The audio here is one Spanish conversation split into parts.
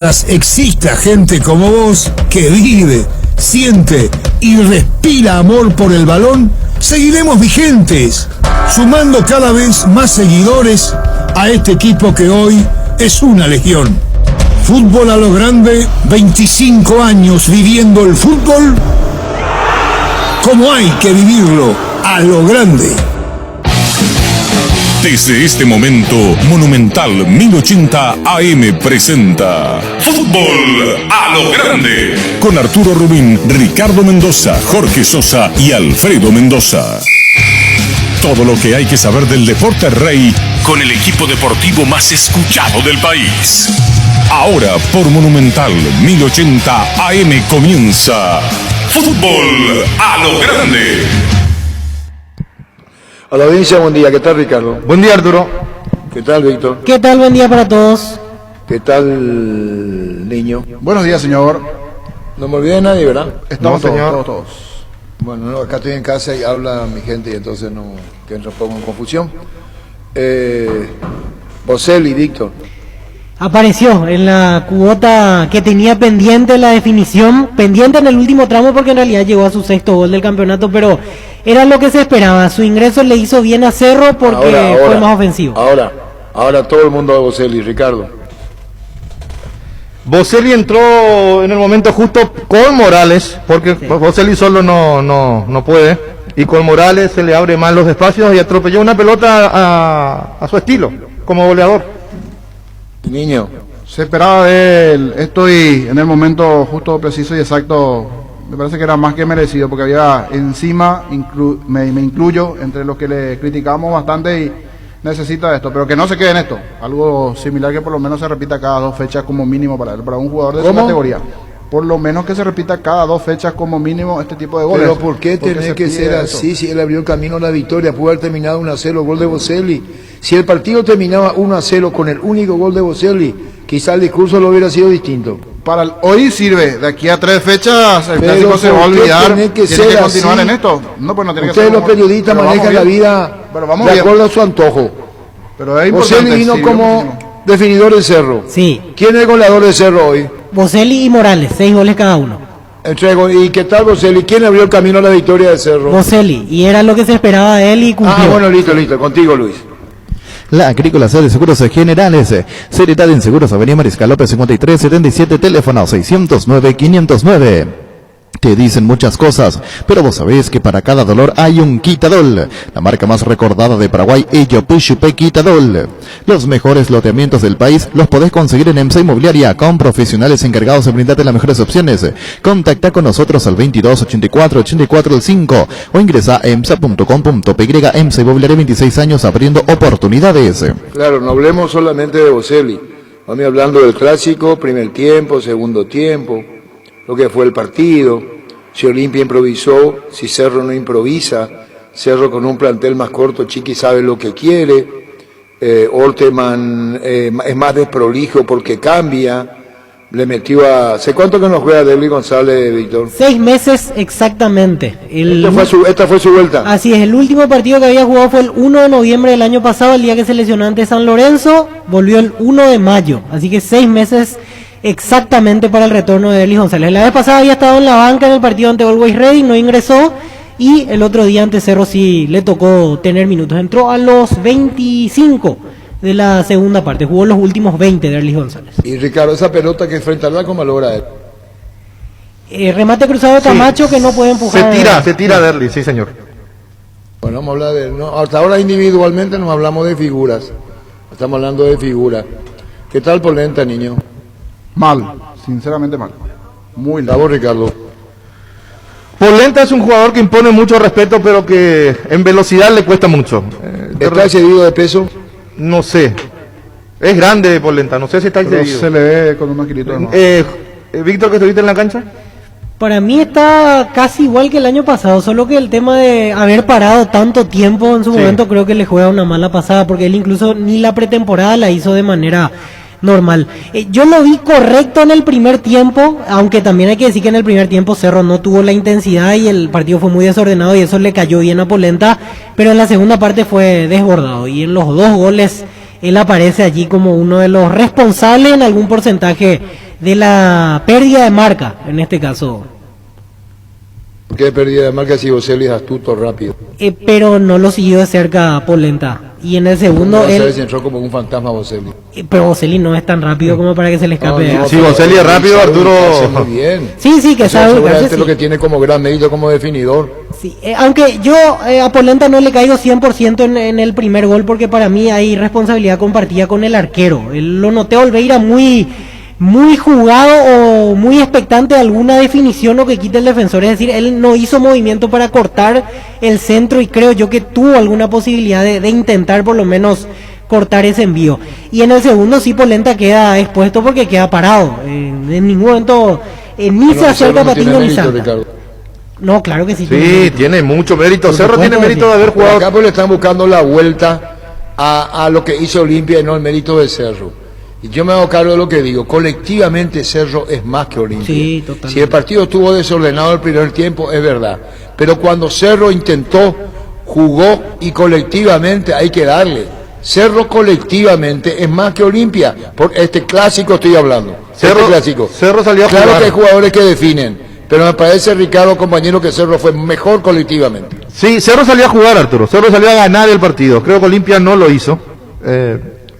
Exista gente como vos que vive, siente y respira amor por el balón, seguiremos vigentes, sumando cada vez más seguidores a este equipo que hoy es una legión. Fútbol a lo grande, 25 años viviendo el fútbol como hay que vivirlo, a lo grande. Desde este momento, Monumental 1080 AM presenta Fútbol a lo Grande, con Arturo Rubín, Ricardo Mendoza, Jorge Sosa y Alfredo Mendoza. Todo lo que hay que saber del deporte rey con el equipo deportivo más escuchado del país. Ahora por Monumental 1080 AM comienza Fútbol a lo Grande. A la audiencia, buen día. ¿Qué tal, Ricardo? Buen día, Arturo. ¿Qué tal, Víctor? ¿Qué tal? Buen día para todos. ¿Qué tal, niño? Buenos días, señor. No me olvidé de nadie, ¿verdad? Estamos, no, señor. Todos. Bueno, no, acá estoy en casa y habla mi gente y entonces no que entra un poco en confusión. Boselli, Víctor. Apareció en la cuota que tenía pendiente la definición, pendiente en el último tramo porque en realidad llegó a su sexto gol del campeonato, pero era lo que se esperaba. Su ingreso le hizo bien a Cerro porque fue más ofensivo. Ahora todo el mundo a Boselli, Ricardo. Boselli entró en el momento justo con Morales, porque sí. Boselli solo no puede, y con Morales se le abre mal los espacios y atropelló una pelota a su estilo, como goleador. Niño. Se esperaba de él, estoy en el momento justo, preciso y exacto, me parece que era más que merecido, porque había encima, me incluyo entre los que le criticamos bastante y necesita esto, pero que no se quede en esto, algo similar que por lo menos se repita cada 2 fechas como mínimo para él, para un jugador de su categoría. Por lo menos que se repita cada 2 fechas como mínimo este tipo de goles. Pero ¿por qué tiene que ser así? Si él abrió el camino a la victoria, pudo haber terminado 1-0, gol de Boselli. Si el partido terminaba 1-0 con el único gol de Boselli, quizá el discurso lo hubiera sido distinto. Para hoy sirve, de aquí a 3 fechas el clásico se va a olvidar. Tiene que continuar en esto. No, pues no tiene ustedes que ser los periodistas manejan la vida de acuerdo a su antojo. Pero es Boselli vino como definidor de Cerro. Sí. ¿Quién es el goleador de Cerro hoy? Boselli y Morales, 6 goles cada uno. ¿Y qué tal Boselli? ¿Quién abrió el camino a la victoria de Cerro? Boselli, y era lo que se esperaba de él y cumplió. Bueno, listo, contigo, Luis. La Agrícola C de Seguros Generales, Seriedad en Seguros, Avenida Mariscal López 5377, teléfono 600-9509. Te dicen muchas cosas, pero vos sabés que para cada dolor hay un Quitadol. La marca más recordada de Paraguay, Puchupe Quitadol. Los mejores loteamientos del país los podés conseguir en EMSA Inmobiliaria, con profesionales encargados de brindarte las mejores opciones. Contacta con nosotros al 22 84 84 5 o ingresa a emsa.com.py. EMSA Inmobiliaria, 26 años abriendo oportunidades. Claro, no hablemos solamente de Boselli. Vamos hablando del clásico, primer tiempo, segundo tiempo, lo que fue el partido, si Olimpia improvisó, si Cerro no improvisa, Cerro con un plantel más corto, Chiqui sabe lo que quiere, Orteman es más desprolijo porque cambia, le metió a... ¿Sé cuánto que nos juega Derly González, Víctor? 6 meses exactamente. Esta fue su vuelta. Así es, el último partido que había jugado fue el 1 de noviembre del año pasado, el día que se lesionó ante San Lorenzo, volvió el 1 de mayo, así que 6 meses exactamente para el retorno de Derly González. La vez pasada había estado en la banca en el partido ante Always Ready, no ingresó, y el otro día ante Cerro sí le tocó tener minutos. Entró a los 25 de la segunda parte, jugó los últimos 20 de Derly González. Y Ricardo, esa pelota que frente al arco malogra él. Remate cruzado de Camacho, sí, que no puede empujar. Se tira Derly, sí señor. Bueno, vamos a hablar de... No, hasta ahora individualmente nos hablamos de figuras. Estamos hablando de figuras. ¿Qué tal Polenta, niño? Mal, sinceramente mal. Muy bravo, Ricardo. Polenta es un jugador que impone mucho respeto, pero que en velocidad le cuesta mucho. ¿Está excedido de peso? No sé. Es grande Polenta, no sé si está excedido. Se le ve con unos kilitos. Víctor, ¿que estuviste en la cancha? Para mí está casi igual que el año pasado, solo que el tema de haber parado tanto tiempo en su momento creo que le juega una mala pasada, porque él incluso ni la pretemporada la hizo de manera normal. Yo lo vi correcto en el primer tiempo, aunque también hay que decir que en el primer tiempo Cerro no tuvo la intensidad y el partido fue muy desordenado y eso le cayó bien a Polenta, pero en la segunda parte fue desbordado y en los 2 goles él aparece allí como uno de los responsables en algún porcentaje de la pérdida de marca, en este caso. Qué pérdida de marca si Boselli es astuto, rápido. Pero no lo siguió de cerca Polenta. Y en el segundo él... Se entró como un fantasma Boselli. Pero Boselli no es tan rápido como para que se le escape. No, Sí, Boselli es rápido, Arturo. Muy bien. Sí, que sabe ubicarse, seguramente sí. lo que tiene como gran mérito como definidor. Sí, aunque yo a Polenta no le caigo 100% en el primer gol, porque para mí hay responsabilidad compartida con el arquero. Lo noté a Olveira muy jugado o muy expectante de alguna definición o que quite el defensor, es decir, él no hizo movimiento para cortar el centro y creo yo que tuvo alguna posibilidad de intentar por lo menos cortar ese envío. Y en el segundo sí Polenta queda expuesto porque queda parado, en ningún momento ni se acerca a Patiño ni salta. No, claro que sí. Sí, tiene mucho mérito. Por Cerro tiene supuesto que mérito sí. de haber Por jugado. acá pues le están buscando la vuelta a lo que hizo Olimpia y no el mérito de Cerro. Y yo me hago cargo de lo que digo, colectivamente Cerro es más que Olimpia. Sí, totalmente. Si el partido estuvo desordenado el primer tiempo, es verdad. Pero cuando Cerro intentó, jugó y colectivamente hay que darle. Cerro colectivamente es más que Olimpia. Por este clásico estoy hablando. Cerro, este clásico. Cerro salió a Claro jugar. que hay jugadores que definen, pero me parece, Ricardo, compañero, que Cerro fue mejor colectivamente. Sí, Cerro salió a jugar, Arturo. Cerro salió a ganar el partido. Creo que Olimpia no lo hizo.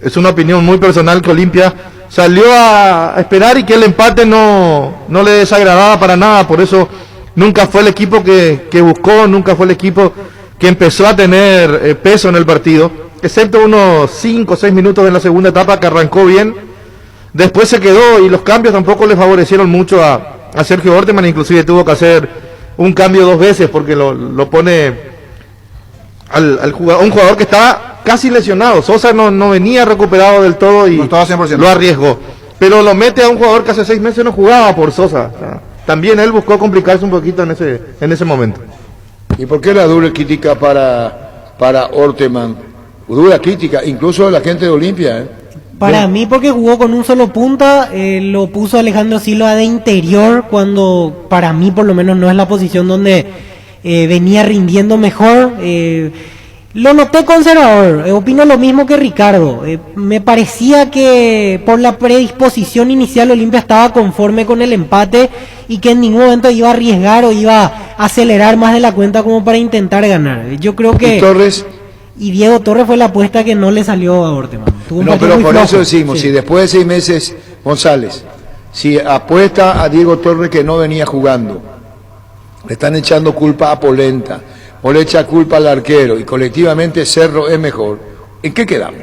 Es una opinión muy personal que Olimpia salió a esperar y que el empate no le desagradaba para nada. Por eso nunca fue el equipo que buscó, nunca fue el equipo que empezó a tener peso en el partido, excepto unos 5 o 6 minutos en la segunda etapa que arrancó bien. Después se quedó y los cambios tampoco le favorecieron mucho a Sergio Orteman, inclusive tuvo que hacer un cambio 2 veces porque lo pone al jugador, un jugador que estaba casi lesionado. Sosa no venía recuperado del todo y No estaba 100%. lo arriesgó. Pero lo mete a un jugador que hace 6 meses no jugaba por Sosa. O sea, también él buscó complicarse un poquito en ese momento. ¿Y por qué la dura crítica para Orteman? Dura crítica, incluso de la gente de Olimpia, Para mí porque jugó con un solo punta, lo puso Alejandro Silva de interior cuando para mí por lo menos no es la posición donde venía rindiendo mejor. Lo noté conservador, opino lo mismo que Ricardo. Me parecía que por la predisposición inicial Olimpia estaba conforme con el empate y que en ningún momento iba a arriesgar o iba a acelerar más de la cuenta como para intentar ganar. Yo creo que... ¿Y Torres? Y Diego Torres fue la apuesta que no le salió a Orteman. Tuvo un No, partido pero muy por flojo. eso decimos, Sí. si después de 6 meses, González, si apuesta a Diego Torres que no venía jugando, le están echando culpa a Polenta, o le echa culpa al arquero, y colectivamente Cerro es mejor, ¿en qué quedamos?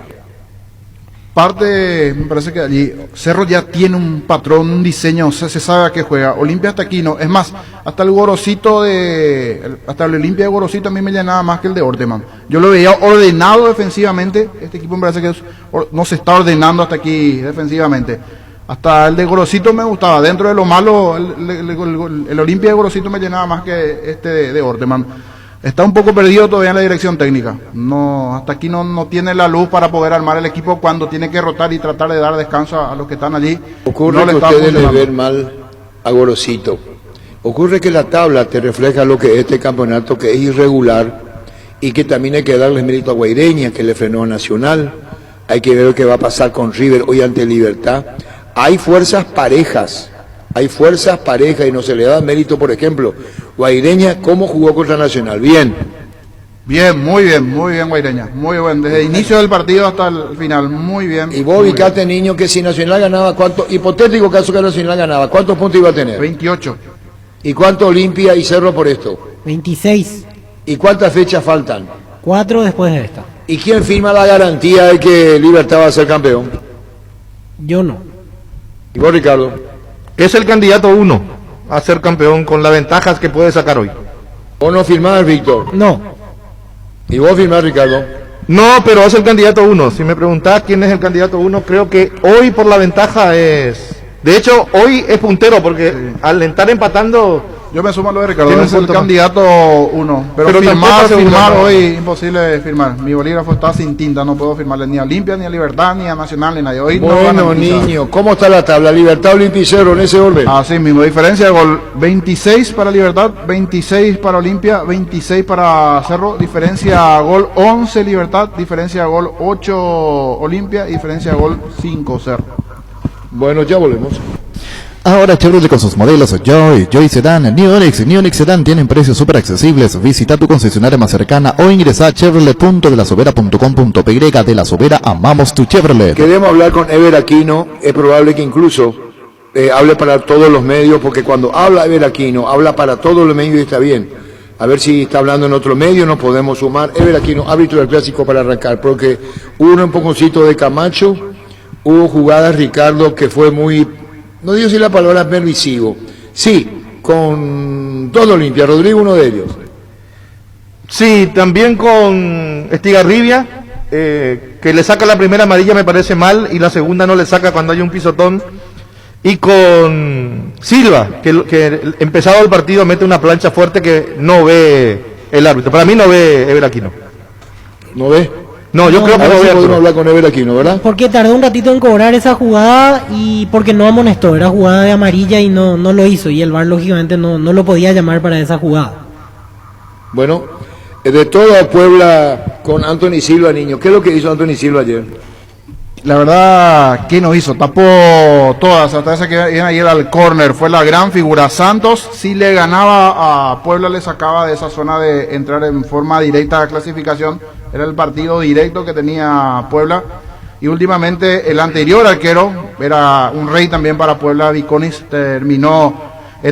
Parte, me parece que allí Cerro ya tiene un patrón, un diseño, se sabe a qué juega. Olimpia hasta aquí no, es más, hasta el Olimpia de Gorosito a mí me llenaba más que el de Orteman. Yo lo veía ordenado defensivamente, este equipo me parece que no se está ordenando hasta aquí defensivamente. Hasta el de Gorosito me gustaba, dentro de lo malo, el Olimpia de Gorosito me llenaba más que este de Orteman. Está un poco perdido todavía en la dirección técnica. No, hasta aquí no tiene la luz para poder armar el equipo cuando tiene que rotar y tratar de dar descanso a los que están allí. Ocurre No le que está ustedes le funcionando. ven mal a Gorosito. Ocurre que la tabla te refleja lo que es este campeonato, que es irregular, y que también hay que darles mérito a Guaireña, que le frenó a Nacional. Hay que ver lo que va a pasar con River hoy ante Libertad. Hay fuerzas parejas y no se le da mérito, por ejemplo, Guaireña, ¿cómo jugó contra Nacional? Bien. Muy bien, Guaireña. Muy bien, desde el inicio del partido hasta el final, muy bien. Y vos muy ubicaste, niño, que si Nacional ganaba, hipotético caso que Nacional ganaba, ¿cuántos puntos iba a tener? 28. ¿Y cuánto Olimpia y Cerro por esto? 26, ¿Y cuántas fechas faltan? 4 después de esta. ¿Y quién firma la garantía de que Libertad va a ser campeón? Yo no. ¿Y vos, Ricardo? Es el candidato 1 a ser campeón con las ventajas que puede sacar hoy. ¿Vos no firmás, Víctor? No. ¿Y vos firmás, Ricardo? No, pero es el candidato 1. Si me preguntás quién es el candidato 1, creo que hoy por la ventaja es... De hecho, hoy es puntero porque al estar empatando Yo me sumo a lo de Ricardo, Tiene un es el punto más. candidato uno. Pero tampoco seguro, firmar no. hoy, imposible firmar. Mi bolígrafo está sin tinta, no puedo firmarle ni a Olimpia, ni a Libertad, ni a Nacional, ni a nadie. Hoy no Bueno, garantiza. niño, ¿cómo está la tabla? Libertad, Olimpia y Cerro en ese orden. Así mismo, diferencia de gol 26 para Libertad, 26 para Olimpia, 26 para Cerro, diferencia gol 11 Libertad, diferencia gol 8 Olimpia, diferencia gol 5 Cerro. Bueno, ya volvemos. Ahora Chevrolet con sus modelos Joy Sedan, New Onix Sedan tienen precios súper accesibles. Visita tu concesionaria más cercana o ingresa a chevrolet.delasovera.com.py. De La Sobera, amamos tu Chevrolet. Queremos hablar con Ever Aquino, es probable que incluso hable para todos los medios, porque cuando habla Ever Aquino, habla para todos los medios y está bien. A ver si está hablando en otro medio, nos podemos sumar. Ever Aquino, árbitro del Clásico para arrancar, porque hubo un empujoncito de Camacho, hubo jugadas, Ricardo, que fue muy, no digo si la palabra es permisivo, sí, con todo Olimpia, Rodrigo uno de ellos. Sí, también con Estigarribia, que le saca la primera amarilla me parece mal y la segunda no le saca cuando hay un pisotón. Y con Silva, que empezado el partido mete una plancha fuerte que no ve el árbitro. Para mí no ve Ever Aquino. ¿No ves? No, yo creo que A ver no si ve podemos Arturo. hablar con Ever Aquino, ¿verdad? Porque tardó un ratito en cobrar esa jugada y porque no amonestó, era jugada de amarilla y no lo hizo y el VAR lógicamente no lo podía llamar para esa jugada. Bueno, de toda Puebla con Anthony Silva, niño, ¿qué es lo que hizo Anthony Silva ayer? La verdad, ¿qué no hizo? Tapó todas, hasta esa que iban a ir al córner. Fue la gran figura. Santos, si le ganaba a Puebla, le sacaba de esa zona de entrar en forma directa a clasificación. Era el partido directo que tenía Puebla. Y últimamente, el anterior arquero, era un rey también para Puebla, Viconis, terminó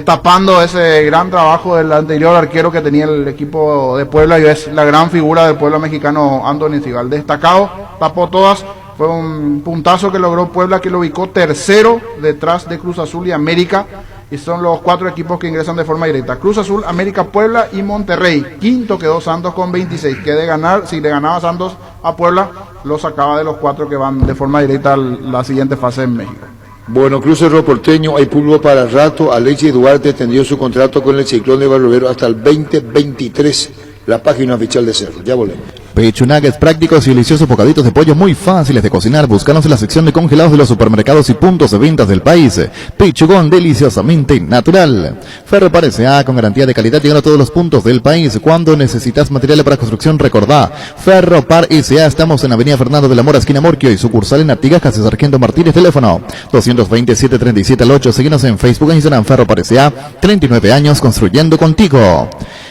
tapando ese gran trabajo del anterior arquero que tenía el equipo de Puebla. Y es la gran figura del pueblo mexicano, Anthony Silva. Destacado, tapó todas. Fue un puntazo que logró Puebla, que lo ubicó tercero detrás de Cruz Azul y América. Y son los 4 equipos que ingresan de forma directa. Cruz Azul, América, Puebla y Monterrey. Quinto quedó Santos con 26. Que de ganar, si le ganaba Santos a Puebla, lo sacaba de los 4 que van de forma directa a la siguiente fase en México. Bueno, Cruz Cerro Porteño, hay pulvo para rato. Alexis Duarte extendió su contrato con el Ciclón de Barrovero hasta el 2023. La página oficial de Cerro. Ya volvemos. Pecho Nuggets prácticos y deliciosos bocaditos de pollo muy fáciles de cocinar. Búscanos en la sección de congelados de los supermercados y puntos de ventas del país. Pechugón deliciosamente natural. Ferro Par S.A. con garantía de calidad llegando a todos los puntos del país. Cuando necesitas materiales para construcción, recordá. Ferro Par S.A. Estamos en Avenida Fernando de la Mora, esquina Morquio, y sucursal en Artigas, Casa Sargento Martínez, teléfono 227-37 Síguenos en Facebook e Instagram. Ferro Par S.A. 39 años construyendo contigo.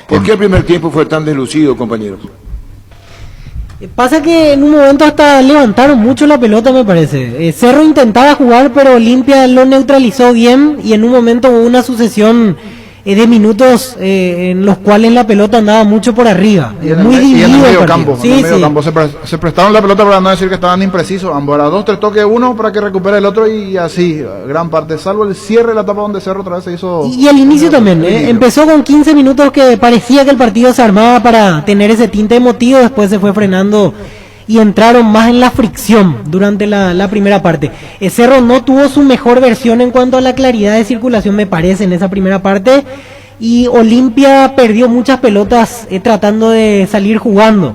¿Por qué el primer tiempo fue tan deslucido, compañeros? Pasa que en un momento hasta levantaron mucho la pelota, me parece. Cerro intentaba jugar, pero Olimpia lo neutralizó bien y en un momento hubo una sucesión de minutos en los cuales la pelota andaba mucho por arriba. Y en Muy el, y en el dividido el medio partido. campo, Sí, en el medio sí. campo se prestaron la pelota para no decir que estaban imprecisos. Ambos era 2-3 toques uno para que recupere el otro y así, gran parte, salvo el cierre de la etapa donde Cerro otra vez se hizo. Y el inicio también, el inicio. empezó con 15 minutos que parecía que el partido se armaba para tener ese tinte emotivo, después se fue frenando y entraron más en la fricción durante la primera parte. Cerro no tuvo su mejor versión en cuanto a la claridad de circulación, me parece, en esa primera parte, y Olimpia perdió muchas pelotas tratando de salir jugando.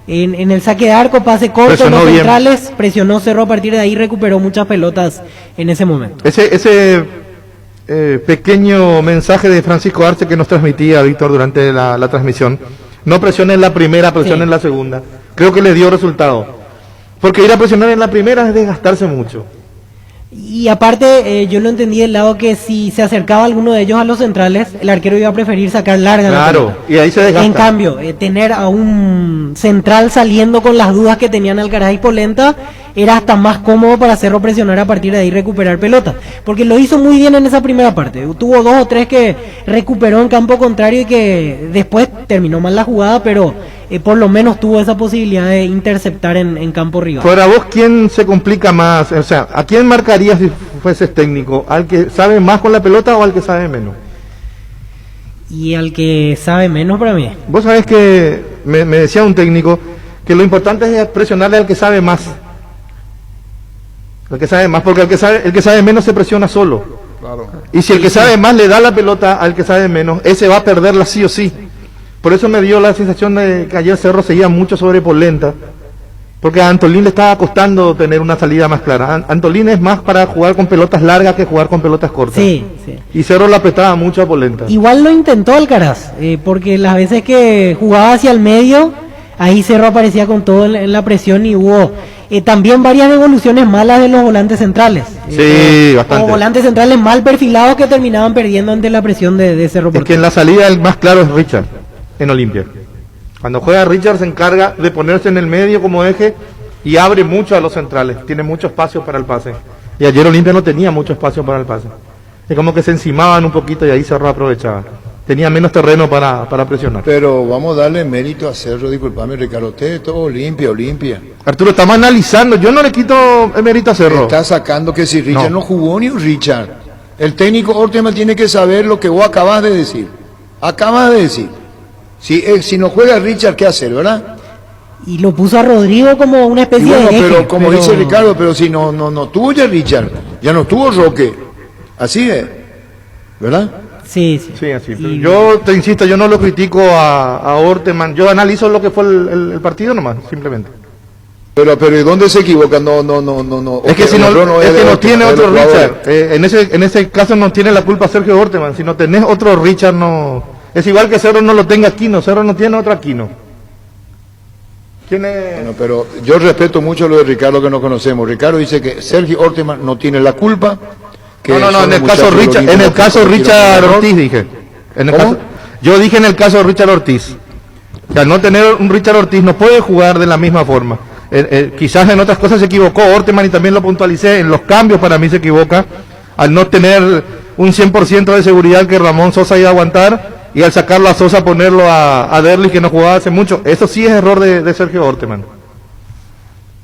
En el saque de arco, pase corto, Presionó los bien. centrales, presionó Cerro, a partir de ahí recuperó muchas pelotas en ese momento. Ese pequeño mensaje de Francisco Arce que nos transmitía Víctor durante la transmisión. No presione en la primera, presione Sí. en la segunda. Creo que le dio resultado. Porque ir a presionar en la primera es desgastarse mucho. Y aparte, yo lo entendí del lado que si se acercaba alguno de ellos a los centrales, el arquero iba a preferir sacar larga la Claro, pelota. y ahí se desgasta. En cambio, tener a un central saliendo con las dudas que tenían Alcaraz y Polenta era hasta más cómodo para hacerlo presionar a partir de ahí recuperar pelota. Porque lo hizo muy bien en esa primera parte. Tuvo 2 o 3 que recuperó en campo contrario y que después terminó mal la jugada, pero por lo menos tuvo esa posibilidad de interceptar en campo rival. Para vos, ¿quién se complica más? O sea, ¿a quién marcarías si fueses técnico? ¿Al que sabe más con la pelota o al que sabe menos? Y al que sabe menos para mí. Vos sabés que me decía un técnico que lo importante es presionarle al que sabe más. El que sabe más, porque el que sabe menos se presiona solo. Claro. Y si el que sabe más le da la pelota al que sabe menos, ese va a perderla sí o sí. Por eso me dio la sensación de que ayer Cerro seguía mucho sobre Polenta, porque a Antolín le estaba costando tener una salida más clara. Antolín es más para jugar con pelotas largas que jugar con pelotas cortas. Sí, sí. Y Cerro la apretaba mucho a Polenta. Igual lo intentó Alcaraz, porque las veces que jugaba hacia el medio, ahí Cerro aparecía con todo en la presión y hubo también varias devoluciones malas de los volantes centrales. Sí, bastante. O volantes centrales mal perfilados que terminaban perdiendo ante la presión de Cerro. Es que en la salida el más claro es Richard, en Olimpia. Cuando juega Richard se encarga de ponerse en el medio como eje y abre mucho a los centrales, tiene mucho espacio para el pase. Y ayer Olimpia no tenía mucho espacio para el pase. Es como que se encimaban un poquito y ahí Cerro aprovechaba. Tenía menos terreno para presionar. Pero vamos a darle mérito a Cerro, disculpame Ricardo, usted todo Olimpia. Arturo, estamos analizando, yo no le quito el mérito a Cerro. Está sacando que si Richard no jugó ni un Richard. El técnico Orteman tiene que saber lo que vos acabas de decir. Si no juega Richard, ¿qué hacer, verdad? Y lo puso a Rodrigo como una especie de eje, pero como dice Ricardo, pero si no tuvo ya Richard, ya no tuvo Roque. Así es, ¿verdad? Sí. Así. Y yo te insisto, yo no lo critico a Orteman, yo analizo lo que fue el partido nomás, simplemente. Pero ¿y dónde se equivoca? No. Es que si no tiene otro Richard. En ese caso no tiene la culpa Sergio Orteman. Si no tenés otro Richard, no. Es igual que Cerro no lo tenga Aquino. Cerro no tiene otro Aquino. ¿Quién es? Bueno, pero yo respeto mucho lo de Ricardo que no conocemos. Ricardo dice que Sergio Orteman no tiene la culpa. No, en el caso Richard Ortiz dije. Yo dije en el caso de Richard Ortiz. Que al no tener un Richard Ortiz no puede jugar de la misma forma. Quizás en otras cosas se equivocó Orteman y también lo puntualicé. En los cambios para mí se equivoca. Al no tener un 100% de seguridad que Ramón Sosa iba a aguantar. Y al sacarlo a Sosa ponerlo a Derlis que no jugaba hace mucho. Eso sí es error de Sergio Orteman.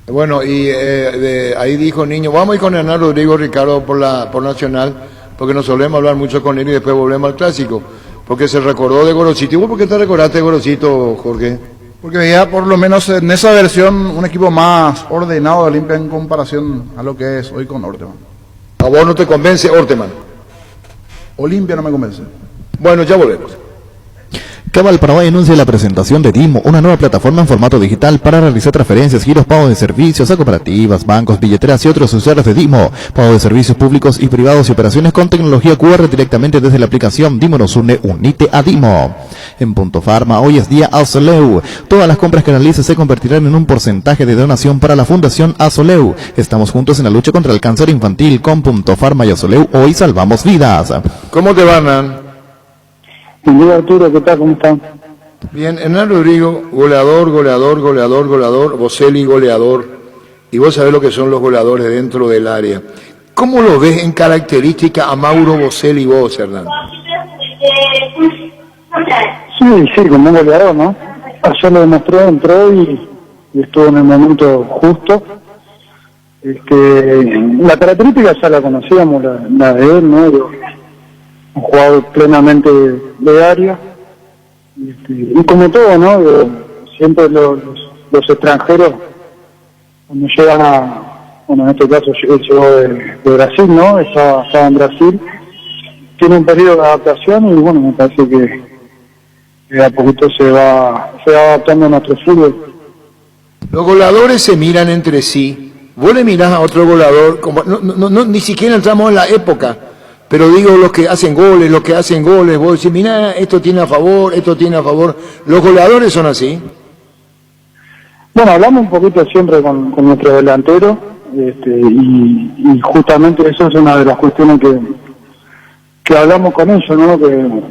Bueno, y ahí dijo Niño, vamos a ir con Hernán Rodrigo Ricardo por Nacional, porque nos solemos hablar mucho con él y después volvemos al clásico, porque se recordó de Gorosito. ¿Y vos por qué te recordaste de Gorosito, Jorge? Porque veía por lo menos en esa versión un equipo más ordenado de Olimpia en comparación a lo que es hoy con Orteman. ¿A vos no te convence Orteman? Olimpia no me convence. Bueno, ya volvemos. Cabal Paraguay anuncia la presentación de Dimo, una nueva plataforma en formato digital para realizar transferencias, giros, pago de servicios a cooperativas, bancos, billeteras y otros usuarios de Dimo, pago de servicios públicos y privados y operaciones con tecnología QR directamente desde la aplicación. Dimo nos une, unite a Dimo. En Punto Farma, hoy es día Azoleu. Todas las compras que realices se convertirán en un porcentaje de donación para la Fundación Azoleu. Estamos juntos en la lucha contra el cáncer infantil. Con Punto Farma y Azoleu, hoy salvamos vidas. ¿Cómo te van, Hernán? Bien, Arturo, ¿qué tal? ¿Cómo están? Bien, Hernán Rodrigo, goleador, Boselli, goleador, y vos sabés lo que son los goleadores dentro del área. ¿Cómo lo ves en característica a Mauro Boselli vos, Hernán? Sí, como un goleador, ¿no? Ayer lo demostró, entró y estuvo en el momento justo. La característica ya la conocíamos, la de él, ¿no? Un jugador plenamente de área, y como todo, ¿no? Siempre los extranjeros, cuando llegan en este caso él llegó de Brasil, ¿no? Estaba en Brasil, tiene un periodo de adaptación y bueno, me parece que a poquito se va adaptando a nuestro fútbol. Los goleadores se miran entre sí. Vos le mirás a otro goleador, como, ni siquiera entramos en la época. Pero digo, los que hacen goles, vos decís, mira, esto tiene a favor. ¿Los goleadores son así? Bueno, hablamos un poquito siempre con nuestro delantero, y justamente eso es una de las cuestiones que hablamos con ellos, ¿no?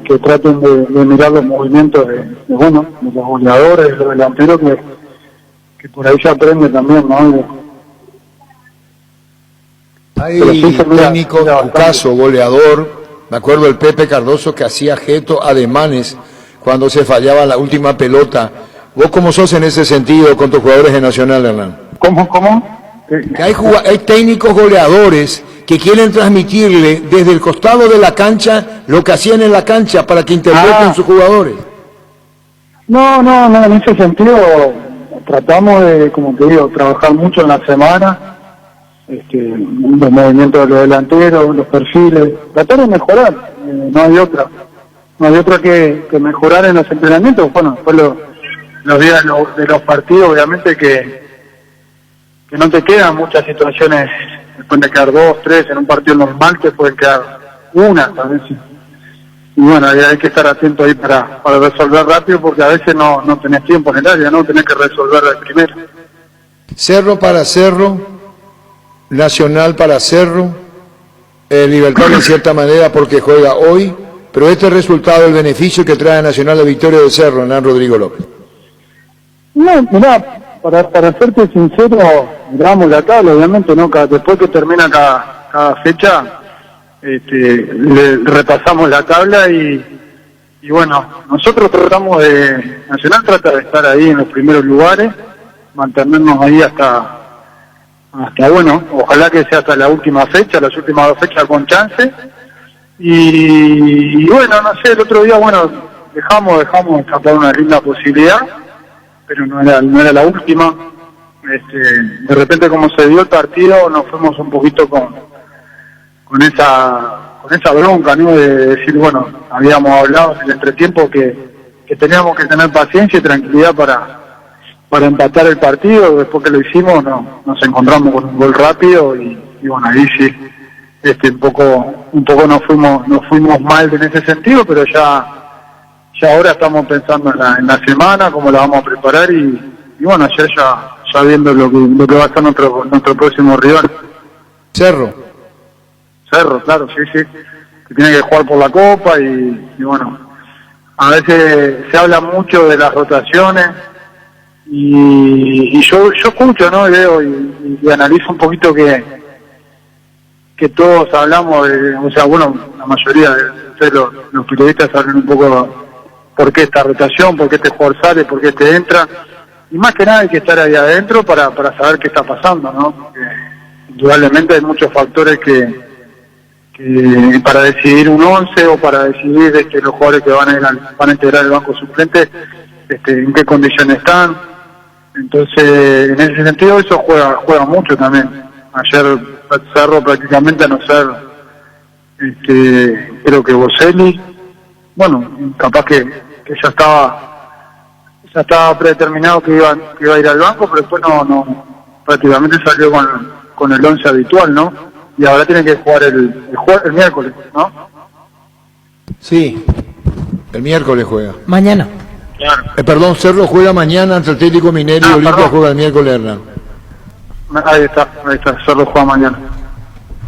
Que traten de mirar los movimientos de los goleadores, de los delanteros, que por ahí se aprende también, ¿no? Hay técnicos, un caso, goleador, me acuerdo del Pepe Cardoso que hacía gestos ademanes cuando se fallaba la última pelota. ¿Vos cómo sos en ese sentido con tus jugadores de Nacional, Hernán? ¿Cómo? Que hay técnicos goleadores que quieren transmitirle desde el costado de la cancha lo que hacían en la cancha para que interpreten sus jugadores. No, en ese sentido tratamos de, como te digo, trabajar mucho en la semana. los movimientos de los delanteros, los perfiles, tratar de mejorar, no hay otra que mejorar en los entrenamientos. Bueno, después los días de los partidos, obviamente que no te quedan muchas situaciones, después de quedar 2, 3 en un partido normal, te pueden quedar una, a veces. Y bueno, hay que estar atento ahí para resolver rápido, porque a veces no tenés tiempo en el área, no tenés que resolver al primero. Cerro para Cerro, Nacional para Cerro, Libertad en cierta manera porque juega hoy, pero este resultado, el beneficio que trae a Nacional la victoria de Cerro, Hernán Rodrigo López. No, mirá, para serte sincero, miramos la tabla, obviamente, ¿no? Después que termina cada fecha, le repasamos la tabla y bueno, nosotros Nacional trata de estar ahí en los primeros lugares, mantenernos ahí hasta bueno, ojalá que sea hasta la última fecha, las últimas 2 fechas con chance, y bueno, no sé, el otro día, bueno, dejamos escapar una linda posibilidad, pero no era la última. De repente, como se dio el partido, nos fuimos un poquito con esa bronca, ¿no? De decir, bueno, habíamos hablado en el entretiempo que teníamos que tener paciencia y tranquilidad para empatar el partido. Después que lo hicimos, nos encontramos con un gol rápido y bueno, ahí sí, un poco nos fuimos mal en ese sentido, pero ya ahora estamos pensando en la semana, cómo la vamos a preparar y bueno, ayer ya viendo lo que va a ser nuestro próximo rival. Cerro, claro, sí, que tiene que jugar por la Copa y bueno, a veces se habla mucho de las rotaciones y yo escucho, ¿no? Y veo y analizo un poquito que todos hablamos o sea, bueno, la mayoría de ustedes los periodistas hablan un poco por qué esta rotación, por qué este jugador sale, por qué este entra, y más que nada hay que estar ahí adentro para saber qué está pasando, ¿no? Porque indudablemente hay muchos factores que para decidir un 11 o para decidir los jugadores que van a integrar el banco suplente, en qué condiciones están. Entonces, en ese sentido, eso juega mucho también. Ayer Cerro prácticamente, a no ser, creo que Boselli, bueno, capaz que ya estaba predeterminado que iba a ir al banco, pero después no prácticamente salió con el 11 habitual, ¿no? Y ahora tiene que jugar el miércoles, ¿no? Sí, el miércoles juega. Mañana. Claro. Perdón, Cerro juega mañana ante Atlético Mineiro y Olimpia juega el miércoles, Hernán. Ahí está, Cerro juega mañana.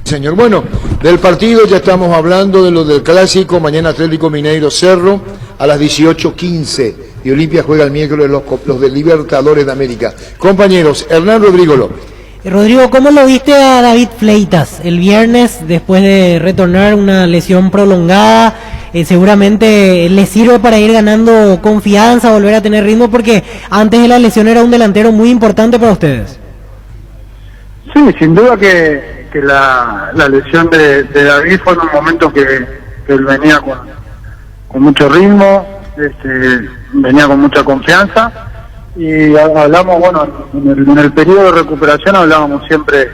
Señor, bueno, del partido ya estamos hablando de lo del clásico, mañana Atlético Mineiro Cerro a las 18:15 y Olimpia juega el miércoles los de Libertadores de América. Compañeros, Hernán Rodrigo López. Rodrigo, ¿cómo lo viste a David Fleitas el viernes después de retornar una lesión prolongada? Seguramente le sirve para ir ganando confianza, volver a tener ritmo, porque antes de la lesión era un delantero muy importante para ustedes. Sí, sin duda que la lesión de David fue en un momento que él venía con mucho ritmo, venía con mucha confianza. Y hablamos, bueno, en el periodo de recuperación hablábamos siempre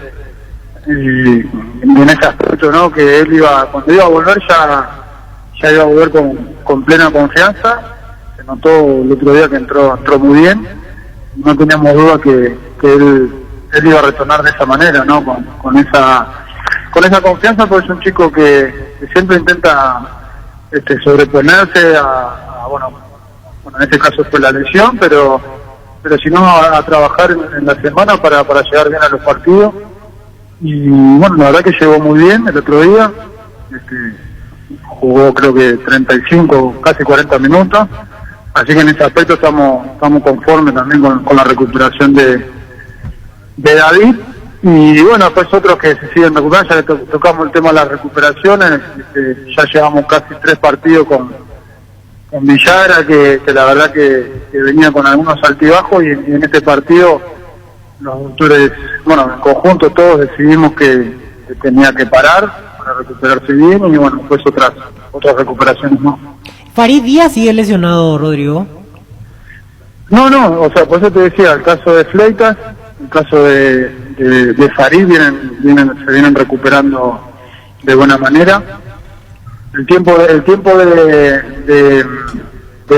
en ese aspecto, ¿no? Que él cuando iba a volver ya iba a volver con plena confianza. Se notó el otro día que entró muy bien. No teníamos duda que él iba a retornar de esa manera, ¿no? Con esa confianza, porque es un chico que siempre intenta sobreponerse a bueno, en este caso fue la lesión, pero si no a trabajar en la semana para llegar bien a los partidos. Y bueno, la verdad que llegó muy bien el otro día, jugó creo que 35, casi 40 minutos, así que en ese aspecto estamos conformes también con la recuperación de David. Y bueno, pues otros que se siguen recuperando, ya tocamos el tema de las recuperaciones, ya llevamos casi 3 partidos con Villara, que la verdad que venía con algunos altibajos, y en este partido los doctores, bueno, en conjunto todos decidimos que tenía que parar para recuperarse bien, y bueno, pues otras recuperaciones, ¿no? Farid Díaz sigue lesionado, Rodrigo. No, o sea, por eso te decía, el caso de Fleitas, el caso de de Farid se vienen recuperando de buena manera. El tiempo de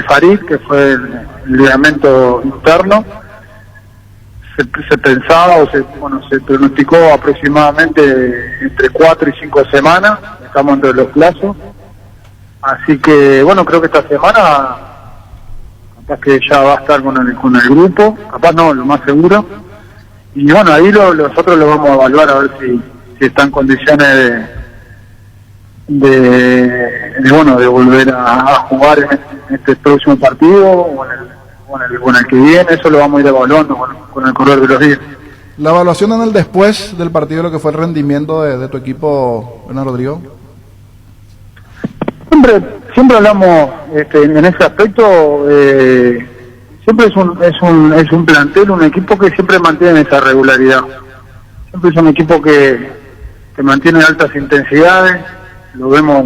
Farid, que fue el ligamento interno, se pensaba se pronosticó aproximadamente entre 4 y 5 semanas. Estamos entre los plazos, así que bueno, creo que esta semana capaz que ya va a estar con el grupo, capaz no, lo más seguro, y bueno, ahí nosotros lo vamos a evaluar a ver si está en condiciones de volver a jugar en este próximo partido o en el que viene. Eso lo vamos a ir evaluando con el correr de los días. La evaluación en el después del partido, lo que fue el rendimiento de tu equipo, Hernán Rodrigo. Siempre hablamos en ese aspecto. Siempre es un plantel, un equipo que siempre mantiene esa regularidad. Siempre es un equipo que mantiene altas intensidades. Lo vemos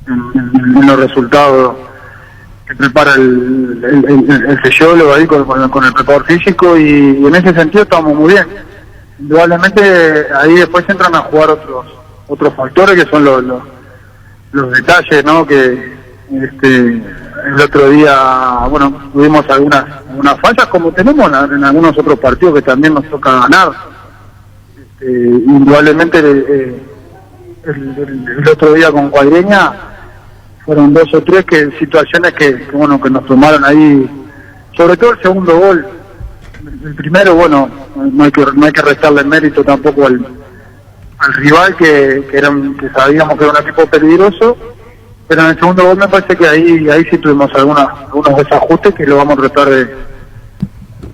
en los resultados que prepara el fisiólogo ahí con el preparador físico, y en ese sentido estamos muy bien. Indudablemente ahí después entran a jugar otros factores que son los detalles, ¿no? Que el otro día, bueno, tuvimos algunas fallas, como tenemos en algunos otros partidos que también nos toca ganar. Indudablemente el otro día con Cuadreña fueron 2 o 3 situaciones que nos tomaron ahí, sobre todo el segundo gol. El primero, bueno, no hay que restarle mérito tampoco al rival, que sabíamos que era un equipo peligroso, pero en el segundo gol me parece que ahí sí tuvimos algunos desajustes que lo vamos a tratar de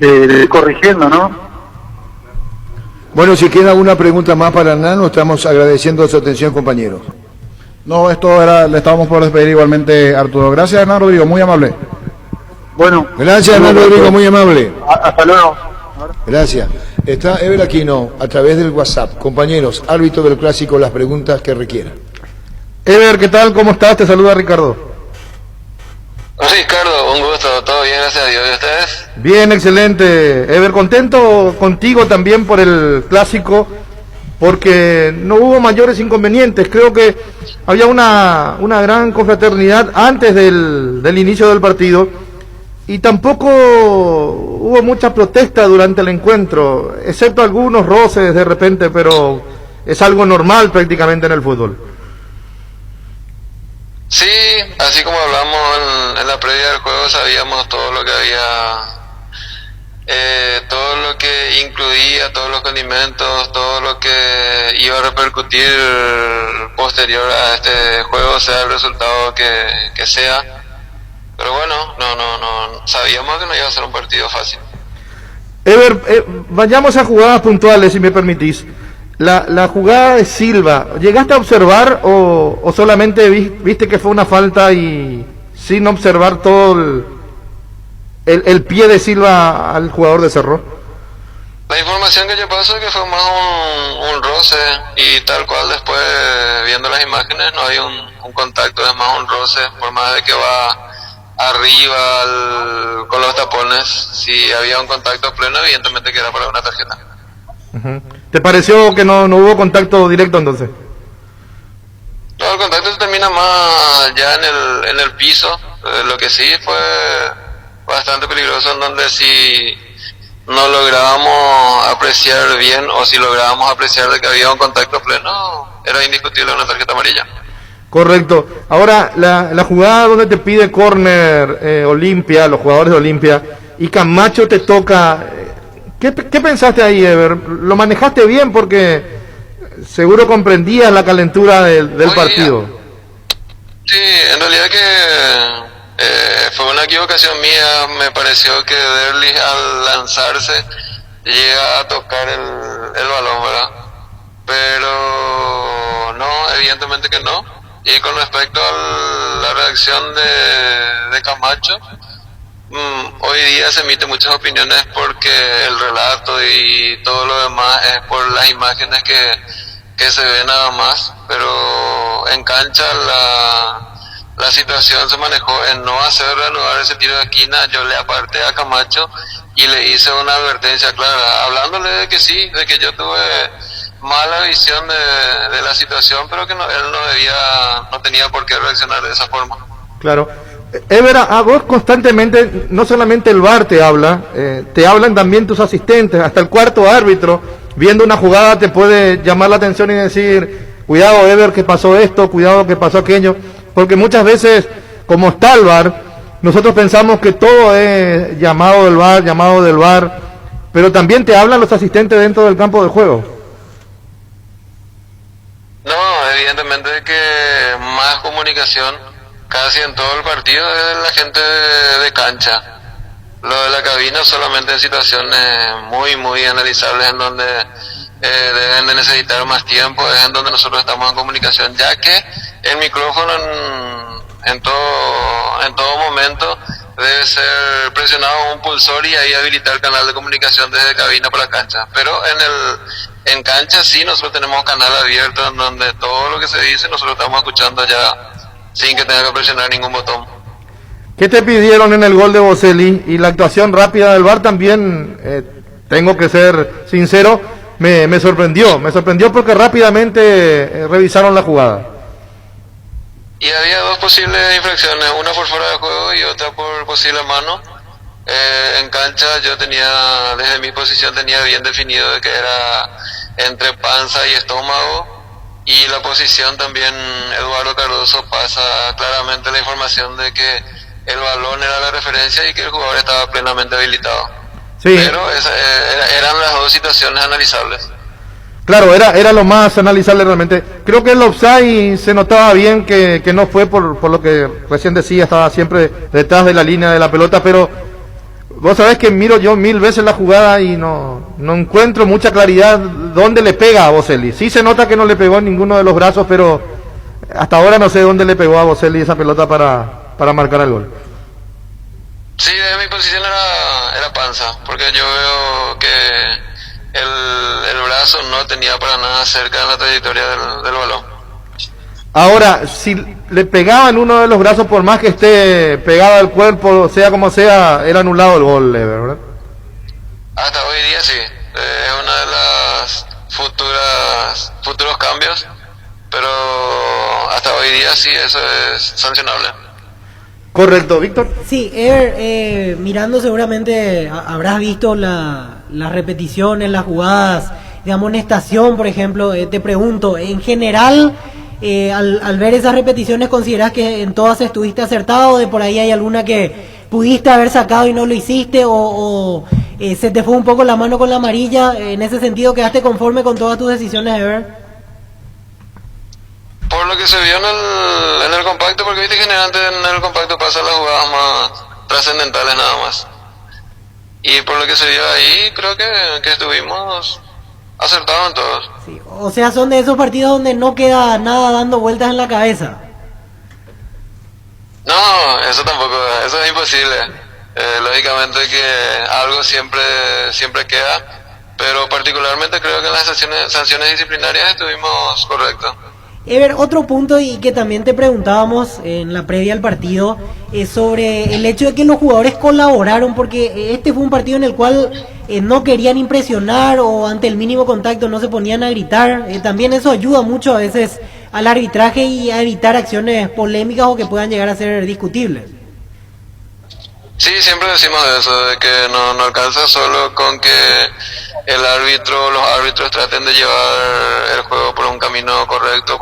ir corrigiendo, ¿no? Bueno, si queda alguna pregunta más para Hernán, estamos agradeciendo su atención, compañeros. No, le estábamos por despedir igualmente, Arturo. Gracias, Hernán Rodrigo, muy amable. Bueno. Gracias, Hernán Rodrigo, muy amable. Hasta luego. Gracias. Está Ever Aquino a través del WhatsApp. Compañeros, árbitro del clásico, las preguntas que requieran. Ever, ¿qué tal? ¿Cómo estás? Te saluda Ricardo. Ricardo, un gusto, todo bien, gracias a Dios. ¿Y ustedes? Bien, excelente. Ever, contento contigo también por el clásico, porque no hubo mayores inconvenientes. Creo que había una gran confraternidad antes del inicio del partido, y tampoco hubo mucha protesta durante el encuentro, excepto algunos roces de repente, pero es algo normal prácticamente en el fútbol. Sí, así como hablamos en la previa del juego, sabíamos todo lo que había, todo lo que incluía, todos los condimentos, todo lo que iba a repercutir posterior a este juego, sea el resultado que sea. Pero bueno, no sabíamos que no iba a ser un partido fácil. Ever, vayamos a jugadas puntuales, si me permitís. La jugada de Silva, ¿llegaste a observar o solamente viste que fue una falta y sin observar todo el pie de Silva al jugador de Cerro? La información que yo paso es que fue más un roce, y tal cual después viendo las imágenes no hay un contacto, es más un roce, por más de que va arriba con los tapones. Si había un contacto pleno, evidentemente que era para una tarjeta. ¿Te pareció que no hubo contacto directo entonces? No, el contacto termina más ya en el piso. Lo que sí fue bastante peligroso, en donde si no lográbamos apreciar bien, o si lográbamos apreciar de que había un contacto pleno, era indiscutible una tarjeta amarilla. Correcto. Ahora, la jugada donde te pide córner Olimpia, los jugadores de Olimpia, y Camacho te toca, ¿qué pensaste ahí, Ever? ¿Lo manejaste bien? Porque seguro comprendías la calentura del partido. Sí, en realidad que fue una equivocación mía. Me pareció que Derlis, al lanzarse, llega a tocar el balón, ¿verdad? Pero no, evidentemente que no. Y con respecto a la reacción de Camacho, hoy día se emiten muchas opiniones porque el relato y todo lo demás es por las imágenes que se ven nada más, pero en cancha la situación se manejó en no hacer reanudar ese tiro de esquina. Yo le aparté a Camacho y le hice una advertencia clara, hablándole de que sí, de que yo tuve mala visión de la situación, pero que él no tenía por qué reaccionar de esa forma. Claro. Ever, a vos constantemente, no solamente el VAR te habla, te hablan también tus asistentes, hasta el cuarto árbitro, viendo una jugada te puede llamar la atención y decir, cuidado Ever que pasó esto, cuidado que pasó aquello, porque muchas veces, como está el VAR, nosotros pensamos que todo es llamado del VAR, pero también te hablan los asistentes dentro del campo de juego. No, evidentemente que más comunicación casi en todo el partido es la gente de cancha. Lo de la cabina solamente en situaciones muy analizables en donde deben de necesitar más tiempo, es en donde nosotros estamos en comunicación, ya que el micrófono en todo momento debe ser presionado un pulsor y ahí habilitar el canal de comunicación desde cabina para cancha. Pero en cancha sí nosotros tenemos canal abierto en donde todo lo que se dice nosotros estamos escuchando ya sin que tenga que presionar ningún botón. ¿Qué te pidieron en el gol de Boselli? Y la actuación rápida del VAR también, tengo que ser sincero, me sorprendió porque rápidamente revisaron la jugada. Y había dos posibles infracciones, una por fuera de juego y otra por posible mano. En cancha yo desde mi posición tenía bien definido de que era entre panza y estómago, y la posición también Eduardo Cardoso pasa claramente la información de que el balón era la referencia y que el jugador estaba plenamente habilitado. Sí. Pero eran las dos situaciones analizables. Claro, era lo más analizable realmente. Creo que el offside se notaba bien que no fue por lo que recién decía, estaba siempre detrás de la línea de la pelota, pero vos sabés que miro yo 1000 veces la jugada y no encuentro mucha claridad dónde le pega a Boselli. Sí se nota que no le pegó en ninguno de los brazos, pero hasta ahora no sé dónde le pegó a Boselli esa pelota para marcar el gol. Sí, de mi posición era panza, porque yo veo que el brazo no tenía para nada cerca de la trayectoria del balón. Ahora, si le pegaban uno de los brazos, por más que esté pegado al cuerpo, sea como sea, era anulado el gol, ¿verdad? Hasta hoy día sí, es una de las futuros cambios, pero hasta hoy día sí, eso es sancionable. Correcto, Víctor. Sí, Ever, mirando seguramente habrás visto las repeticiones, las jugadas de amonestación, por ejemplo. Te pregunto, en general, al ver esas repeticiones, ¿considerás que en todas estuviste acertado? ¿De por ahí hay alguna que pudiste haber sacado y no lo hiciste? ¿O se te fue un poco la mano con la amarilla? En ese sentido, ¿quedaste conforme con todas tus decisiones, Ever? Por lo que se vio en el compacto, porque viste que generalmente en el compacto pasan las jugadas más trascendentales nada más. Y por lo que se vio ahí, creo que estuvimos acertados en todos. Sí, o sea, son de esos partidos donde no queda nada dando vueltas en la cabeza. No, eso tampoco, eso es imposible. Lógicamente que algo siempre queda, pero particularmente creo que en las sanciones disciplinarias estuvimos correctos. Ever, otro punto y que también te preguntábamos en la previa al partido es sobre el hecho de que los jugadores colaboraron, porque este fue un partido en el cual no querían impresionar o ante el mínimo contacto no se ponían a gritar. También eso ayuda mucho a veces al arbitraje y a evitar acciones polémicas o que puedan llegar a ser discutibles. Sí, siempre decimos eso, de que no alcanza solo con que los árbitros traten de llevar el juego por un camino correcto,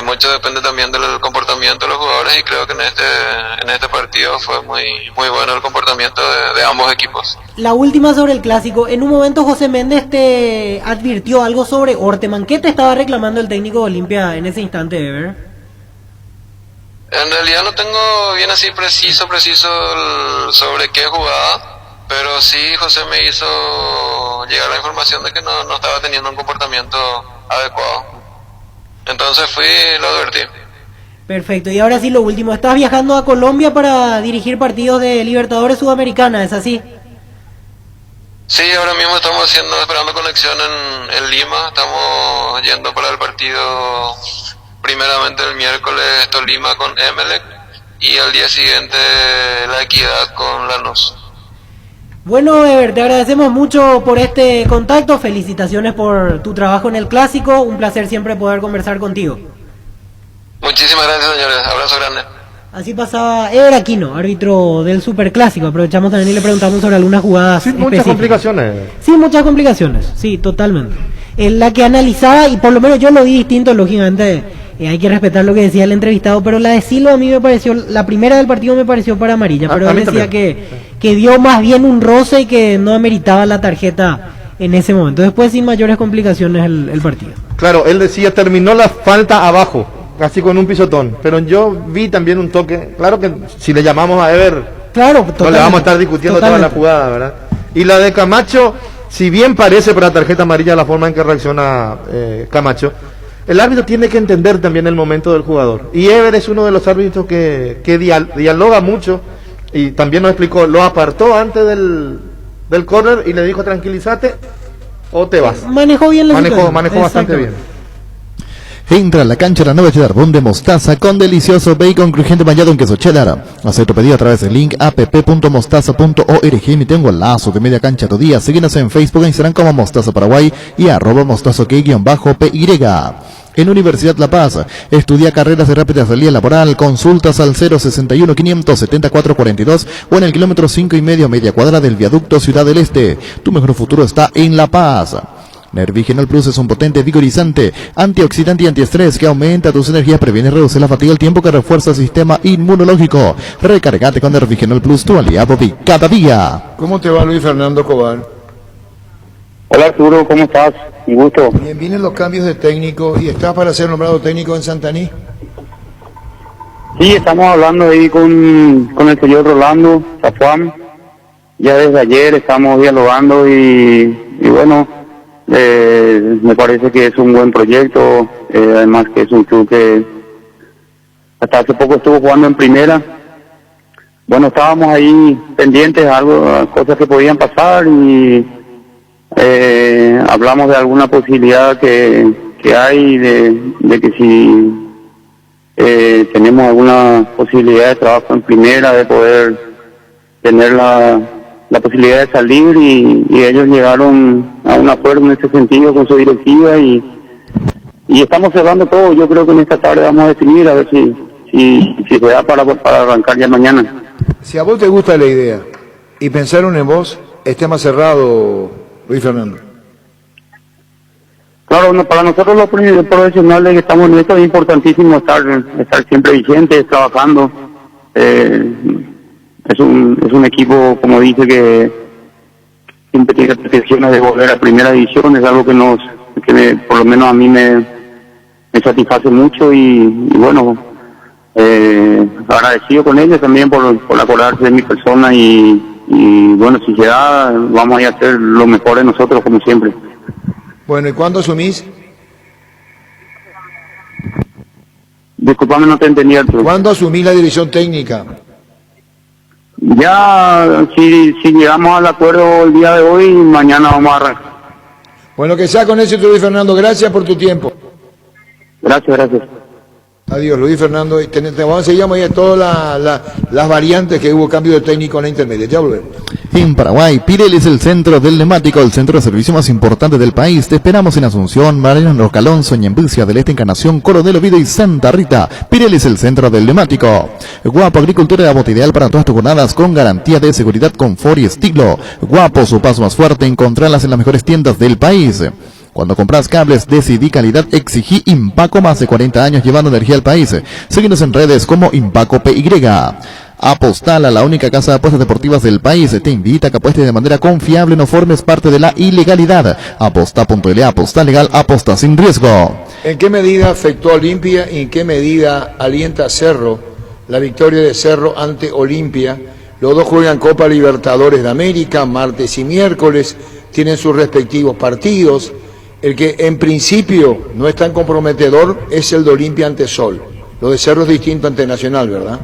mucho depende también del comportamiento de los jugadores, y creo que en este partido fue muy bueno el comportamiento de ambos equipos. La última sobre el clásico, en un momento José Méndez te advirtió algo sobre Orteman. ¿Qué te estaba reclamando el técnico de Olimpia en ese instante, Ever? En realidad no tengo bien así preciso sobre qué jugada, pero sí José me hizo llegar la información de que no estaba teniendo un comportamiento adecuado. Entonces fui y lo advertí. Perfecto, y ahora sí lo último, estás viajando a Colombia para dirigir partidos de Libertadores Sudamericana, ¿es así? Sí, ahora mismo estamos esperando conexión en Lima, estamos yendo para el partido primeramente el miércoles Tolima con Emelec y al día siguiente La Equidad con Lanús. Bueno, Ever, te agradecemos mucho por este contacto, felicitaciones por tu trabajo en el Clásico, un placer siempre poder conversar contigo. Muchísimas gracias, señores, abrazo grande. Así pasaba Ever Aquino, árbitro del Superclásico. Aprovechamos también y le preguntamos sobre algunas jugadas Sí, muchas específicas. complicaciones. Sí, muchas complicaciones, sí, totalmente. En la que analizaba, y por lo menos yo lo vi distinto, lógicamente hay que respetar lo que decía el entrevistado, pero la de Silva a mí me pareció, la primera del partido me pareció para amarilla, pero él decía que dio más bien un roce y que no ameritaba la tarjeta en ese momento. Después sin mayores complicaciones el partido. Claro, él decía, terminó la falta abajo, casi con un pisotón, pero yo vi también un toque, claro que si le llamamos a Ever, claro, no le vamos a estar discutiendo toda la jugada, ¿verdad? Y la de Camacho, si bien parece para tarjeta amarilla la forma en que reacciona Camacho, el árbitro tiene que entender también el momento del jugador. Y Ever es uno de los árbitros que dialoga mucho, y también nos explicó, lo apartó antes del córner y le dijo, tranquilízate o te vas. Manejó bien la situación. Manejó bastante bien. Entra a la cancha la nueva cheddar bun de mostaza con delicioso bacon crujiente bañado en queso cheddar. Haz tu pedido a través del link app.mostaza.org y tengo el lazo de media cancha tu día. Síguenos en Facebook e Instagram como Mostaza Paraguay y @mostazo_py. En Universidad La Paz, estudia carreras de rápida salida laboral, consultas al 061 574 42 o en el kilómetro 5,5 media cuadra del viaducto Ciudad del Este. Tu mejor futuro está en La Paz. Nervigenol Plus es un potente vigorizante, antioxidante y antiestrés que aumenta tus energías, previene y reduce la fatiga al tiempo que refuerza el sistema inmunológico. Recargate con Nervigenol Plus, tu aliado de cada día. ¿Cómo te va, Luis Fernando Cobar? Hola Arturo, ¿cómo estás? Un gusto. Bien, vienen los cambios de técnico y estás para ser nombrado técnico en Santaní. Sí, estamos hablando ahí con el señor Rolando Zafuán. Ya desde ayer estamos dialogando y bueno, me parece que es un buen proyecto, además que es un club que hasta hace poco estuvo jugando en primera. Bueno, estábamos ahí pendientes de algo, cosas que podían pasar y hablamos de alguna posibilidad que hay de que si tenemos alguna posibilidad de trabajo en primera, de poder tener la posibilidad de salir y ellos llegaron a un acuerdo en ese sentido con su directiva y estamos cerrando todo. Yo creo que en esta tarde vamos a definir a ver si se da para arrancar ya mañana. Si a vos te gusta la idea y pensaron en vos, esté más cerrado, Luis Fernando. Claro, no, para nosotros los profesionales que estamos en esto es importantísimo estar siempre vigentes, trabajando. Es un equipo, como dice, que siempre tiene pretensiones de volver a primera división. Es algo por lo menos a mí me satisface mucho y bueno, agradecido con ellos también por acordarse de mi persona y bueno, si se da, vamos a ir a hacer lo mejor de nosotros como siempre. Bueno, ¿y cuándo asumís? Disculpame, no te entendí, Arturo. ¿Cuándo asumís la dirección técnica? Ya, si llegamos al acuerdo el día de hoy, mañana vamos a arrancar. Bueno, que sea con éxito, Luis Fernando. Gracias por tu tiempo. Gracias. Adiós, Luis Fernando. Seguimos ahí a todas las variantes que hubo cambio de técnico en la intermedia. Ya volvemos. En Paraguay, Pirelli es el centro del neumático, el centro de servicio más importante del país. Te esperamos en Asunción, Mariano Calonso, Ñembucia del Este, Encarnación, Coronel Oviedo y Santa Rita. Pirelli es el centro del neumático. Guapo Agricultura, la bota ideal para todas tus jornadas con garantía de seguridad, confort y estilo. Guapo, su paso más fuerte, encontrarlas en las mejores tiendas del país. Cuando compras cables, decidí calidad, exigí Impaco, más de 40 años llevando energía al país. Síguenos en redes como Impaco PY. Apostala, la única casa de apuestas deportivas del país, te invita a que apuestes de manera confiable, no formes parte de la ilegalidad. Aposta.l, aposta legal, aposta sin riesgo. ¿En qué medida afectó a Olimpia y en qué medida alienta a Cerro la victoria de Cerro ante Olimpia? Los dos juegan Copa Libertadores de América, martes y miércoles, tienen sus respectivos partidos. El que en principio no es tan comprometedor es el de Olimpia ante Sol. Lo de Cerro es distinto ante Nacional, ¿verdad?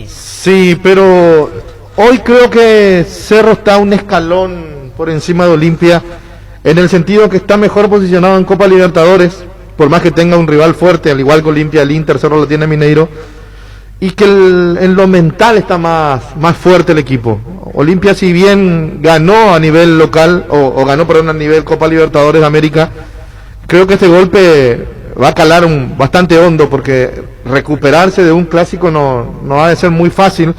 Sí, pero hoy creo que Cerro está un escalón por encima de Olimpia, en el sentido que está mejor posicionado en Copa Libertadores, por más que tenga un rival fuerte, al igual que Olimpia, el Inter, Cerro lo tiene Mineiro, y que en lo mental está más fuerte el equipo. Olimpia, si bien ganó a nivel local, o ganó, perdón, a nivel Copa Libertadores de América, creo que este golpe va a calar bastante hondo, porque recuperarse de un clásico no ha de ser muy fácil.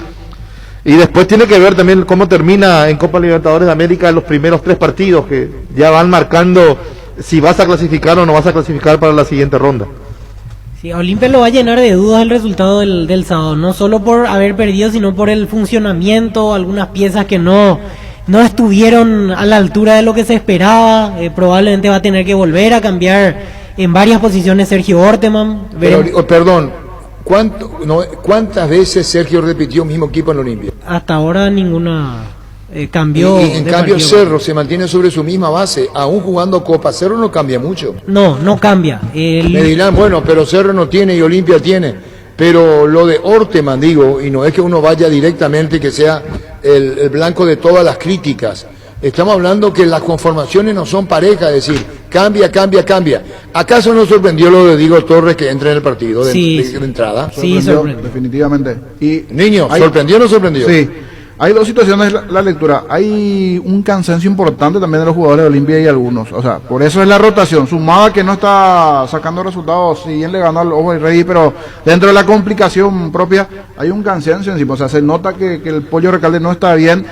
Y después tiene que ver también cómo termina en Copa Libertadores de América los primeros 3 partidos, que ya van marcando si vas a clasificar o no vas a clasificar para la siguiente ronda. Sí, a Olimpia lo va a llenar de dudas el resultado del sábado, no solo por haber perdido, sino por el funcionamiento, algunas piezas que no estuvieron a la altura de lo que se esperaba. Probablemente va a tener que volver a cambiar en varias posiciones Sergio Orteman. Pero, perdón, ¿cuántas veces Sergio repitió mismo equipo en Olimpia? Hasta ahora ninguna cambió. Y en cambio Cerro se mantiene sobre su misma base, aún jugando Copa. Cerro no cambia mucho. No cambia. Me dirán, bueno, pero Cerro no tiene y Olimpia tiene. Pero lo de Orteman, digo, y no es que uno vaya directamente, que sea el blanco de todas las críticas. Estamos hablando que las conformaciones no son parejas, es decir, cambia. ¿Acaso no sorprendió lo de Diego Torres que entra en el partido de entrada? Sí, sorprendió. Definitivamente. Y niño, ¿sorprendió o no sorprendió? Sí. Hay 2 situaciones la lectura. Hay un cansancio importante también de los jugadores de Olimpia y algunos. O sea, por eso es la rotación. Sumada que no está sacando resultados, si bien le ganó al Ojo y Rey, pero dentro de la complicación propia hay un cansancio encima. O sea, se nota que el Pollo Recalde no está bien.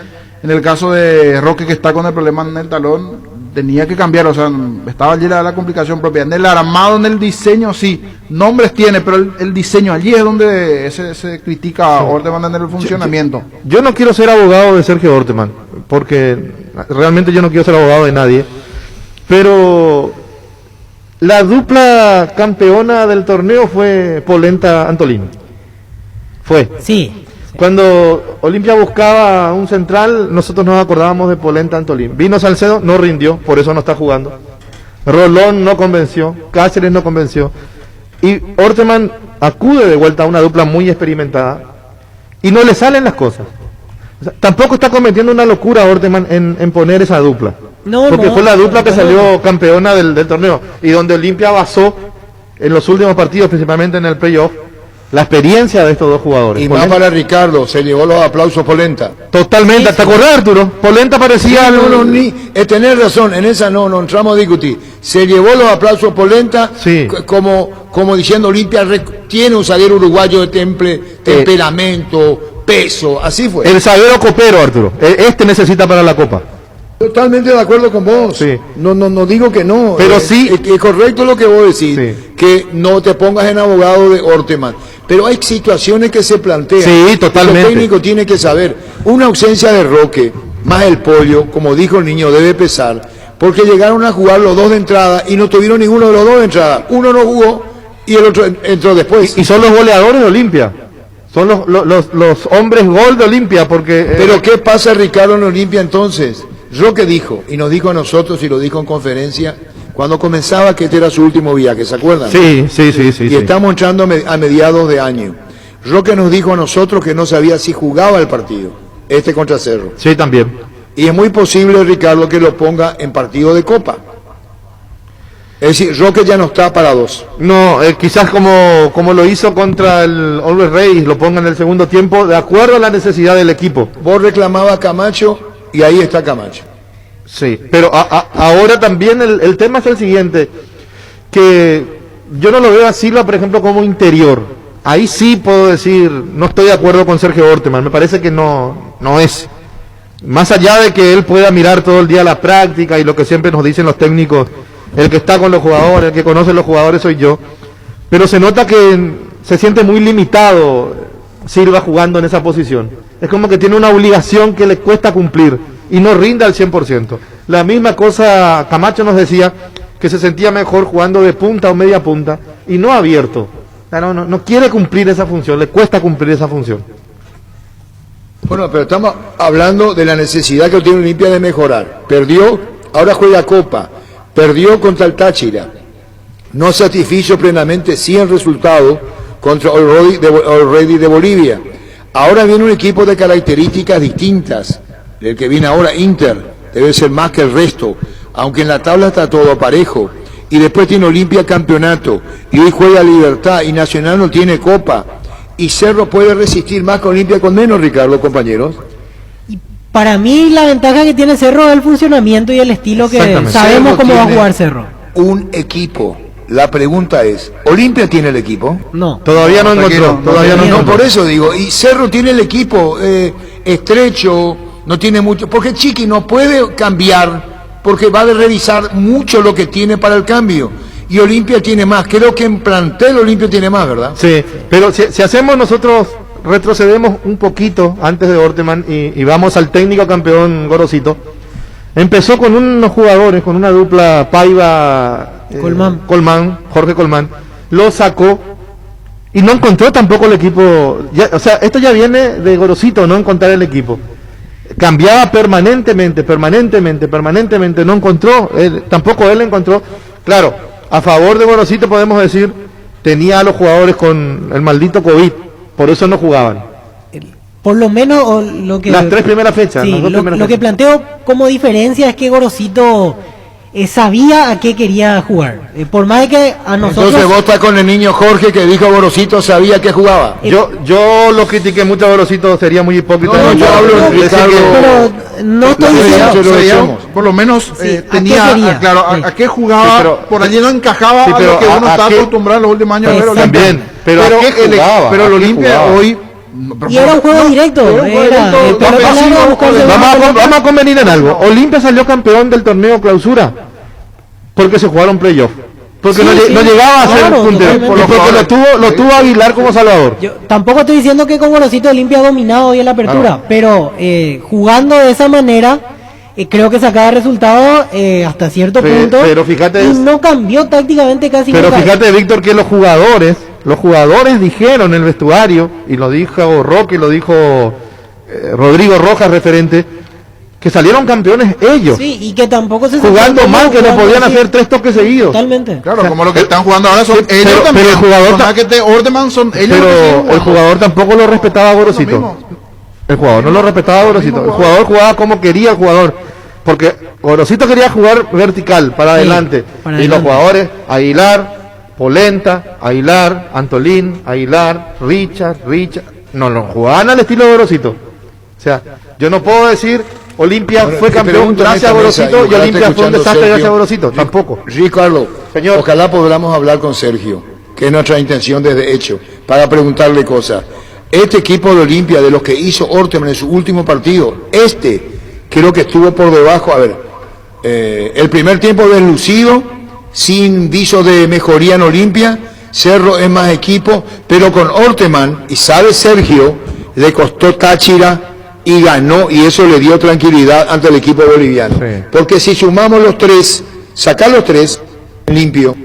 En el caso de Roque, que está con el problema en el talón, tenía que cambiar, o sea, estaba allí la complicación propia. En el armado, en el diseño, sí, nombres tiene, pero el diseño, allí es donde se critica a Orteman en el funcionamiento. Yo no quiero ser abogado de Sergio Orteman, porque realmente yo no quiero ser abogado de nadie, pero la dupla campeona del torneo fue Polenta-Antolín. Fue. Sí. Cuando Olimpia buscaba un central, nosotros nos acordábamos de Polenta-Antolín. Vino Salcedo, no rindió, por eso no está jugando. Rolón no convenció, Cáceres no convenció. Y Orteman acude de vuelta a una dupla muy experimentada y no le salen las cosas. O sea, tampoco está cometiendo una locura Orteman en poner esa dupla. Porque fue la dupla que salió campeona del torneo y donde Olimpia basó en los últimos partidos, principalmente en el playoff, la experiencia de estos 2 jugadores. Y más para Ricardo, se llevó los aplausos Polenta. Totalmente, Sí, ¿te acordás, Arturo? Polenta parecía... tenés razón, en esa no entramos a discutir. Se llevó los aplausos Polenta, sí, como diciendo Olimpia tiene un zaguero uruguayo de temperamento, peso, así fue. El zaguero copero, Arturo. Este necesita para la Copa. Totalmente de acuerdo con vos. Sí. No digo que no. Pero sí. Es correcto lo que vos decís, sí, que no te pongas en abogado de Orteman. Pero hay situaciones que se plantean. Sí, totalmente. El técnico tiene que saber. Una ausencia de Roque, más el Pollo, como dijo el niño, debe pesar. Porque llegaron a jugar los 2 de entrada y no tuvieron ninguno de los 2 de entrada. Uno no jugó y el otro entró después. Y son los goleadores de Olimpia. Son los hombres gol de Olimpia, porque... Pero ¿qué pasa, Ricardo, en Olimpia entonces? Roque dijo, y nos dijo a nosotros, y lo dijo en conferencia, cuando comenzaba que este era su último viaje, ¿se acuerdan? Sí. Y estamos entrando a mediados de año. Roque nos dijo a nosotros que no sabía si jugaba el partido, contra Cerro. Sí, también. Y es muy posible, Ricardo, que lo ponga en partido de Copa. Es decir, Roque ya no está para 2. No, quizás como lo hizo contra el Always Ready, lo ponga en el segundo tiempo, de acuerdo a la necesidad del equipo. Vos reclamabas a Camacho, y ahí está Camacho. Sí, pero ahora también el tema es el siguiente, que yo no lo veo a Silva, por ejemplo, como interior. Ahí sí puedo decir, no estoy de acuerdo con Sergio Orteman, me parece que no es. Más allá de que él pueda mirar todo el día la práctica y lo que siempre nos dicen los técnicos, el que está con los jugadores, el que conoce los jugadores soy yo, pero se nota que se siente muy limitado Silva jugando en esa posición. Es como que tiene una obligación que le cuesta cumplir y no rinde al 100%. La misma cosa Camacho nos decía, que se sentía mejor jugando de punta o media punta y no abierto. No quiere cumplir esa función, le cuesta cumplir esa función. Bueno, pero estamos hablando de la necesidad que tiene Olimpia de mejorar. Perdió, ahora juega Copa, perdió contra el Táchira, no satisfizo plenamente, sí el resultado contra All Ready de Bolivia. Ahora viene un equipo de características distintas, el que viene ahora, Inter, debe ser más que el resto, aunque en la tabla está todo parejo. Y después tiene Olimpia campeonato, y hoy juega Libertad, y Nacional no tiene Copa. Y Cerro puede resistir más que Olimpia con menos, Ricardo, compañeros. Para mí la ventaja que tiene Cerro es el funcionamiento y el estilo que Exactamente. sabemos Cerro cómo va a tiene jugar Cerro. Un equipo. La pregunta es, ¿Olimpia tiene el equipo? No. Todavía no encontró, todavía no No, encontró. por eso digo, y Cerro tiene el equipo estrecho, no tiene mucho, porque Chiqui no puede cambiar, porque va a revisar mucho lo que tiene para el cambio, y Olimpia tiene más, creo que en plantel Olimpia tiene más, ¿verdad? Sí, pero si hacemos nosotros, retrocedemos un poquito antes de Orteman y vamos al técnico campeón Gorosito. Empezó con unos jugadores, con una dupla Paiva, Jorge Colmán, lo sacó y no encontró tampoco el equipo. Ya, o sea, esto ya viene de Gorosito, no encontrar el equipo. Cambiaba permanentemente, no encontró, tampoco él encontró. Claro, a favor de Gorosito podemos decir, tenía a los jugadores con el maldito COVID, por eso no jugaban. Por lo menos o lo que... Las tres primeras fechas. Sí, las dos lo primeras que fechas. planteo como diferencia es que Gorosito sabía a qué quería jugar. Por más de que a nosotros... Entonces vos estás con el niño Jorge que dijo Gorosito sabía que jugaba. Yo lo critiqué mucho a Gorosito, sería muy hipócrita. No, yo hablo de Ricardo. Pero no estoy diciendo... Por lo menos Sí, ¿a tenía, qué quería? claro, Sí. a qué jugaba, Sí, pero- por allí no encajaba Sí, a pero lo que uno ¿a está qué? acostumbrado en los últimos años a ver Exacto. Olimpia. También, pero ¿a qué el jugaba? pero ¿A el qué Olimpia jugaba? hoy... Y era un juego directo. Era un juego Era directo, pelota ofensivo, larga, buscarse Vamos la pelota. vamos a convenir en algo. Olimpia salió campeón del torneo clausura porque se jugaron playoff. Porque Sí, no sí. llegaba a ser Claro, puntero. totalmente. Y porque lo tuvo Aguilar como salvador. Yo tampoco estoy diciendo que con Gorosito Olimpia ha dominado hoy en la apertura, pero jugando de esa manera, creo que sacaba resultados hasta cierto punto. Pero fíjate, y no cambió tácticamente casi pero nunca. fíjate, Víctor, que los jugadores dijeron en el vestuario, y lo dijo Roque, y lo dijo Rodrigo Rojas, referente, que salieron campeones ellos, Sí, y que tampoco se jugando mal, que no podían hacer 3 toques seguidos. Totalmente. Claro, como lo que están jugando ahora son Sí, ellos pero también. el jugador Por más que Ordeman son ellos los que siguen Pero el jugando. jugador tampoco lo respetaba a Lo Gorosito. mismo. El jugador no lo respetaba a Gorosito. El jugador jugaba como quería el jugador. Porque Gorosito quería jugar vertical, para Sí, adelante. para Y los adelante. jugadores, Aguilar, Polenta, Aguilar, Antolín, Aguilar, Richard. No lo jugaban al estilo de Gorosito. O sea, yo no puedo decir Olimpia Ahora, fue te campeón pregunto en gracias a esta mesa, Gorosito y ojalá Olimpia esté fue un escuchando desastre Sergio. gracias a Gorosito. Tampoco. Ricardo, Señor. ojalá podamos hablar con Sergio, que es nuestra intención desde hecho, para preguntarle cosas. Este equipo de Olimpia, de los que hizo Orteman en su último partido, creo que estuvo por debajo, a ver, el primer tiempo deslucido, sin viso de mejoría en Olimpia, Cerro es más equipo, pero con Orteman, y sabe Sergio, le costó Táchira y ganó, y eso le dio tranquilidad ante el equipo boliviano. Sí. Porque si sumamos los tres, sacar los tres, limpio.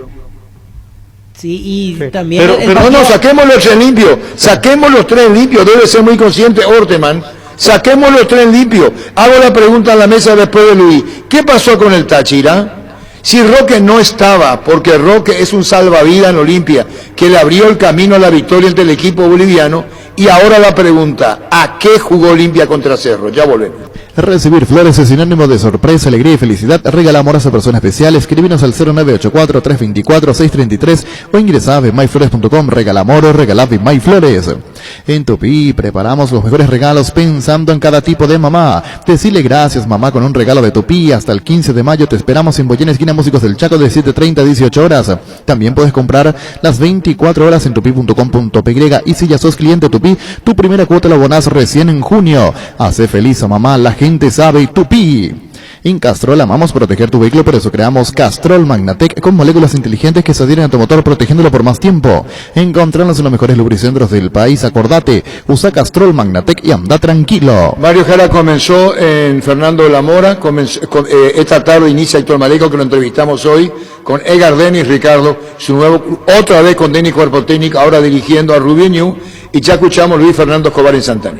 Sí, y Sí. también Pero- el pero No, partido- no, saquemos los tres limpios, saquemos los tres limpios, debe ser muy consciente Orteman, saquemos los tres limpios. Hago la pregunta a la mesa después de Luis, ¿qué pasó con el Táchira? Si Roque no estaba, porque Roque es un salvavidas en Olimpia, que le abrió el camino a la victoria ante el equipo boliviano, y ahora la pregunta, ¿a qué jugó Olimpia contra Cerro? Ya volvemos. Recibir flores es sinónimo de sorpresa, alegría y felicidad. Regala amor a esa persona especial. Escríbenos al 0984-324-633 o ingresa a bemyflores.com. Regala amor o regala Bemyflores. En Tupi preparamos los mejores regalos pensando en cada tipo de mamá. Decile gracias mamá con un regalo de Tupi. Hasta el 15 de mayo te esperamos en Boyena, esquina Músicos del Chaco, de 7:30 a 18 horas. También puedes comprar las 24 horas en tupi.com.py. Y si ya sos cliente Tupi, tu primera cuota la abonás recién en junio. Hace feliz a mamá, la gente sabe. Tupi. En Castrol amamos proteger tu vehículo, por eso creamos Castrol Magnatec con moléculas inteligentes que se adhieren a tu motor protegiéndolo por más tiempo. Encontrarlos en los mejores lubricentros del país. Acordate, usa Castrol Magnatec y anda tranquilo. Mario Jara comenzó en Fernando de la Mora, esta tarde inicia Héctor Maleco, que lo entrevistamos hoy, con Edgar Denis, Ricardo, su nuevo, otra vez con Denis Cuerpo Técnico, ahora dirigiendo a Rubio Ñu, y ya escuchamos Luis Fernando Escobar en Santana.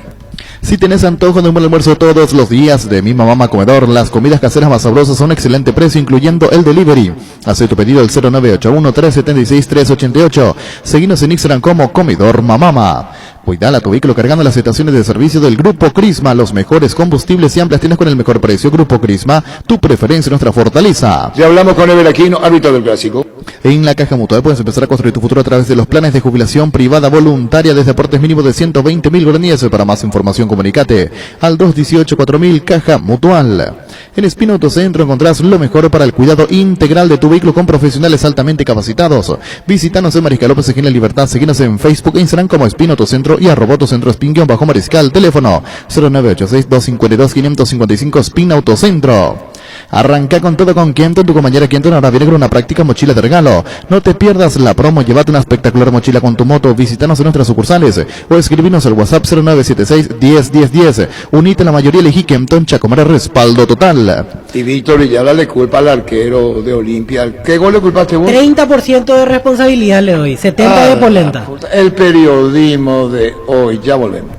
Si tenés antojo de un buen almuerzo todos los días de Mi Mamá Comedor, las comidas caseras más sabrosas a un excelente precio, incluyendo el delivery. Haz tu pedido al 0981-376-388. Seguinos en Instagram como Comedor Mamama. Cuidala tu vehículo cargando las estaciones de servicio del Grupo Crisma. Los mejores combustibles y amplias tienes con el mejor precio. Grupo Crisma, tu preferencia, nuestra fortaleza. Ya hablamos con Ever Aquino, árbitro del Clásico. En la Caja Mutual puedes empezar a construir tu futuro a través de los planes de jubilación privada voluntaria desde aportes mínimos de 120.000 guaraníes. Para más información comunicate al 218-4000 Caja Mutual. En Espino Autocentro encontrás lo mejor para el cuidado integral de tu vehículo con profesionales altamente capacitados. Visítanos en Mariscal López, en La Libertad. Seguinos en Facebook e Instagram como Espino Autocentro y @Autocentro Spin_Mariscal. Teléfono 0986-252-555 Espino Autocentro. Arranca con todo con Kenton. Tu compañera Kenton ahora viene con una práctica mochila de regalo. No te pierdas la promo. Llévate una espectacular mochila con tu moto. Visítanos en nuestras sucursales o escribinos al WhatsApp 0976-101010. Unite a la mayoría, elegí Kenton Chacomara, respaldo total. Y Víctor Villalba le culpa al arquero de Olimpia. ¿Qué gol le culpaste vos? 30% de responsabilidad le doy, 70% de polenta. El periodismo de hoy. Ya volvemos.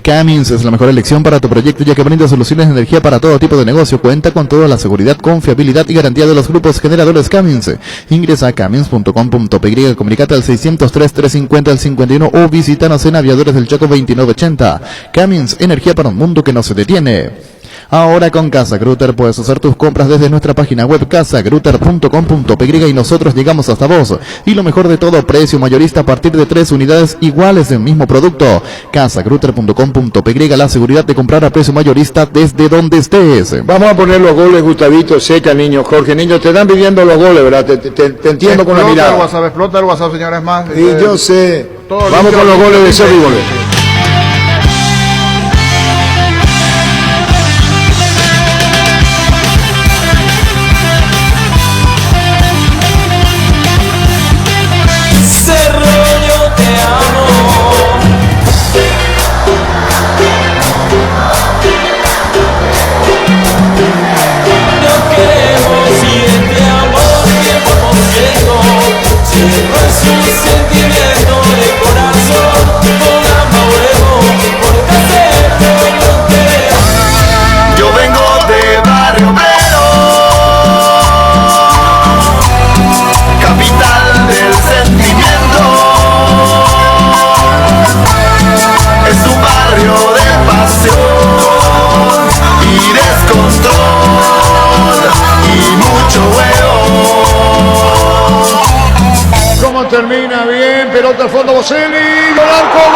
Cummins es la mejor elección para tu proyecto, ya que brinda soluciones de energía para todo tipo de negocio. Cuenta con toda la seguridad, confiabilidad y garantía de los grupos generadores Cummins. Ingresa a cummins.com.py, comunicate al 603-350-51 o visítanos en Aviadores del Chaco 2980. Cummins, energía para un mundo que no se detiene. Ahora con Casa Grutter puedes hacer tus compras desde nuestra página web casagrutter.com.py y nosotros llegamos hasta vos. Y lo mejor de todo, precio mayorista a partir de 3 unidades iguales del mismo producto. Casagrutter.com.py, la seguridad de comprar a precio mayorista desde donde estés. Vamos a poner los goles, Gustavito, seca, niño, Jorge. Niños, te están pidiendo los goles, ¿verdad? Te entiendo con la mirada. Explota el WhatsApp, señores, más. Y yo sé. Vamos con los goles de Sergio Goles. Termina bien, pelota al fondo, Boselli, gol arco, gol.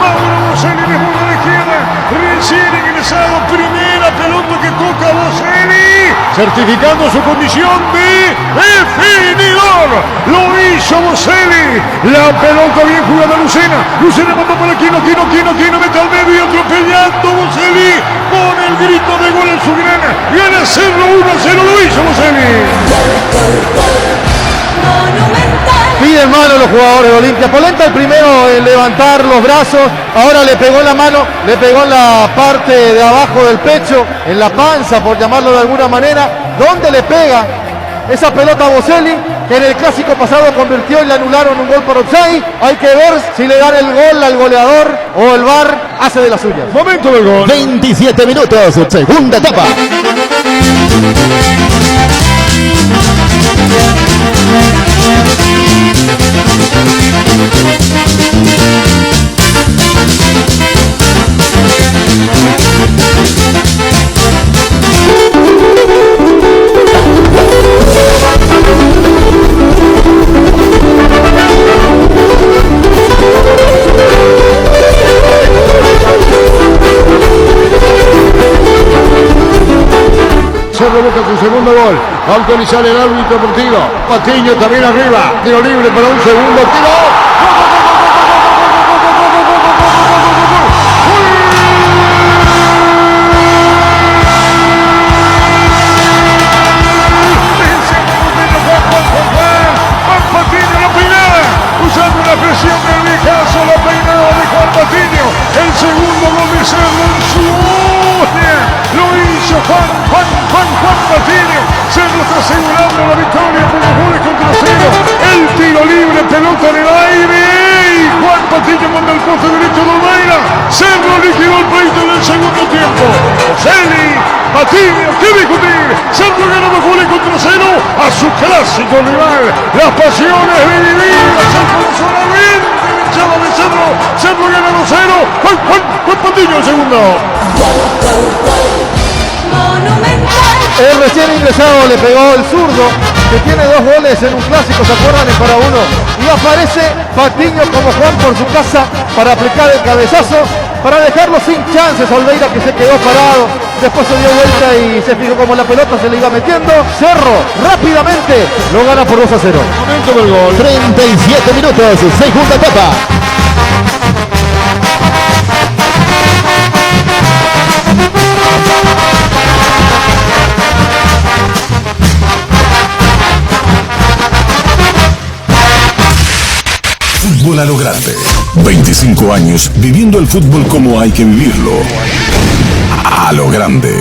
Mauro Boselli desborda a la izquierda, recién ingresado, primera pelota que toca Boselli, certificando su condición de definidor. Lo hizo Boselli. La pelota bien jugada Lucena. Lucena mandó para Aquino, mete al medio y atropellando Boselli. Pone el grito de gol en su grana. Gana 0-1-0, lo hizo Boselli. Piden mano los jugadores de Olimpia. Polenta el primero en levantar los brazos. Ahora le pegó en la mano, le pegó en la parte de abajo del pecho, en la panza, por llamarlo de alguna manera. ¿Dónde le pega esa pelota a Boselli, que en el clásico pasado convirtió y le anularon un gol por offside? Hay que ver si le dan el gol al goleador o el VAR hace de las suyas. Momento del gol. 27 minutos, segunda etapa. Cerro busca su segundo gol. Autorizar el árbitro deportivo. Patiño también arriba. Tiro libre para un segundo tiro. Usando la presión del viejazo, la peinada de Juan Patiño. El segundo gol de Cerro en su área. Lo hizo Juan Patiño. Cerro está asegurando la victoria por 2 goles contra 0. El tiro libre, pelota en el aire. Y Juan Patiño manda el poste derecho de Olmeira. Cerro liquidó el pleito en el segundo tiempo. José Patiño, ¿qué discutir? Cerro gana 2 goles contra 0 a su clásico rival. Las pasiones divididas, el corazón ardiente, hinchada de Cerro. Cerro gana 2-0. Juan Patiño el segundo. El recién ingresado le pegó el zurdo, que tiene 2 goles en un clásico, ¿se acuerdan? En para uno. Y aparece Patiño como Juan por su casa para aplicar el cabezazo, para dejarlo sin chances. Olveira, que se quedó parado, después se dio vuelta y se fijó como la pelota se le iba metiendo. Cerro rápidamente lo gana por 2-0. Momento del gol. 37 minutos, segunda etapa. Fútbol a lo grande. 25 años viviendo el fútbol como hay que vivirlo. A lo grande.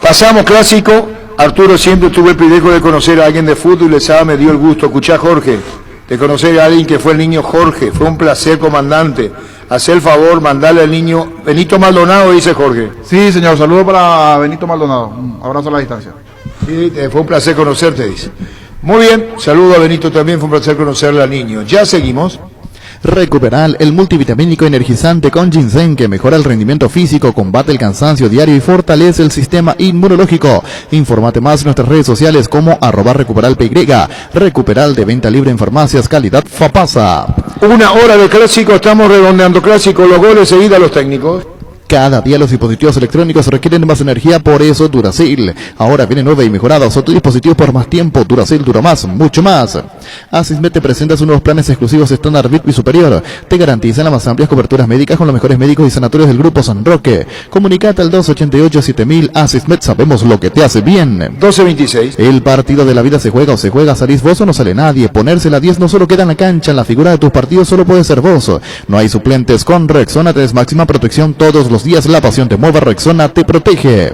Pasamos clásico. Arturo, siempre tuve el privilegio de conocer a alguien de fútbol y esa me dio el gusto. Escuchá, Jorge, de conocer a alguien que fue el niño Jorge. Fue un placer, comandante. Hacé el favor, mandarle al niño Benito Maldonado, dice Jorge. Sí, señor, saludo para Benito Maldonado. Un abrazo a la distancia. Sí, fue un placer conocerte, dice. Muy bien, saludo a Benito también, fue un placer conocerle al niño. Ya seguimos. Recuperal, el multivitamínico energizante con ginseng que mejora el rendimiento físico, combate el cansancio diario y fortalece el sistema inmunológico. Infórmate más en nuestras redes sociales como @recuperalpy. Recuperal, de venta libre en farmacias, calidad FAPASA. 1 hora de clásico, estamos redondeando clásico, los goles seguidos a los técnicos. Cada día los dispositivos electrónicos requieren más energía, por eso Duracell. Ahora viene nueva y mejorada. Usa tu dispositivo por más tiempo. Duracell dura más, mucho más. Asismed te presenta sus nuevos planes exclusivos estándar VIP y superior. Te garantizan las más amplias coberturas médicas con los mejores médicos y sanatorios del Grupo San Roque. Comunicate al 288-7000. Asismed, sabemos lo que te hace bien. 12-26. El partido de la vida se juega o se juega. Salís vos o no sale nadie. Ponerse la 10 no solo queda en la cancha. En la figura de tus partidos solo puede ser vos. No hay suplentes. Con Rexona tenés máxima protección todos los días. La pasión te mueve, Rexona te protege.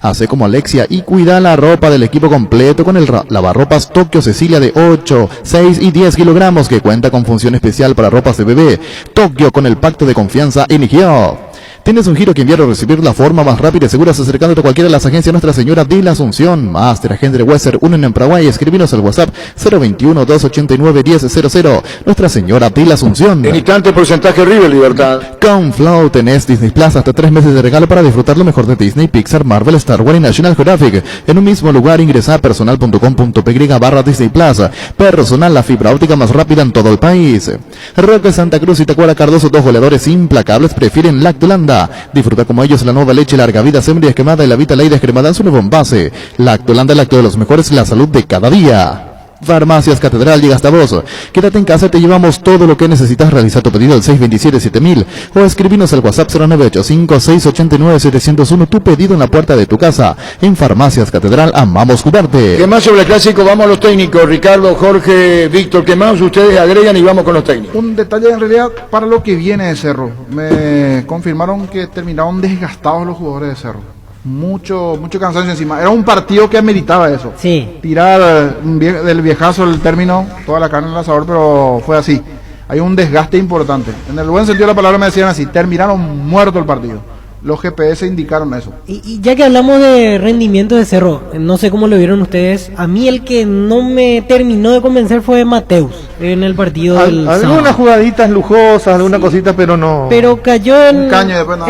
Hace como Alexia y cuida la ropa del equipo completo con el lavarropas Tokio Cecilia de 8, 6 y 10 kilogramos que cuenta con función especial para ropas de bebé. Tokio, con el pacto de confianza Enigio. ¿Tienes un giro que enviar o recibir la forma más rápida y segura acercándote a cualquiera de las agencias Nuestra Señora de la Asunción? Master Agente de Western 1 en Paraguay. Escribinos al WhatsApp 021-289-1000. Nuestra Señora de la Asunción. En instante, porcentaje River, Libertad. Con Flow tenés Disney Plus hasta 3 meses de regalo para disfrutar lo mejor de Disney, Pixar, Marvel, Star Wars y National Geographic. En un mismo lugar, ingresa a personal.com.py/Disney Plus. Personal, la fibra óptica más rápida en todo el país. Roque Santa Cruz y Tacuara Cardoso, 2 goleadores implacables, prefieren Lactolanda. Disfruta como ellos la nueva leche larga vida Sembria descremada y la Vita Ley descremada en su nuevo envase. Lactolanda, lacto de los mejores, la salud de cada día. Farmacias Catedral llega hasta vos. Quédate en casa, te llevamos todo lo que necesitas. Realiza tu pedido al 627-7000 o escribinos al WhatsApp 0985-689-701. Tu pedido en la puerta de tu casa. En Farmacias Catedral amamos cuidarte. ¿Qué más sobre el clásico? Vamos a los técnicos. Ricardo, Jorge, Víctor, ¿qué más ustedes agregan y vamos con los técnicos? Un detalle en realidad para lo que viene de Cerro. Me confirmaron que terminaron desgastados los jugadores de Cerro. Mucho cansancio encima. Era un partido que ameritaba eso. Sí. Tirar del viejazo el término, toda la carne en el asador, pero fue así. Hay un desgaste importante. En el buen sentido de la palabra me decían así, terminaron muerto el partido. Los GPS indicaron eso. Y ya que hablamos de rendimiento de Cerro, no sé cómo lo vieron ustedes. A mí el que no me terminó de convencer fue Mateus en el partido del algunas jugaditas lujosas, alguna cosita, pero no. Pero cayó en un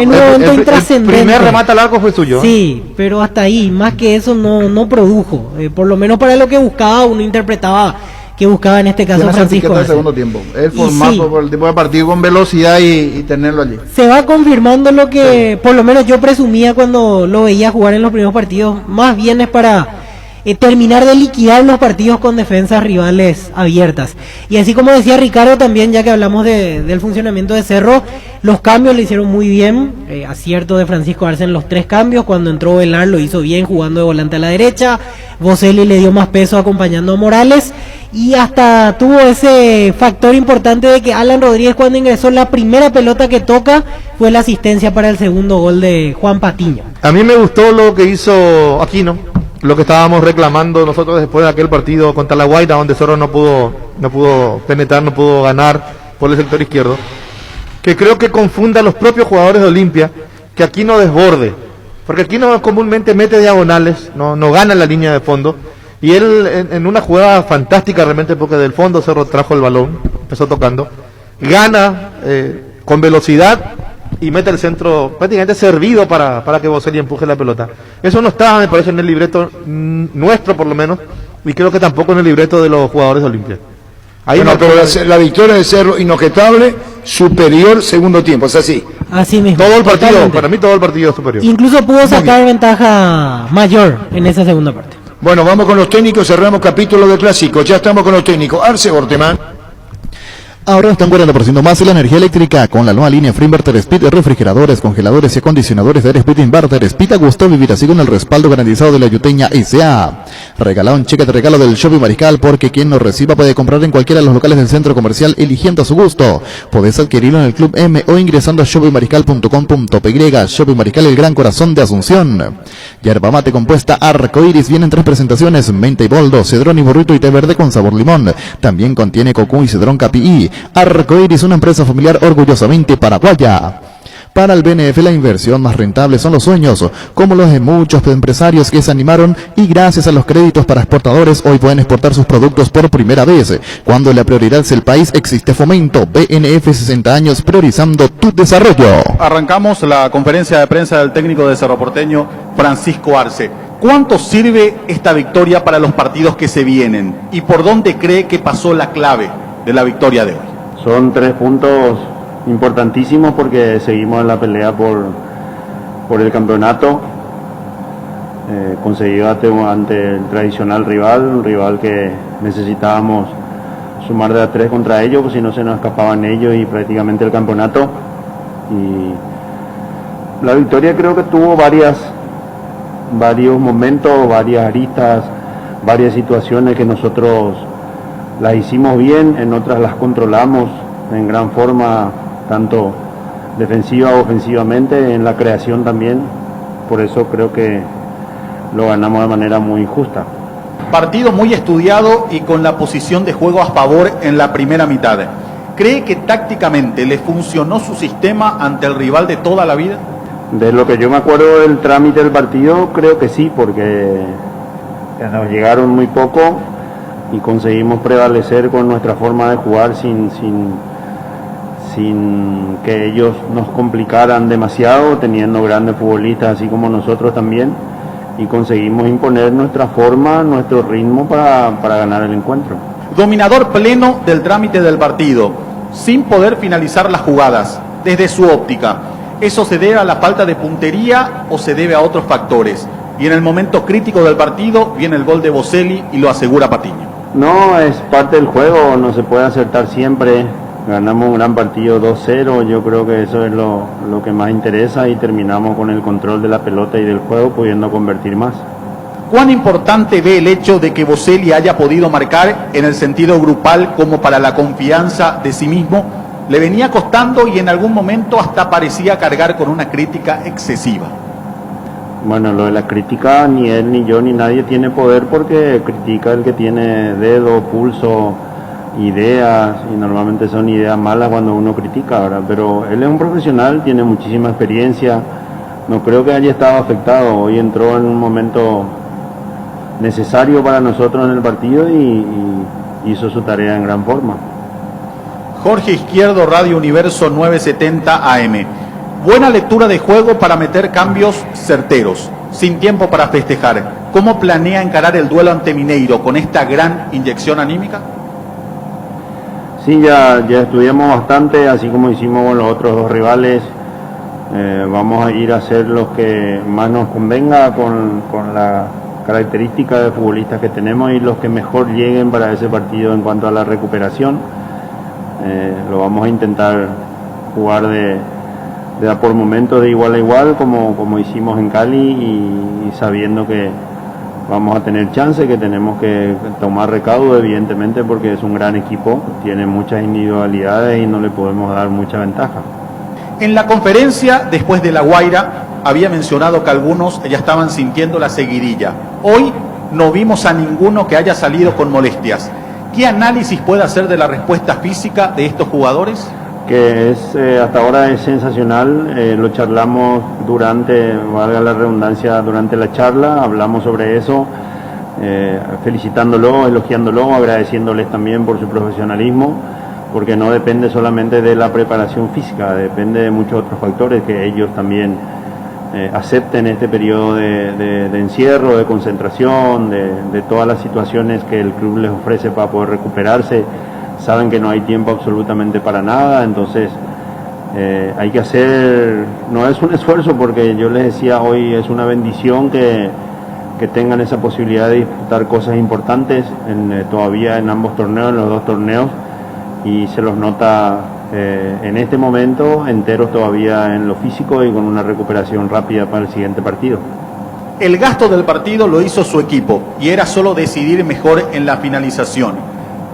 momento intrascendente. El primer remate al arco fue suyo. Sí, pero hasta ahí, más que eso no produjo. Por lo menos para lo que buscaba, uno interpretaba que buscaba en este caso Francisco. El segundo tiempo, el formato, por el tipo de partido con velocidad y tenerlo allí. Se va confirmando lo que por lo menos yo presumía cuando lo veía jugar en los primeros partidos. Más bien es para terminar de liquidar los partidos con defensas rivales abiertas. Y así como decía Ricardo también, ya que hablamos del funcionamiento de Cerro, los cambios le hicieron muy bien. Acierto de Francisco Arce en los 3 cambios. Cuando entró Velar lo hizo bien jugando de volante a la derecha. Boselli le dio más peso acompañando a Morales. Y hasta tuvo ese factor importante de que Alan Rodríguez, cuando ingresó, la primera pelota que toca fue la asistencia para el segundo gol de Juan Patiño. A mí me gustó lo que hizo Aquino, lo que estábamos reclamando nosotros después de aquel partido contra la Guaira, donde Cerro no pudo penetrar, no pudo ganar por el sector izquierdo, que creo que confunda a los propios jugadores de Olimpia, que Aquino desborde, Porque aquí no comúnmente mete diagonales, no gana la línea de fondo. Y él en una jugada fantástica realmente, porque del fondo Cerro trajo el balón, empezó tocando, gana con velocidad y mete el centro prácticamente servido para que Boselli empuje la pelota. Eso no estaba, me parece, en el libreto nuestro por lo menos, y creo que tampoco en el libreto de los jugadores de Olimpia. Ahí bueno, pero la victoria de Cerro, inobjetable, superior segundo tiempo, es así. Así mismo. Todo el partido, totalmente. para mí todo el partido es superior. Incluso pudo sacar ventaja mayor en esa segunda parte. Bueno, vamos con los técnicos, cerramos capítulo de clásico, ya estamos con los técnicos. Arce Borteman. Ahora está un 40% más en la energía eléctrica con la nueva línea Free Inverter Speed, refrigeradores, congeladores y acondicionadores de aire Speed Inverter Speed. A gusto vivir así con el respaldo garantizado de la Yuteña S.A. Regala un cheque de regalo del Shopping Mariscal, porque quien lo reciba puede comprar en cualquiera de los locales del centro comercial eligiendo a su gusto. Podés adquirirlo en el Club M o ingresando a shoppingmariscal.com.py. Shopping Mariscal, el gran corazón de Asunción. Yerba mate compuesta Arcoiris viene en 3 presentaciones: menta y boldo, cedrón y burrito y té verde con sabor limón. También contiene cocú y cedrón capií. Arcoiris, una empresa familiar orgullosamente paraguaya. Para el BNF, la inversión más rentable son los sueños, como los de muchos empresarios que se animaron y gracias a los créditos para exportadores hoy pueden exportar sus productos por primera vez. Cuando la prioridad es el país, existe Fomento. BNF, 60 años priorizando tu desarrollo. Arrancamos la conferencia de prensa del técnico de Cerro Porteño, Francisco Arce. ¿Cuánto sirve esta victoria para los partidos que se vienen? ¿Y por dónde cree que pasó la clave de la victoria de hoy? Son 3 puntos importantísimos porque seguimos en la pelea por el campeonato, conseguido ante el tradicional rival, un rival que necesitábamos sumar de a 3 contra ellos, pues si no se nos escapaban ellos y prácticamente el campeonato. Y la victoria creo que tuvo varios momentos, varias aristas, varias situaciones que nosotros las hicimos bien, en otras las controlamos en gran forma, tanto defensiva o ofensivamente, en la creación también. Por eso creo que lo ganamos de manera muy justa. Partido muy estudiado y con la posición de juego a favor en la primera mitad. ¿Cree que tácticamente le funcionó su sistema ante el rival de toda la vida? De lo que yo me acuerdo del trámite del partido, creo que sí, porque nos llegaron muy poco y conseguimos prevalecer con nuestra forma de jugar sin que ellos nos complicaran demasiado, teniendo grandes futbolistas así como nosotros también, y conseguimos imponer nuestra forma, nuestro ritmo para ganar el encuentro. Dominador pleno del trámite del partido, sin poder finalizar las jugadas, desde su óptica. ¿Eso se debe a la falta de puntería o se debe a otros factores? Y en el momento crítico del partido viene el gol de Boselli y lo asegura Patiño. No, es parte del juego, no se puede acertar siempre. Ganamos un gran partido 2-0, yo creo que eso es lo que más interesa, y terminamos con el control de la pelota y del juego, pudiendo convertir más. ¿Cuán importante ve el hecho de que Boselli haya podido marcar en el sentido grupal como para la confianza de sí mismo? Le venía costando y en algún momento hasta parecía cargar con una crítica excesiva. Bueno, lo de la crítica, ni él, ni yo, ni nadie tiene poder, porque critica el que tiene dedo, pulso, ideas, y normalmente son ideas malas cuando uno critica, ¿verdad? Pero él es un profesional, tiene muchísima experiencia, no creo que haya estado afectado. Hoy entró en un momento necesario para nosotros en el partido y hizo su tarea en gran forma. Jorge Izquierdo, Radio Universo 970 AM. Buena lectura de juego para meter cambios certeros, sin tiempo para festejar. ¿Cómo planea encarar el duelo ante Mineiro con esta gran inyección anímica? Sí, ya estudiamos bastante, así como hicimos con los otros 2 rivales. Vamos a ir a hacer los que más nos convenga con la característica de futbolistas que tenemos y los que mejor lleguen para ese partido en cuanto a la recuperación. Lo vamos a intentar jugar de a por momentos de igual a igual, como hicimos en Cali, y sabiendo que vamos a tener chance, que tenemos que tomar recaudo, evidentemente, porque es un gran equipo, tiene muchas individualidades y no le podemos dar mucha ventaja. En la conferencia, después de La Guaira, había mencionado que algunos ya estaban sintiendo la seguidilla. Hoy no vimos a ninguno que haya salido con molestias. ¿Qué análisis puede hacer de la respuesta física de estos jugadores? que es hasta ahora es sensacional. Lo charlamos durante, valga la redundancia, durante la charla, hablamos sobre eso, felicitándolo, elogiándolo, agradeciéndoles también por su profesionalismo, porque no depende solamente de la preparación física, depende de muchos otros factores, que ellos también acepten este periodo de encierro, de concentración, de todas las situaciones que el club les ofrece para poder recuperarse. Saben que no hay tiempo absolutamente para nada, entonces hay que hacer, no es un esfuerzo, porque yo les decía hoy, es una bendición que tengan esa posibilidad de disputar cosas importantes todavía en ambos torneos, en los dos torneos, y se los nota en este momento enteros todavía en lo físico y con una recuperación rápida para el siguiente partido. El gasto del partido lo hizo su equipo y era solo decidir mejor en la finalización.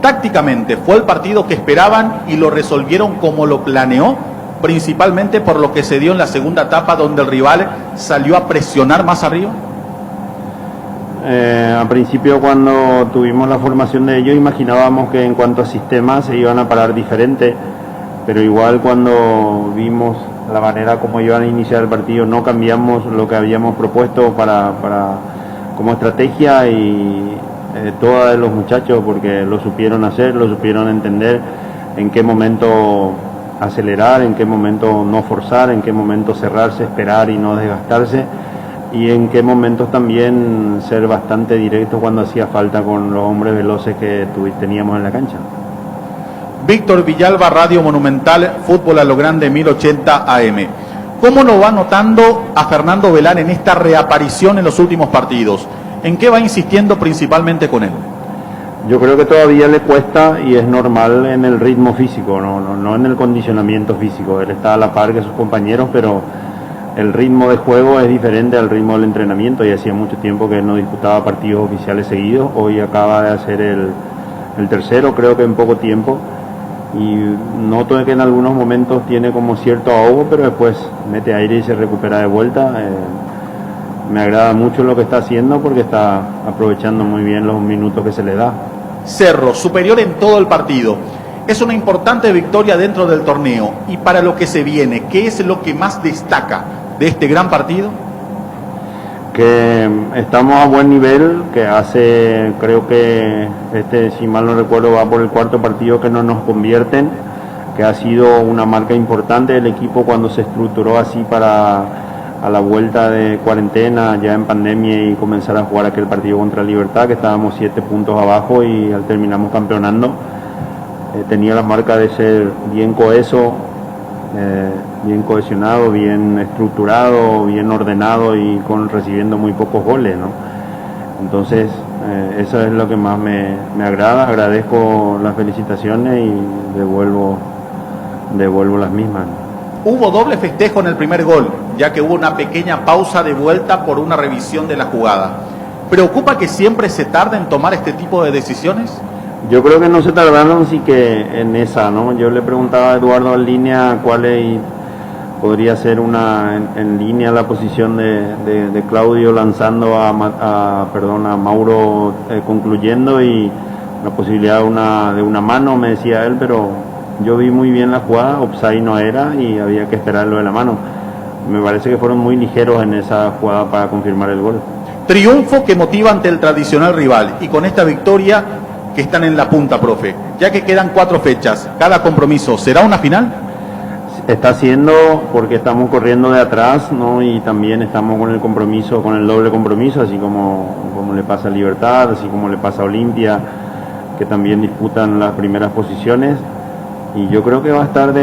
Tácticamente, ¿fue el partido que esperaban y lo resolvieron como lo planeó? Principalmente por lo que se dio en la segunda etapa, donde el rival salió a presionar más arriba. Al principio, cuando tuvimos la formación de ellos, imaginábamos que en cuanto a sistemas se iban a parar diferente, pero igual cuando vimos la manera como iban a iniciar el partido, no cambiamos lo que habíamos propuesto como estrategia, y todos los muchachos, porque lo supieron hacer, lo supieron entender, en qué momento acelerar, en qué momento no forzar, en qué momento cerrarse, esperar y no desgastarse, y en qué momentos también ser bastante directo cuando hacía falta con los hombres veloces que teníamos en la cancha. Víctor Villalba, Radio Monumental, Fútbol a lo Grande, 1080 AM. ¿Cómo lo va notando a Fernando Velán en esta reaparición en los últimos partidos? ¿En qué va insistiendo principalmente con él? Yo creo que todavía le cuesta, y es normal, en el ritmo físico, no en el condicionamiento físico. Él está a la par que sus compañeros, pero el ritmo de juego es diferente al ritmo del entrenamiento, y hacía mucho tiempo que no disputaba partidos oficiales seguidos. Hoy acaba de hacer el tercero, creo que en poco tiempo, y noto que en algunos momentos tiene como cierto ahogo, pero después mete aire y se recupera de vuelta. Me agrada mucho lo que está haciendo, porque está aprovechando muy bien los minutos que se le da. Cerro, superior en todo el partido. Es una importante victoria dentro del torneo. Y para lo que se viene, ¿qué es lo que más destaca de este gran partido? Que estamos a buen nivel, que creo que si mal no recuerdo, va por el cuarto partido que no nos convierten, que ha sido una marca importante del equipo cuando se estructuró así a la vuelta de cuarentena, ya en pandemia, y comenzar a jugar aquel partido contra Libertad, que estábamos 7 puntos abajo y terminamos campeonando. Tenía la marca de ser bien coheso, bien cohesionado, bien estructurado, bien ordenado, y recibiendo muy pocos goles, ¿no? Entonces, eso es lo que más me agrada. Agradezco las felicitaciones y devuelvo las mismas. Hubo doble festejo en el primer gol, ya que hubo una pequeña pausa de vuelta por una revisión de la jugada. ¿Preocupa que siempre se tarde en tomar este tipo de decisiones? Yo creo que no se tardaron, sí que en esa, ¿no? Yo le preguntaba a Eduardo en línea cuál podría ser en línea la posición de Claudio lanzando a Mauro concluyendo, y la posibilidad de una mano, me decía él, pero yo vi muy bien la jugada, offside no era y había que esperar lo de la mano. Me parece que fueron muy ligeros en esa jugada para confirmar el gol. Triunfo que motiva ante el tradicional rival, y con esta victoria que están en la punta, profe, ya que quedan 4 fechas, cada compromiso, ¿será una final? Está siendo, porque estamos corriendo de atrás, ¿no? Y también estamos con el doble compromiso, así como le pasa a Libertad, así como le pasa a Olimpia, que también disputan las primeras posiciones, y yo creo que va a estar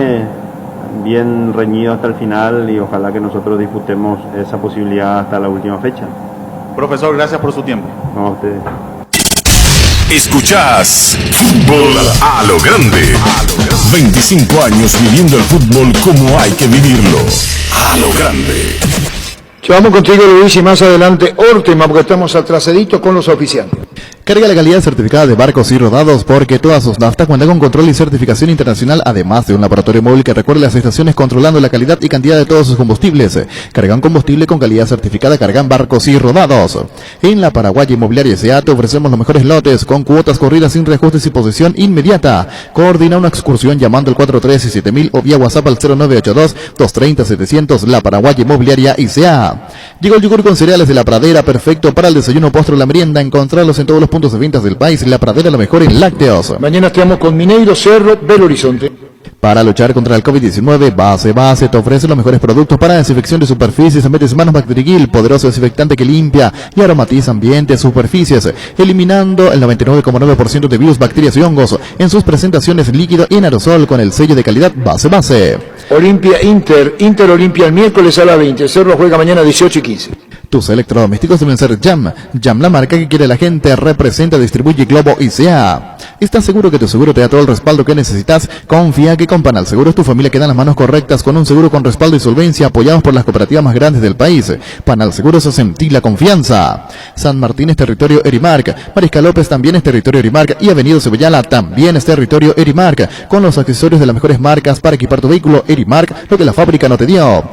bien reñido hasta el final, y ojalá que nosotros disputemos esa posibilidad hasta la última fecha. Profesor, gracias por su tiempo. No, a ustedes. Escuchás Fútbol a lo Grande. 25 años viviendo el fútbol como hay que vivirlo. A lo Grande. Vamos contigo, Luis, y más adelante Ortema, porque estamos atrasadito con los oficiales. Carga la calidad certificada de Barcos y Rodados porque todas sus naftas cuentan con control y certificación internacional, además de un laboratorio móvil que recorre las estaciones controlando la calidad y cantidad de todos sus combustibles. Cargan combustible con calidad certificada, cargan Barcos y Rodados. En la Paraguaya Inmobiliaria S.A. te ofrecemos los mejores lotes con cuotas corridas sin reajustes y posesión inmediata. Coordina una excursión llamando al 437.000 o vía WhatsApp al 0982-230-700. La Paraguaya Inmobiliaria S.A. Llegó el yogur con cereales de La Pradera, perfecto para el desayuno, postre o la merienda. Encontrarlos en todos los puntos de ventas del país. La Pradera, lo mejor en lácteos. Mañana estamos con Mineiro, Cerro, Belo Horizonte. Para luchar contra el COVID-19, Base te ofrece los mejores productos para desinfección de superficies en vez de manos Bacteriguil, poderoso desinfectante que limpia y aromatiza ambientes, superficies, eliminando el 99,9% de virus, bacterias y hongos en sus presentaciones líquido y en aerosol con el sello de calidad Base. Olimpia Inter Olimpia el miércoles a las 20. Cerro juega mañana 18 y 15. Tus electrodomésticos deben ser Jam, la marca que quiere la gente, representa, distribuye Globo y sea. ¿Estás seguro que tu seguro te da todo el respaldo que necesitas? Confía que con Panal Seguros tu familia queda en las manos correctas con un seguro con respaldo y solvencia apoyados por las cooperativas más grandes del país. Panal Seguros hace en ti la confianza. San Martín es territorio Erimark, Mariscal López también es territorio Erimark y Avenida Cebellala también es territorio Erimark, con los accesorios de las mejores marcas para equipar tu vehículo. Erimark, lo que la fábrica no te dio.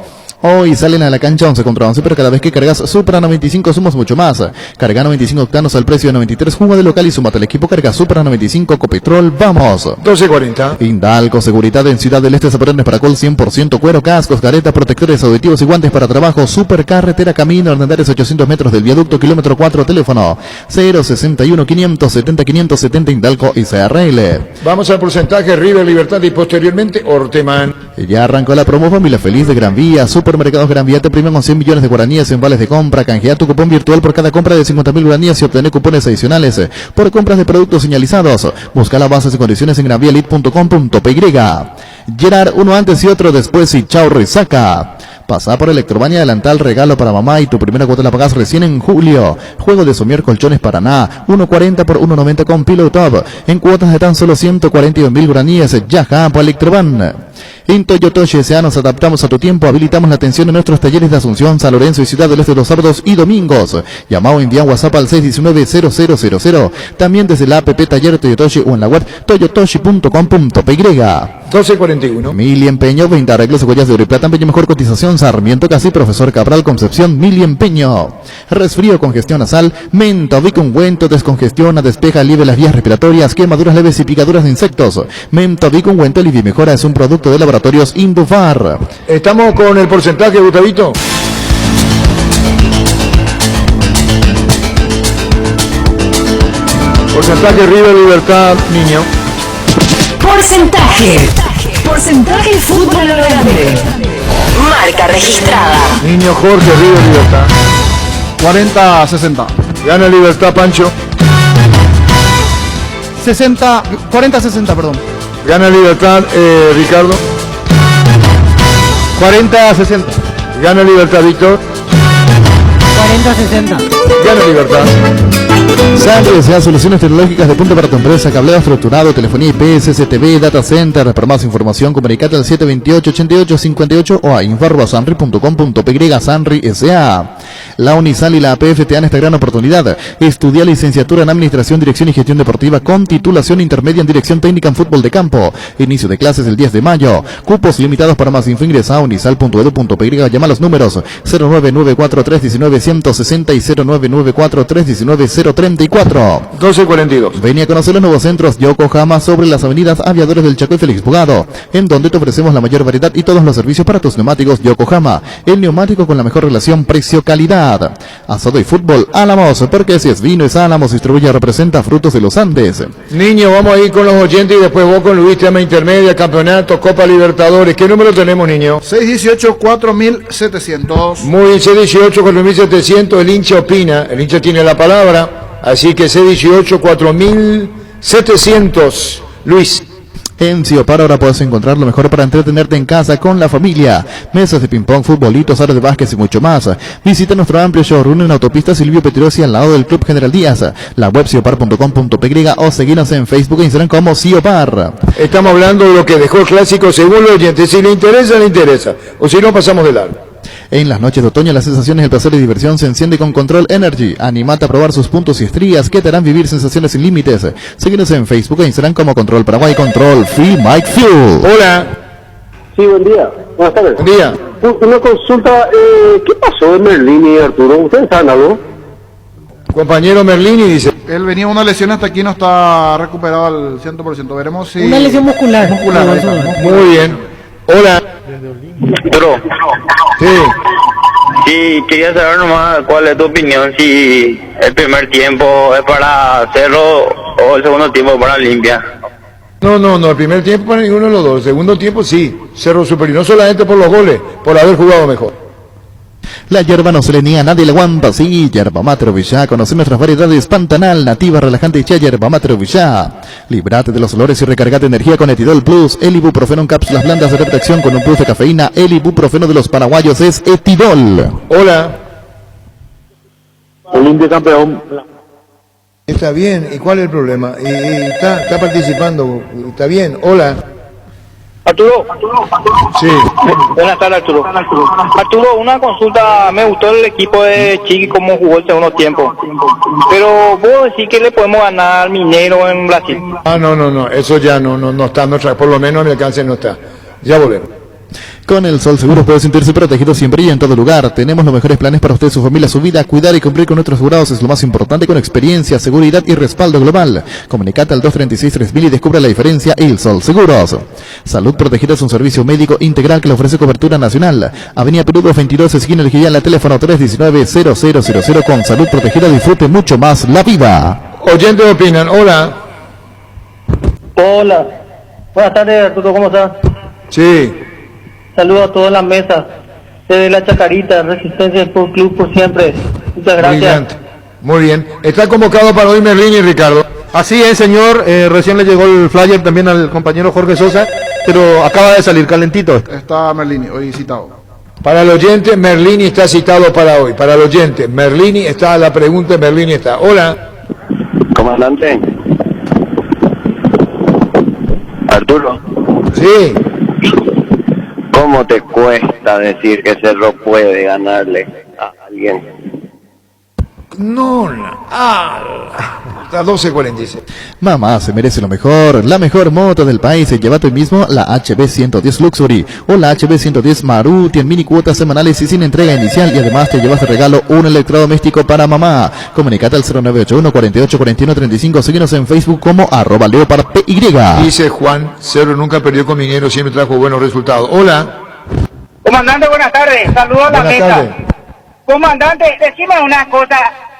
Hoy salen a la cancha 11 contra 11, pero cada vez que cargas Supra 95 sumas mucho más. Carga 95 octanos al precio de 93, jugo de local y súmate al equipo. Carga Supra 95 Copetrol, vamos. 12:40. Indalco, seguridad en Ciudad del Este, Zaporenes, Paracol, 100% cuero, cascos, caretas, protectores auditivos y guantes para trabajo. Supercarretera, camino, Hernández, 800 metros del viaducto, kilómetro 4, teléfono 061-570-570, Indalco y CRL. Vamos al porcentaje, River, Libertad y posteriormente Orteman. Ya arrancó la promo Familia Feliz de Gran Vía. Supermercados Gran Vía te premian con 100 millones de guaraníes en vales de compra. Canjea tu cupón virtual por cada compra de 50.000 guaraníes y obtener cupones adicionales por compras de productos señalizados. Busca las bases y condiciones en granviaelite.com.py. Gerard, uno antes y otro después y chao resaca. Pasa por Electromania, adelantal regalo para mamá y tu primera cuota la pagas recién en julio. Juego de Somier Colchones Paraná, 1.40 por 1.90 con Pillow Top, en cuotas de tan solo 142.000 guaraníes. Yaja por Electroban. En Toyotoshi S.A. nos adaptamos a tu tiempo, habilitamos la atención en nuestros talleres de Asunción, San Lorenzo y Ciudad del Este los sábados y domingos. Llama o envía WhatsApp al 619-0000. También desde la app Taller Toyotoshi o en la web toyotoshi.com.py. 12:41. Mili Empeño, 20 arreglos de huellas de oro y plata, empeño mejor cotización, Sarmiento Casi, Profesor Cabral, Concepción, Mili Empeño. Resfrío, congestión nasal, Menthovic ungüento, descongestiona, despeja, alivia las vías respiratorias, quemaduras leves y picaduras de insectos. Menthovic ungüento alivia y mejora, es un producto de Laboratorios Indufar. Estamos con el porcentaje, Gustavito. Porcentaje River, Libertad, Niño. Porcentaje fútbol a lo grande. Marca registrada. Niño Jorge, River, Libertad. 40-60. Gana Libertad, Pancho. 40-60, perdón. Gana Libertad, Ricardo. 40-60. Gana Libertad, Víctor. 40-60. Gana Libertad. Sanri S.A. Soluciones tecnológicas de punta para tu empresa, cableado estructurado, telefonía IP, CCTV, data center. Para más información, comunicate al 728-8858 o a info@sanri.com.py. Sanri S.A. La Unisal y la APF te dan esta gran oportunidad. Estudia licenciatura en Administración, Dirección y Gestión Deportiva con titulación intermedia en Dirección Técnica en Fútbol de Campo. Inicio de clases el 10 de mayo. Cupos limitados. Para más info ingresa a unisal.edu.py. Llama a los números 0994-319-160 y 0994-319-034. 12:42. Vení a conocer los nuevos centros Yokohama sobre las avenidas Aviadores del Chaco y Félix Bugado, en donde te ofrecemos la mayor variedad y todos los servicios para tus neumáticos. Yokohama, el neumático con la mejor relación precio-calidad. Asado y fútbol Álamos, porque si es vino es Álamos, distribuye y representa Frutos de los Andes. Niño, vamos a ir con los oyentes y después vos con Luis, tema intermedia, campeonato, Copa Libertadores. ¿Qué número tenemos, niño? 618-4700. Muy bien, 618-4700, el hincha opina, el hincha tiene la palabra, así que 618-4700. Luis. En Ciopar ahora puedes encontrar lo mejor para entretenerte en casa con la familia. Mesas de ping-pong, futbolitos, áreas de básquet y mucho más. Visita nuestro amplio showroom en Autopista Silvio Petrosi al lado del Club General Díaz. La web ciopar.com.py o seguirnos en Facebook e Instagram como Ciopar. Estamos hablando de lo que dejó el clásico según los oyentes. Si le interesa, le interesa. O si no, pasamos de largo. En las noches de otoño las sensaciones, el placer y diversión se enciende con Control Energy. Animate a probar sus puntos y estrías que te harán vivir sensaciones sin límites. Síguenos en Facebook e Instagram como Control Paraguay, Control Feel Mike Fuel. Hola. Sí, buen día. Buenas tardes. Buen día. Una consulta, ¿qué pasó de Merlini y Arturo? ¿Ustedes saben algo? Compañero Merlini dice. Él venía una lesión, hasta aquí no está recuperado al 100%. Veremos si... Una lesión muscular. Ahí está. Muy bien. Hola. Arturo. Sí. Sí, quería saber nomás cuál es tu opinión, si el primer tiempo es para Cerro o el segundo tiempo para Olimpia. No, el primer tiempo para ninguno de los dos. El segundo tiempo sí, Cerro superior, no solamente por los goles, por haber jugado mejor. La hierba no se le niega a nadie, la aguanta, sí, Yerba Mate Villá. Conoce nuestras variedades Pantanal, nativa, relajante y chá, Yerba Mate Villá. Librate de los olores y recargate energía con Etidol Plus. El ibuprofeno en cápsulas blandas de protección con un plus de cafeína. El ibuprofeno de los paraguayos es Etidol. Hola. Olimpia campeón. Está bien, ¿y cuál es el problema? Y está participando, está bien. Hola. Arturo. Sí. Buenas tardes, Arturo. Arturo, una consulta, me gustó el equipo de Chiqui como jugó el segundo tiempo. Pero ¿puedo decir que le podemos ganar al Mineiro en Brasil? No, eso ya no está, por lo menos a mi alcance no está. Ya volvemos. Con el Sol Seguros puede sentirse protegido siempre y en todo lugar. Tenemos los mejores planes para usted, su familia, su vida. Cuidar y cumplir con nuestros asegurados es lo más importante, con experiencia, seguridad y respaldo global. Comunicate al 236-3000 y descubra la diferencia. El Sol Seguros. Salud Protegida es un servicio médico integral que le ofrece cobertura nacional. Avenida Perú 222, esquina El Gillán, teléfono 319-0000. Con Salud Protegida disfrute mucho más la vida. Oyentes opinan. Hola. Hola. Buenas tardes, Arturo, ¿cómo estás? Sí. Saludos a toda la mesa. Desde la Chacarita, Resistencia Sport Club por siempre. Muchas gracias. Muy bien. Está convocado para hoy Merlini y Ricardo. Así es, señor. Recién le llegó el flyer también al compañero Jorge Sosa, pero acaba de salir calentito. Está Merlini hoy citado. Para el oyente, Merlini está citado para hoy. Para el oyente, Merlini está a la pregunta, Merlini está. Hola. Comandante. Arturo. Sí. ¿Cómo te cuesta decir que Cerro puede ganarle a alguien? Está 12:46. Mamá se merece lo mejor, la mejor moto del país. Llévate hoy mismo la HB110 Luxury o la HB110 Maruti en mini cuotas semanales y sin entrega inicial, y además te llevas de regalo un electrodoméstico para mamá. Comunicate al 0981 48 41 35. Síguenos en Facebook como @leopardpy. Dice Juan, Cerro nunca perdió con Mineiro, siempre trajo buenos resultados. Hola. Comandante, buenas tardes. Saludos a la Buenas mesa. tardes. Comandante, decime una cosa.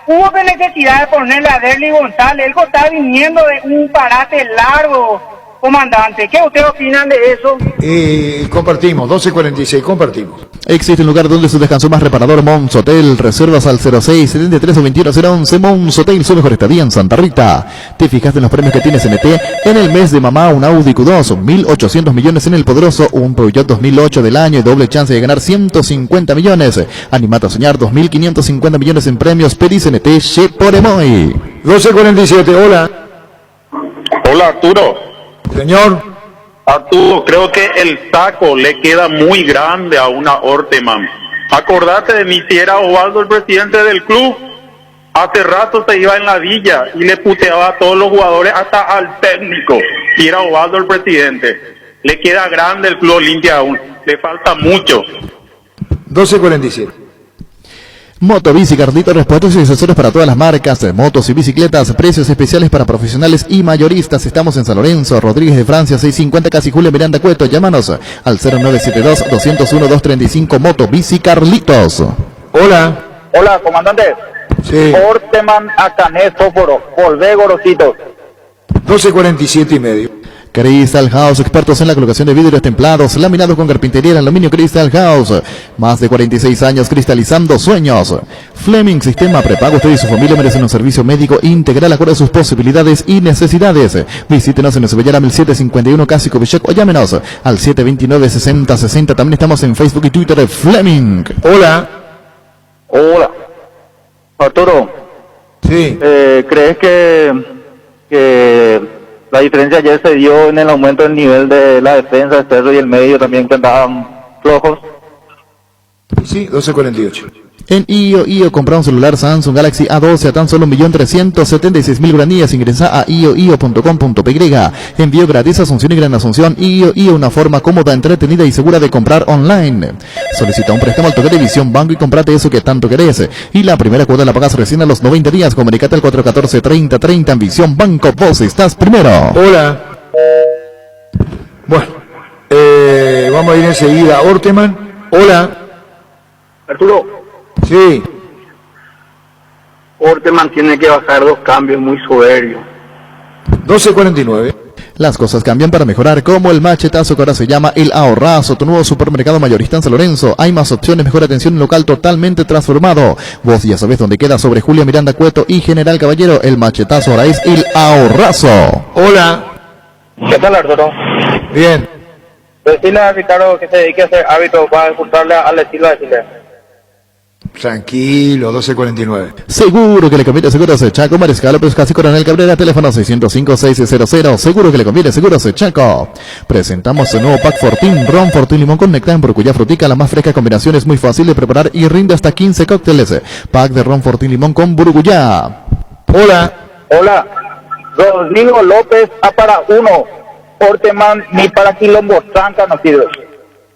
¿Hubo necesidad de ponerle a Derly González? Él está viniendo de un parate largo, comandante. ¿Qué ustedes opinan de eso? Compartimos, 12:46, compartimos. Existe un lugar donde su descanso más reparador, Mons Hotel. Reservas al 06 73 o 21 011. Mons Hotel, su mejor estadía en Santa Rita. ¿Te fijaste en los premios que tiene CNT? En el mes de mamá, un Audi Q2, 1.800 millones en el poderoso, un Peugeot 2008 del año y doble chance de ganar 150 millones. Animate a soñar, 2.550 millones en premios. Pedí CNT, Che por Emoy. 12:47, hola. Hola, Arturo. Señor. Arturo, creo que el taco le queda muy grande a una Orteman. Acordate de mí, si era Osvaldo el presidente del club, hace rato se iba en la villa y le puteaba a todos los jugadores, hasta al técnico, y era Osvaldo el presidente. Le queda grande el Club Olimpia aún, le falta mucho. 12:47. Motobici Carlito, repuestos y accesorios para todas las marcas de motos y bicicletas, precios especiales para profesionales y mayoristas. Estamos en San Lorenzo, Rodríguez de Francia, 650, casi Julio Miranda Cueto. Llámanos al 0972-201-235. Motobici Carlitos. Hola. Hola, comandante. Sí. Orteman Acané Fósforo, volvé Gorosito. 12:47:30. Crystal House, expertos en la colocación de vidrios templados, laminados con carpintería en aluminio. Crystal House, más de 46 años cristalizando sueños. Fleming, sistema prepago. Usted y su familia merecen un servicio médico integral acorde a sus posibilidades y necesidades. Visítenos en Cebellera 1751, Casi Covichec, o llámenos al 729-6060. También estamos en Facebook y Twitter de Fleming. Hola. Hola. Arturo. Sí. ¿Crees que la diferencia ayer se dio en el aumento del nivel de la defensa, el Cerro y el medio también, que andaban flojos? Sí, 12.48. En IO compra un celular Samsung Galaxy A12 a tan solo 1.376.000 guaraníes. Ingresa a io.com.py. Envío gratis a Asunción y Gran Asunción. IO, una forma cómoda, entretenida y segura de comprar online. Solicita un préstamo al toque de Visión Banco y comprate eso que tanto querés. Y la primera cuota la pagas recién a los 90 días. Comunicate al 414-3030 en Visión Banco. Vos estás primero. Hola. Bueno, vamos a ir enseguida. Orteman. Hola. Arturo. Sí. Orteman tiene que bajar 2 cambios muy soberbios. 12.49. Las cosas cambian para mejorar, como el machetazo que ahora se llama El Ahorrazo, tu nuevo supermercado mayorista en San Lorenzo. Hay más opciones, mejor atención, un local totalmente transformado. Vos ya sabés dónde queda, sobre Julia Miranda Cueto y General Caballero. El machetazo ahora es El Ahorrazo. Hola. ¿Qué tal, Arturo? Bien. Decirle a Ricardo que se dedique a ser árbitro para disfrutarle al estilo de Chile. Tranquilo, 12.49. Seguro que le conviene Seguros Chaco, Mariscal López, Casi Coronel Cabrera, teléfono 605-600. Seguro que le conviene Seguros Chaco. Presentamos el nuevo Pack Fortín, Ron Fortín Limón con Nectar en Burcuya Frutica, la más fresca combinación, es muy fácil de preparar y rinde hasta 15 cócteles. Pack de Ron Fortín Limón con Burcuya. Hola. Hola. Rodrigo López, A para 1. Orteman, ni para Quilombo Tranca no sirve.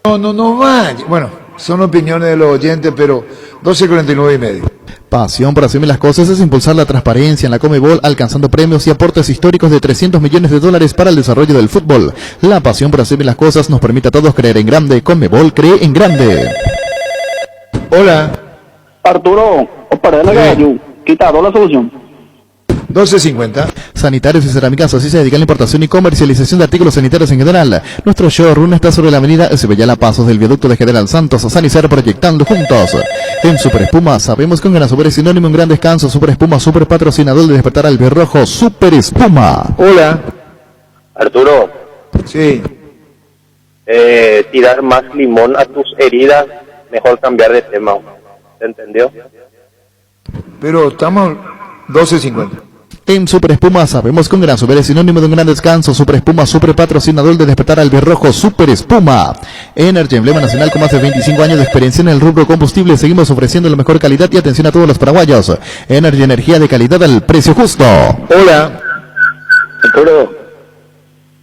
No vaya. Bueno, son opiniones de los oyentes, pero 12.49 y medio. Pasión por hacerme las cosas es impulsar la transparencia en la Conmebol, alcanzando premios y aportes históricos de $300 millones para el desarrollo del fútbol. La pasión por hacerme las cosas nos permite a todos creer en grande. Conmebol cree en grande. Hola. Arturo, para la gallo, quitado la solución. 12.50. Sanitarios y Cerámicas así se dedican a la importación y comercialización de artículos sanitarios en general. Nuestro showroom está sobre la avenida Cebellala, pasos del viaducto de General Santos, Sanicero, proyectando juntos. En Super Espuma sabemos que un gran super es sinónimo, un gran descanso. Super Espuma, super patrocinador de despertar al rojo. Super Espuma. Hola. Arturo. Sí. Tirar más limón a tus heridas, mejor cambiar de tema. ¿Se entendió? Pero estamos 12.50. En Super Espuma sabemos que un gran super es sinónimo de un gran descanso. Super Espuma, super patrocinador de despertar al rojo. Super Espuma. Energy, emblema nacional con más de 25 años de experiencia en el rubro combustible. Seguimos ofreciendo la mejor calidad y atención a todos los paraguayos. Energy, energía de calidad al precio justo. Hola. Arturo,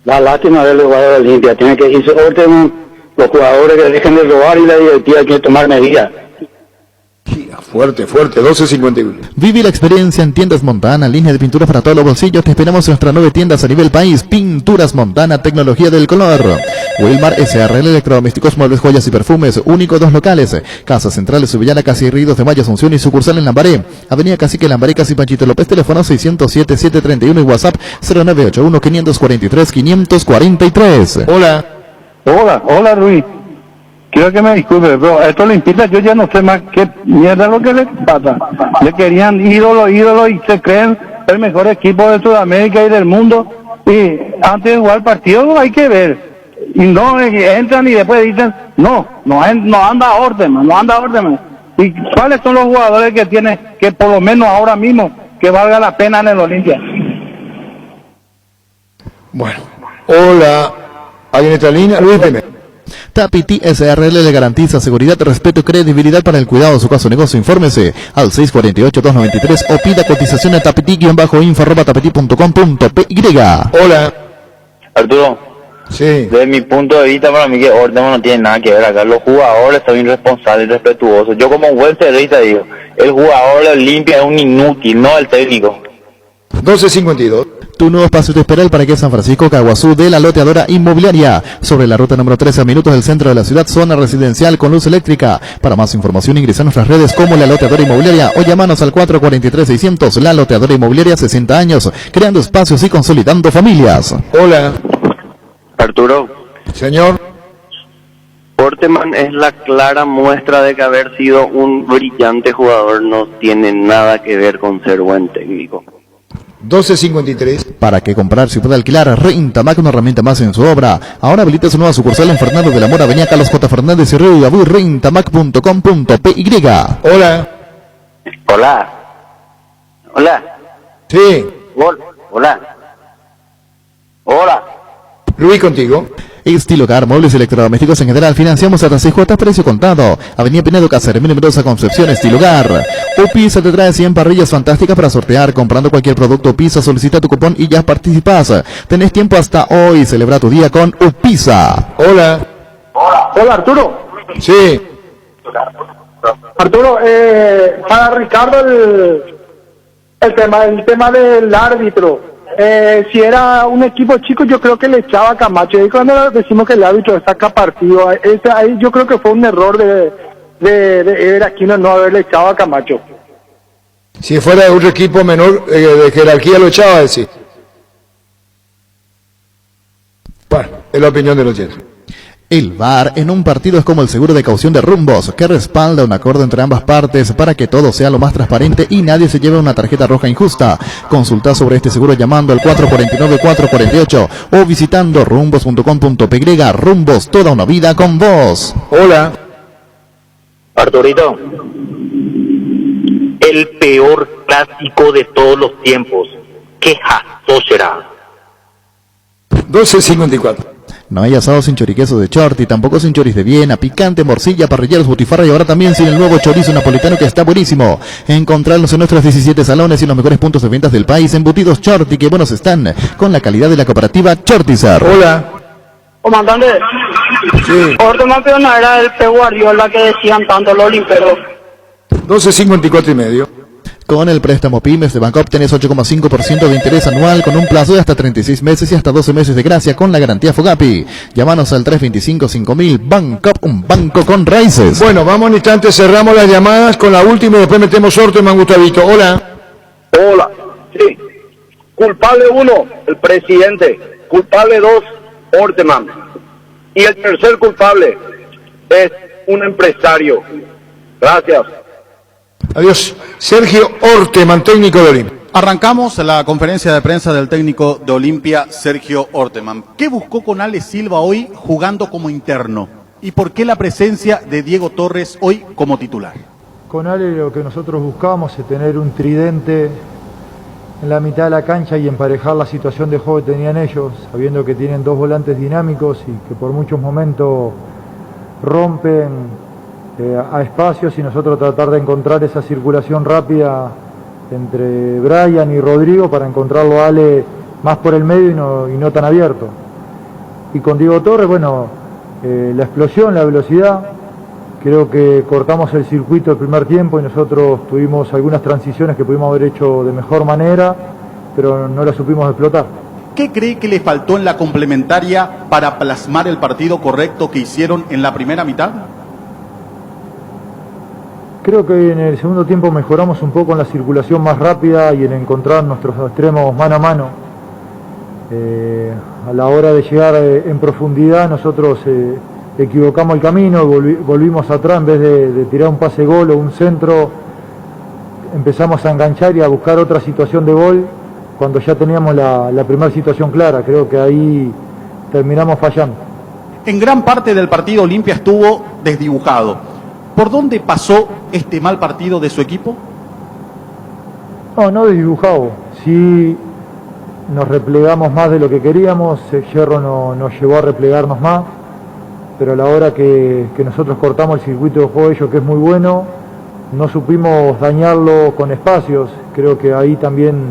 la lástima de los jugadores de Olimpia. Tiene que irse Orteman, los jugadores que dejen de robar y la directiva hay que tomar medidas. Fuerte, 12.51. Vive la experiencia en Tiendas Montana, línea de pinturas para todos los bolsillos. Te esperamos en nuestras 9 tiendas a nivel país. Pinturas Montana, tecnología del color. Wilmar SRL, electrodomésticos, muebles, joyas y perfumes. Único 2 locales. Casa Central de Subillana, Casi Ríos de Mayo, Asunción y sucursal en Lambaré. Avenida Cacique Lambaré, Casi Panchito López, teléfono 607-731 y WhatsApp 0981-543-543. Hola. Hola Ruiz. Quiero que me disculpe, pero esto le impide, yo ya no sé más qué mierda es lo que le pasa. Le querían ídolos y se creen el mejor equipo de Sudamérica y del mundo. Y antes de jugar partido hay que ver. Y no entran y después dicen, no anda Orteman. ¿Y cuáles son los jugadores que tiene que por lo menos ahora mismo que valga la pena en el Olimpia? Bueno. Hola. ¿Alguien en esta línea? Luis Jiménez. Tapiti SRL le garantiza seguridad, respeto y credibilidad para el cuidado de su caso o negocio. Infórmese al 648-293 o pida cotización a tapiti-info@tapiti.com.py. Hola. Arturo. Sí. Desde mi punto de vista, para mí que Orteman no tiene nada que ver acá. Los jugadores son irresponsables y respetuosos. Yo como buen cerrista digo, el jugador de Olimpia es un inútil, no el técnico. 12.52. Tu nuevo espacio te espera el Parque San Francisco Caguazú de la Loteadora Inmobiliaria. Sobre la ruta número 13 a minutos del centro de la ciudad, zona residencial con luz eléctrica. Para más información ingresa a nuestras redes como La Loteadora Inmobiliaria o llámanos al 443-600. La Loteadora Inmobiliaria, 60 años, creando espacios y consolidando familias. Hola. Arturo. Señor. Orteman es la clara muestra de que haber sido un brillante jugador no tiene nada que ver con ser buen técnico. 12.53. ¿Para qué comprar si puede alquilar? Rentamac, una herramienta más en su obra. Ahora habilita su nueva sucursal en Fernando de la Mora, avenida Carlos J. Fernández y Río de Gabú, rentamac.com.py. Hola. Sí. Hola. Luis, contigo. Estilogar, muebles y electrodomésticos en general. Financiamos hasta 6 cuotas, precio contado. Avenida Pinedo, Caceres, Mendoza, Concepción. Estilogar. Upisa te trae 100 parrillas fantásticas para sortear. Comprando cualquier producto Upisa, solicita tu cupón y ya participas. Tenés tiempo hasta hoy. Celebra tu día con Upisa. Hola. Hola, Arturo. Sí. Arturo, para Ricardo el tema del árbitro. Si era un equipo chico, yo creo que le echaba a Camacho. Y cuando decimos que el árbitro saca partido, ahí yo creo que fue un error de Eder Aquino no haberle echado a Camacho. Si fuera de otro equipo menor de jerarquía, lo echaba a decir. Bueno, es la opinión de los oyentes. El VAR en un partido es como el seguro de caución de Rumbos, que respalda un acuerdo entre ambas partes para que todo sea lo más transparente y nadie se lleve una tarjeta roja injusta. Consulta sobre este seguro llamando al 449-448 o visitando rumbos.com.py. Rumbos, toda una vida con vos. Hola. Arturito, el peor clásico de todos los tiempos. ¿Qué jazo será? 12.54. No hay asado sin choriqueso de Chorti, tampoco sin choris de Viena, picante, morcilla, parrilleros, butifarra y ahora también sin el nuevo chorizo napolitano que está buenísimo. Encontrarlos en nuestros 17 salones y los mejores puntos de ventas del país. Embutidos Chorti, que buenos están, con la calidad de la cooperativa Chortizar. Hola. Comandante, Sí. Orteman pero no era el Pep Guardiola que decían tanto los limperos. 12.54 y medio. Con el préstamo PYMES de Bancop tenés 8,5% de interés anual con un plazo de hasta 36 meses y hasta 12 meses de gracia con la garantía Fogapi. Llámanos al 325-5000. Bancop, un banco con raíces. Bueno, vamos un instante, cerramos las llamadas con la última y después metemos Orteman, Gustavito. Hola. Hola, sí. Culpable 1, el presidente. Culpable 2, Orteman. Y el tercer culpable es un empresario. Gracias. Adiós. Sergio Orteman, técnico de Olimpia. Arrancamos la conferencia de prensa del técnico de Olimpia, Sergio Orteman. ¿Qué buscó con Ale Silva hoy jugando como interno? ¿Y por qué la presencia de Diego Torres hoy como titular? Con Ale lo que nosotros buscamos es tener un tridente en la mitad de la cancha y emparejar la situación de juego que tenían ellos, sabiendo que tienen dos volantes dinámicos y que por muchos momentos rompen a espacios y nosotros tratar de encontrar esa circulación rápida entre Brian y Rodrigo para encontrarlo a Ale más por el medio y no tan abierto. Y con Diego Torres, bueno, la explosión, la velocidad, creo que cortamos el circuito el primer tiempo y nosotros tuvimos algunas transiciones que pudimos haber hecho de mejor manera, pero no las supimos explotar. ¿Qué cree que le faltó en la complementaria para plasmar el partido correcto que hicieron en la primera mitad? Creo que en el segundo tiempo mejoramos un poco en la circulación más rápida y en encontrar nuestros extremos mano a mano. A la hora de llegar en profundidad nosotros equivocamos el camino, volvimos atrás en vez de tirar un pase gol o un centro, empezamos a enganchar y a buscar otra situación de gol cuando ya teníamos la primera situación clara. Creo que ahí terminamos fallando. En gran parte del partido Olimpia estuvo desdibujado. ¿Por dónde pasó este mal partido de su equipo? No desdibujado. Sí nos replegamos más de lo que queríamos, el Hierro nos llevó a replegarnos más, pero a la hora que nosotros cortamos el circuito de juego de ellos, que es muy bueno, no supimos dañarlo con espacios. Creo que ahí también,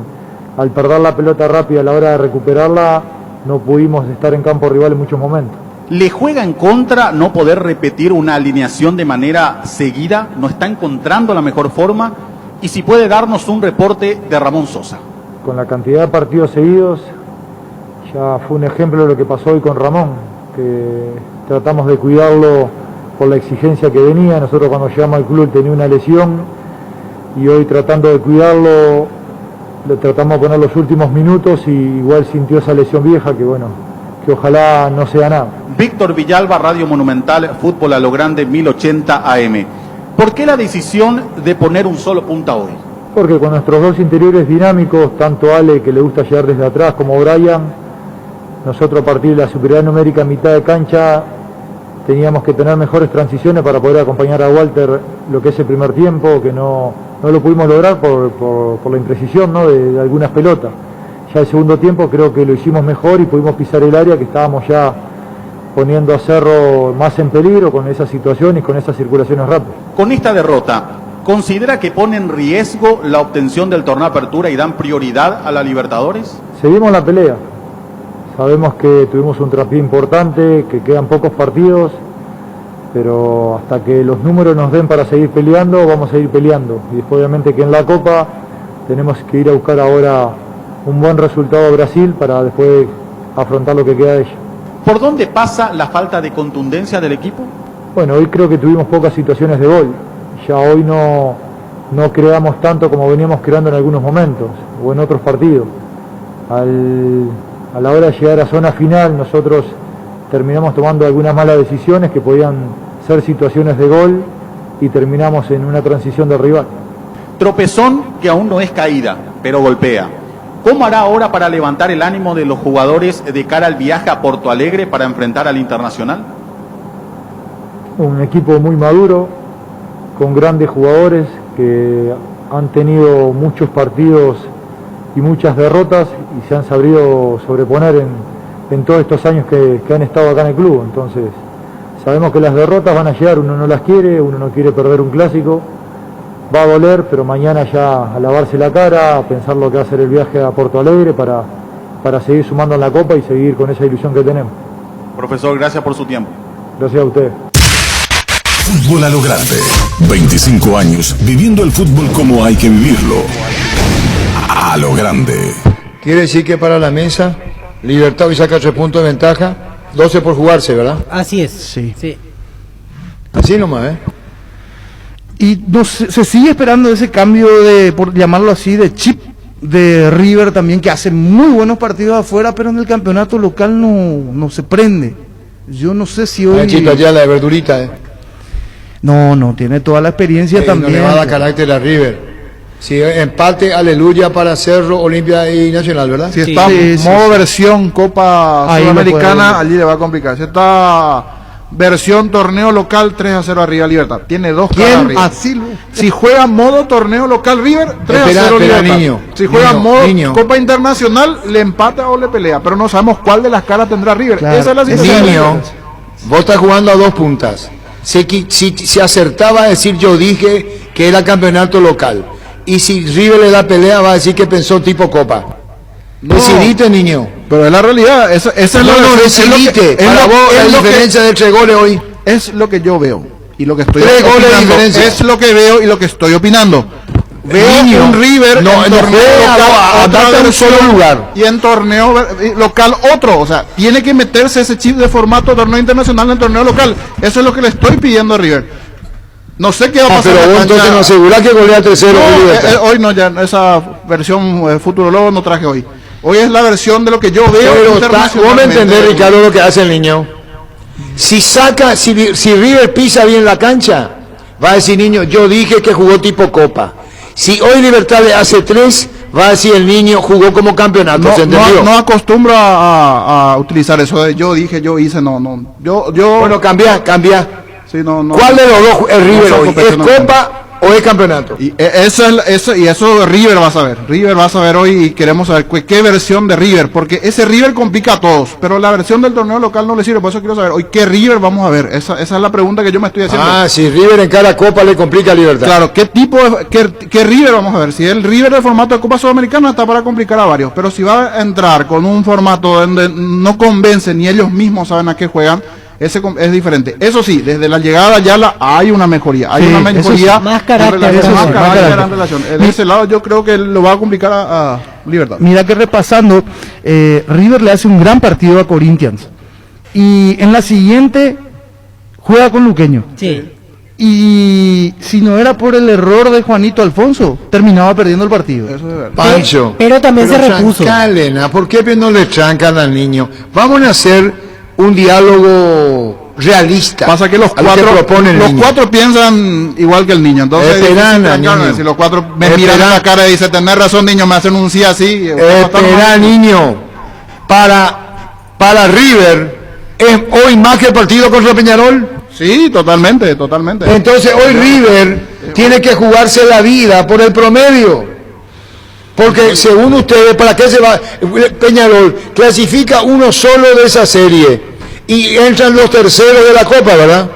al perder la pelota rápida a la hora de recuperarla, no pudimos estar en campo rival en muchos momentos. ¿Le juega en contra no poder repetir una alineación de manera seguida? ¿No está encontrando la mejor forma? Y si puede darnos un reporte de Ramón Sosa. Con la cantidad de partidos seguidos, ya fue un ejemplo de lo que pasó hoy con Ramón, que tratamos de cuidarlo por la exigencia que venía. Nosotros cuando llegamos al club tenía una lesión y hoy tratando de cuidarlo, le tratamos de poner los últimos minutos y igual sintió esa lesión vieja que bueno, que ojalá no sea nada. Víctor Villalba, Radio Monumental, Fútbol a lo Grande, 1080 AM. ¿Por qué la decisión de poner un solo punta hoy? Porque con nuestros dos interiores dinámicos, tanto Ale, que le gusta llegar desde atrás, como Brian, nosotros a partir de la superioridad numérica en mitad de cancha teníamos que tener mejores transiciones para poder acompañar a Walter lo que es el primer tiempo, que no lo pudimos lograr por la imprecisión, ¿no?, de algunas pelotas. Ya el segundo tiempo creo que lo hicimos mejor y pudimos pisar el área, que estábamos ya poniendo a Cerro más en peligro con esa situación y con esas circulaciones rápidas. Con esta derrota, ¿considera que pone en riesgo la obtención del torneo de apertura y dan prioridad a la Libertadores? Seguimos la pelea. Sabemos que tuvimos un traspié importante, que quedan pocos partidos, pero hasta que los números nos den para seguir peleando, vamos a seguir peleando. Y después, obviamente, que en la Copa tenemos que ir a buscar ahora un buen resultado a Brasil para después afrontar lo que queda de ella. ¿Por dónde pasa la falta de contundencia del equipo? Bueno, hoy creo que tuvimos pocas situaciones de gol. Ya hoy no creamos tanto como veníamos creando en algunos momentos o en otros partidos. A la hora de llegar a zona final, nosotros terminamos tomando algunas malas decisiones que podían ser situaciones de gol y terminamos en una transición del rival. Tropezón que aún no es caída, pero golpea. ¿Cómo hará ahora para levantar el ánimo de los jugadores de cara al viaje a Porto Alegre para enfrentar al Internacional? Un equipo muy maduro, con grandes jugadores que han tenido muchos partidos y muchas derrotas y se han sabido sobreponer en todos estos años que han estado acá en el club. Entonces, sabemos que las derrotas van a llegar, uno no las quiere, uno no quiere perder un clásico. Va a doler, pero mañana ya a lavarse la cara, a pensar lo que va a ser el viaje a Porto Alegre para seguir sumando en la Copa y seguir con esa ilusión que tenemos. Profesor, gracias por su tiempo. Gracias a ustedes. Fútbol a lo grande. 25 años viviendo el fútbol como hay que vivirlo. A lo grande. Quiere decir que para la mesa, Libertad hoy saca 3 puntos de ventaja, 12 por jugarse, ¿verdad? Así es. Sí. Así nomás, ¿eh? Y no se sigue esperando ese cambio de, por llamarlo así, de chip de River también, que hace muy buenos partidos afuera, pero en el campeonato local no se prende. Yo no sé si hoy... Chita ya la de verdurita, ¿eh? No, tiene toda la experiencia también. No le va a dar carácter a River. Si empate, aleluya para Cerro, Olimpia y Nacional, ¿verdad? Si está modo versión Copa Sudamericana, allí le va a complicar. Si está versión torneo local, 3-0 arriba Libertad. Tiene 2 caras arriba. Si juega modo torneo local River, 3-0 Libertad. Niño, si juega modo Copa Internacional, le empata o le pelea. Pero no sabemos cuál de las caras tendrá River. Claro. Esa es la situación. Niño, vos estás jugando a 2 puntas. Si acertaba a decir yo dije que era campeonato local. Y si River le da pelea, va a decir que pensó tipo Copa. Decidite, niño. Pero es la realidad. Esa es decidite. Para vos, la diferencia de 3 goles hoy. Es lo que yo veo. Y lo que estoy 3 goles de diferencia. Es lo que veo y lo que estoy opinando. Veo Niño, un River en torneo local, andate en un solo lugar. Y en torneo local otro. O sea, tiene que meterse ese chip de formato torneo internacional en torneo local. Eso es lo que le estoy pidiendo a River. No sé qué va a pasar. Pero vos entonces nos asegurás que golea 3-0. Hoy no, ya esa versión Futurologo no traje hoy. Hoy es la versión de lo que yo veo. Pero vos me entendés, Ricardo, lo que hace el niño. Si River pisa bien la cancha, va a decir, niño, yo dije que jugó tipo Copa. Si hoy Libertad le hace 3, va a decir el niño jugó como campeonato. ¿Se entendió? No acostumbro a utilizar eso de yo dije, yo hice, no. Bueno, cambia. Sí, no. ¿Cuál de los dos es River hoy? ¿Es Copa o es campeonato? Y eso River va a saber. River va a saber hoy y queremos saber qué versión de River, porque ese River complica a todos, pero la versión del torneo local no le sirve, por eso quiero saber hoy qué River vamos a ver. Esa es la pregunta que yo me estoy haciendo. Si River en cada Copa le complica a Libertad. Claro, qué River vamos a ver. Si el River del formato de Copa Sudamericana está para complicar a varios, pero si va a entrar con un formato donde no convence ni ellos mismos saben a qué juegan, ese es diferente. Eso sí, desde la llegada ya hay una mejoría. Hay una mejoría. Más carácter. En relación. De ese lado yo creo que lo va a complicar a Libertad. Mira que repasando, River le hace un gran partido a Corinthians. Y en la siguiente juega con Luqueño. Sí. Y si no era por el error de Juanito Alfonso, terminaba perdiendo el partido. Eso es verdad. Pancho. Pero también se repuso. ¿Por qué no le trancan al niño? Vamos a hacer un diálogo realista. Pasa que los cuatro piensan igual que el niño. Entonces, si los 4 me miran a la cara y dicen, tenés razón, niño, me hacen un sí así. Niño. Para River, ¿es hoy más que el partido contra Peñarol? Sí, totalmente. Entonces, hoy River tiene que jugarse la vida por el promedio. Porque según ustedes, ¿para qué se va? Peñarol clasifica uno solo de esa serie. Y entran los terceros de la Copa, ¿verdad?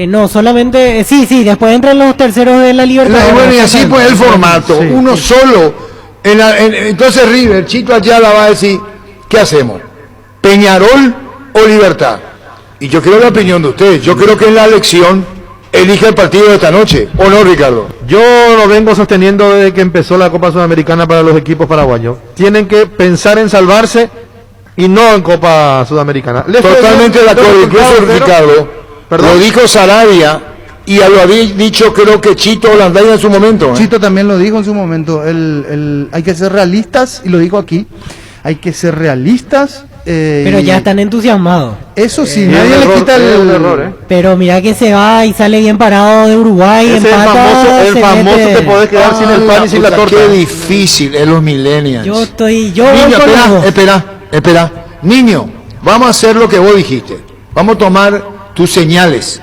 No, solamente, sí, después entran los terceros de la Libertadores. Bueno, y así pues el formato, Sí. uno solo. Entonces River, Chito Ayala va a decir, ¿qué hacemos? ¿Peñarol o Libertad? Y yo creo la opinión de ustedes, yo creo que en la elección elige el partido de esta noche, ¿o no, Ricardo? Yo lo vengo sosteniendo desde que empezó la Copa Sudamericana para los equipos paraguayos. Tienen que pensar en salvarse y no en Copa Sudamericana. Totalmente de acuerdo, incluso Ricardo, lo dijo Sarabia y lo había dicho creo que Chito Hollanday en su momento. Chito también lo dijo en su momento, hay que ser realistas, y lo dijo aquí, hay que ser realistas. Pero ya están entusiasmados. Eso sí, nadie le quita el error. Pero mira que se va y sale bien parado de Uruguay. Ese empata, el famoso mete. te podés quedar sin el pan y sin la torta. Qué difícil es los millennials. Yo Niño, espera. Niño, vamos a hacer lo que vos dijiste. Vamos a tomar tus señales.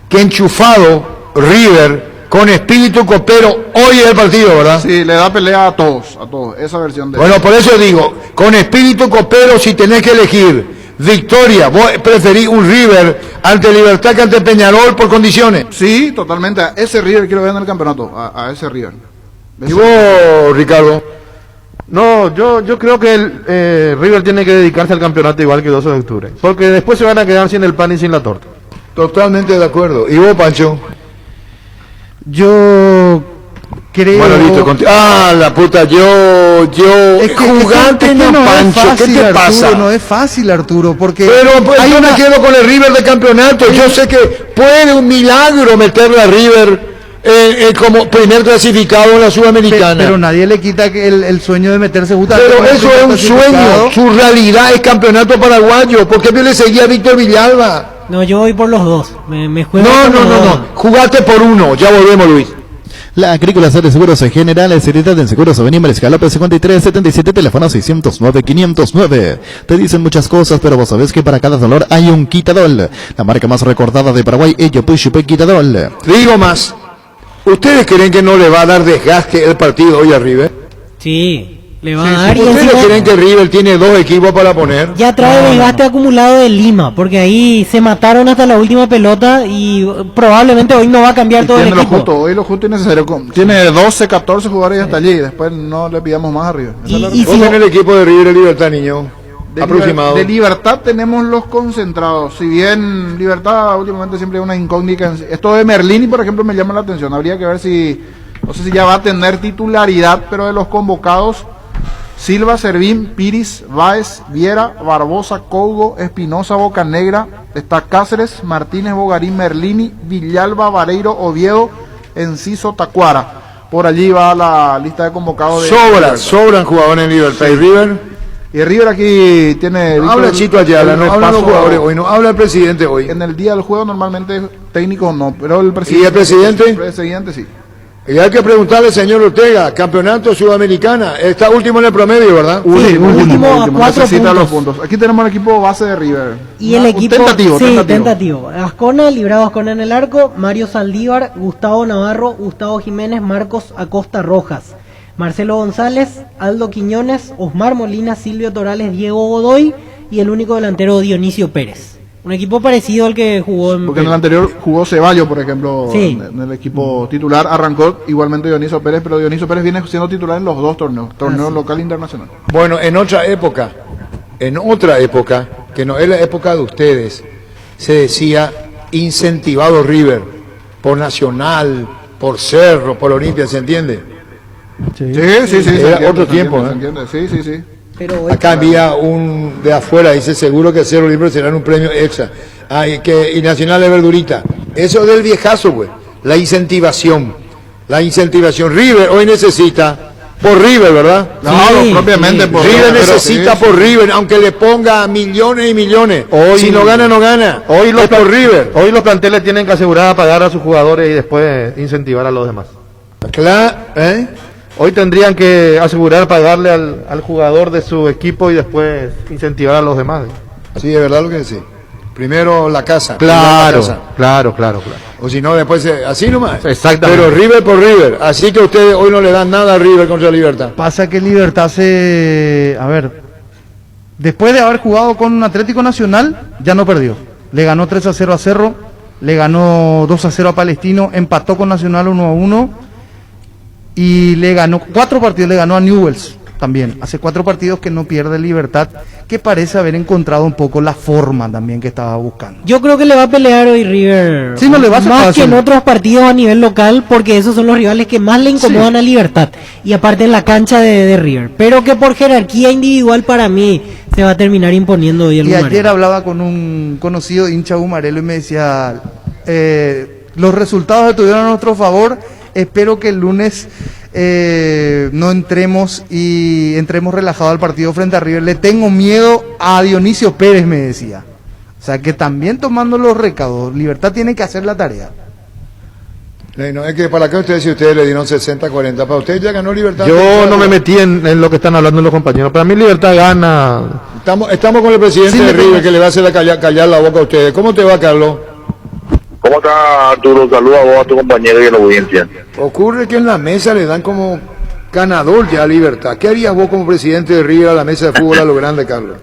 Que enchufado River con espíritu copero hoy es el partido, ¿verdad? Sí, le da pelea a todos, esa versión de... Bueno, por eso digo, con espíritu copero, si tenés que elegir victoria, vos preferís un River ante Libertad que ante Peñarol por condiciones. Sí, totalmente, a ese River quiero ver en el campeonato, a ese River. ¿Y vos, Ricardo? No, yo creo que River tiene que dedicarse al campeonato igual que 12 de octubre, porque después se van a quedar sin el pan y sin la torta. Totalmente de acuerdo. ¿Y vos, Pancho? Yo creo... Bueno, listo, la puta, yo jugante no, Pancho, ¿qué te Arturo, pasa? No es fácil, Arturo, porque... Pero pues, yo me quedo con el River de campeonato, yo sé que puede un milagro meterle a River como primer clasificado en la Sudamericana. Pero nadie le quita que el sueño de meterse justamente... Pero eso es un sueño, su realidad es campeonato paraguayo. ¿Por qué yo le seguía a Víctor Villalba? No, yo voy por los dos. Me juego. No. Jugate por uno. Ya volvemos, Luis. La Agrícola Sede Seguros Generales, Seriedad en Seguros, Avenida Mariscal López 5377, teléfono 609-509. Te dicen muchas cosas, pero vos sabés que para cada dolor hay un Quitadol. La marca más recordada de Paraguay, Ello Pushupé Quitadol. Digo más. ¿Ustedes creen que no le va a dar desgaste el partido hoy a River? Sí, le va a dar. Y ¿Ustedes encima creen que River tiene dos equipos para poner? ya trae desgaste acumulado de Lima, porque ahí se mataron hasta la última pelota y probablemente hoy no va a cambiar todo el Tiene lo equipo. justo, hoy lo justo y necesario. Tiene 12, 14 jugadores y hasta allí. Después no le pidamos más arriba. ¿Vos tenés el equipo de River y Libertad, niño? Aproximado. De Libertad tenemos los concentrados. Si bien Libertad últimamente siempre hay una incógnita. Esto de Merlini, por ejemplo, me llama la atención. Habría que ver si, no sé si ya va a tener titularidad, pero de los convocados: Silva, Servín, Piris, Báez, Viera, Barbosa, Cougo, Espinosa, Bocanegra. Está Cáceres, Martínez, Bogarín, Merlini, Villalba, Vareiro, Oviedo, Enciso, Tacuara. Por allí va la lista de convocados. Sobran jugadores en Libertad. ¿Y River? Y River aquí tiene... Habla Chito Ayala, no hablan los jugadores hoy, no habla el presidente hoy. En el día del juego normalmente técnicos no, pero el presidente... ¿Y el presidente? El presidente sí. Y hay que preguntarle al señor Ortega, campeonato sudamericana, está último en el promedio, ¿verdad? último a 4 necesita puntos. los puntos. Aquí tenemos el equipo base de River. Y el equipo Tentativo. Ascona, Librado Ascona en el arco, Mario Saldívar, Gustavo Navarro, Gustavo Jiménez, Marcos Acosta Rojas, Marcelo González, Aldo Quiñones, Osmar Molina, Silvio Torales, Diego Godoy y el único delantero Dionisio Pérez. Un equipo parecido al que jugó en... Porque en el anterior jugó Ceballos, por ejemplo, Sí. en el equipo titular. Arrancó igualmente Dionisio Pérez, pero Dionisio Pérez viene siendo titular en los dos torneos local e internacional. Bueno, en otra época, que no es la época de ustedes, se decía incentivado River por Nacional, por Cerro, por Olimpia, ¿se entiende? Sí. Era otro tiempo, se entiende. Sí. Pero hoy, Acá había un de afuera, dice seguro que Cerro Libre será un premio extra. Y Nacional de Verdurita. Eso del viejazo, güey. La incentivación. River hoy necesita por River, ¿verdad? Propiamente por River necesita por River, aunque le ponga millones y millones. Si no gana, no gana. Hoy por River. Hoy los planteles tienen que asegurar a pagar a sus jugadores y después incentivar a los demás. Claro, Hoy tendrían que asegurar pagarle al jugador de su equipo y después incentivar a los demás. Sí, es verdad lo que decís. Primero la casa. Claro. O si no, después así nomás. Exactamente. Pero River por River. Así que ustedes hoy no le dan nada a River contra Libertad. Pasa que Libertad después de haber jugado con un Atlético Nacional, ya no perdió. Le ganó 3-0 a Cerro, le ganó 2-0 a Palestino, empató con Nacional 1-1 y le ganó 4 partidos, le ganó a Newell's también. Hace 4 partidos que no pierde Libertad, que parece haber encontrado un poco la forma también que estaba buscando. Yo creo que le va a pelear hoy River. Sí, no le va a ser más fácil. que en otros partidos a nivel local, porque esos son los rivales que más le incomodan a Libertad. Y aparte en la cancha de River. Pero que por jerarquía individual para mí se va a terminar imponiendo hoy el Y Humarelo. ayer hablaba con un conocido hincha Humarelo y me decía, los resultados estuvieron a nuestro favor, espero que el lunes no entremos relajados al partido frente a River. Le tengo miedo a Dionisio Pérez, me decía. O sea que también tomando los recados, Libertad tiene que hacer la tarea. No, es que para acá ustedes le dieron 60-40, para usted ya ganó Libertad. Yo no me metí en lo que están hablando los compañeros. Para mí Libertad gana. Estamos con el presidente de River que le va a hacer callar la boca a ustedes. ¿Cómo te va, Carlos? ¿Cómo está, Arturo? Saluda a vos, a tu compañero y a la audiencia. Ocurre que en la mesa le dan como ganador ya a Libertad. ¿Qué harías vos como presidente de River a la mesa de fútbol a lo grande, Carlos?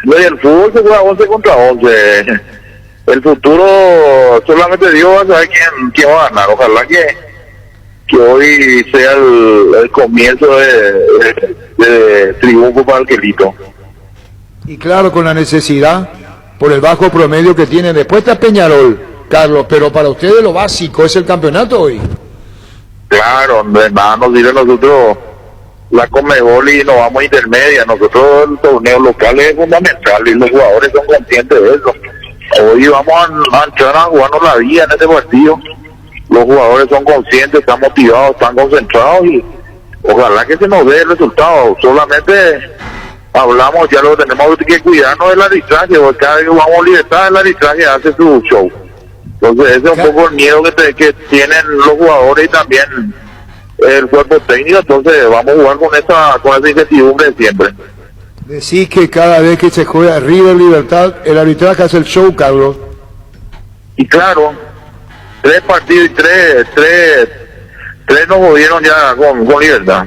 No, y el fútbol se juega 11 contra 11. El futuro solamente Dios va a saber quién va a ganar. Ojalá que hoy sea el comienzo de triunfo para el Quelito. Y claro, con la necesidad, por el bajo promedio que tiene. Después está Peñarol, Carlos, pero para ustedes lo básico es el campeonato hoy. Claro, de nada nos sirve nosotros la Conmebol y nos vamos a intermedia. Nosotros el torneo local es fundamental y los jugadores son conscientes de eso. Hoy vamos a entrar a jugarnos la vida en este partido. Los jugadores son conscientes, están motivados, están concentrados y ojalá que se nos dé el resultado. Solamente hablamos, ya lo tenemos que cuidarnos del arbitraje, porque cada vez que vamos a Libertad, el arbitraje hace su show. Entonces ese es un poco el miedo que tienen los jugadores y también el cuerpo técnico. Entonces vamos a jugar con esa incertidumbre de siempre. Decís que cada vez que se juega River Libertad, el arbitraje hace el show, Carlos. Y claro, 3 partidos y 3 nos jodieron ya con Libertad.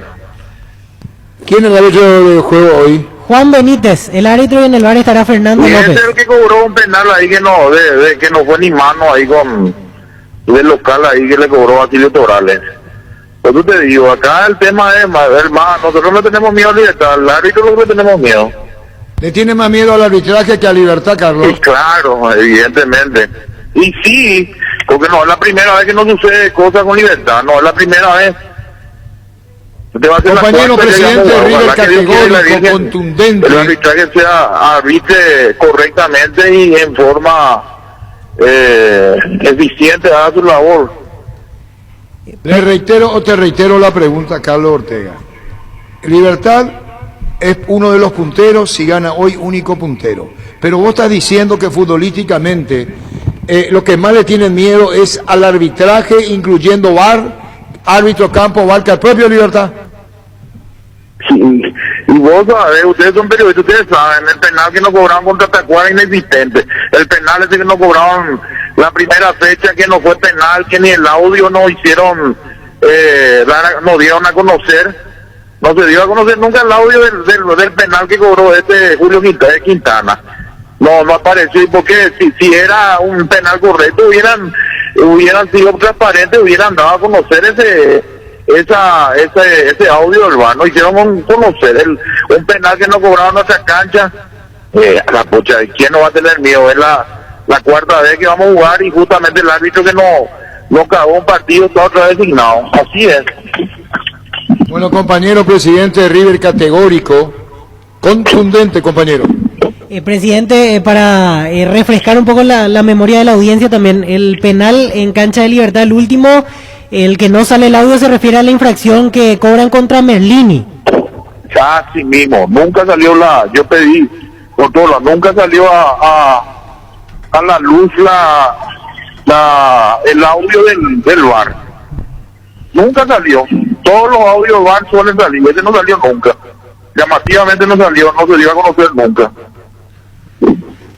¿Quién es el árbitro del juego hoy? Juan Benítez, el árbitro, y en el bar estará Fernando Y ese López. es el que cobró un penal ahí que no fue ni mano ahí con del local ahí que le cobró a Silvio Torales. Por eso te digo, acá el tema es más, nosotros no tenemos miedo a Libertad, al árbitro es lo que tenemos miedo. ¿Le tiene más miedo al arbitraje que a Libertad, Carlos? Y claro, evidentemente. Y sí, porque no es la primera vez que nos sucede cosas con Libertad, no es la primera vez. Compañero presidente de River, categórico, contundente. El arbitraje sea arbitre correctamente y en forma eficiente haga su labor. Te reitero la pregunta, Carlos Ortega. Libertad es uno de los punteros, si gana hoy, único puntero. Pero vos estás diciendo que futbolísticamente lo que más le tienen miedo es al arbitraje, incluyendo VAR, árbitro campo, VAR, que al propio Libertad. Sí, y vos sabés, ustedes son periodistas, ustedes saben, el penal que nos cobraron contra Tacuara inexistente, el penal ese que nos cobraron la primera fecha que no fue penal, que ni el audio nos hicieron, nos dieron a conocer, no se dio a conocer nunca el audio del penal que cobró Julio Quintana, no apareció, y porque si era un penal correcto hubieran sido transparentes, hubieran dado a conocer ese audio urbano, hicieron conocer un penal que no cobraron nuestra cancha. La pucha, ¿quién no va a tener miedo? Es la cuarta vez que vamos a jugar y justamente el árbitro que no cagó un partido está otra vez designado. Así es. Bueno, compañero presidente de River, categórico, contundente, compañero. Presidente, para refrescar un poco la memoria de la audiencia también, el penal en cancha de Libertad, el último, el que no sale el audio, se refiere a la infracción que cobran contra Merlini. Así mismo, nunca salió yo pedí, doctora, nunca salió a la luz el audio del VAR. Nunca salió. Todos los audios VAR suelen salir, ese no salió nunca. Llamativamente no salió, no se dio a conocer nunca.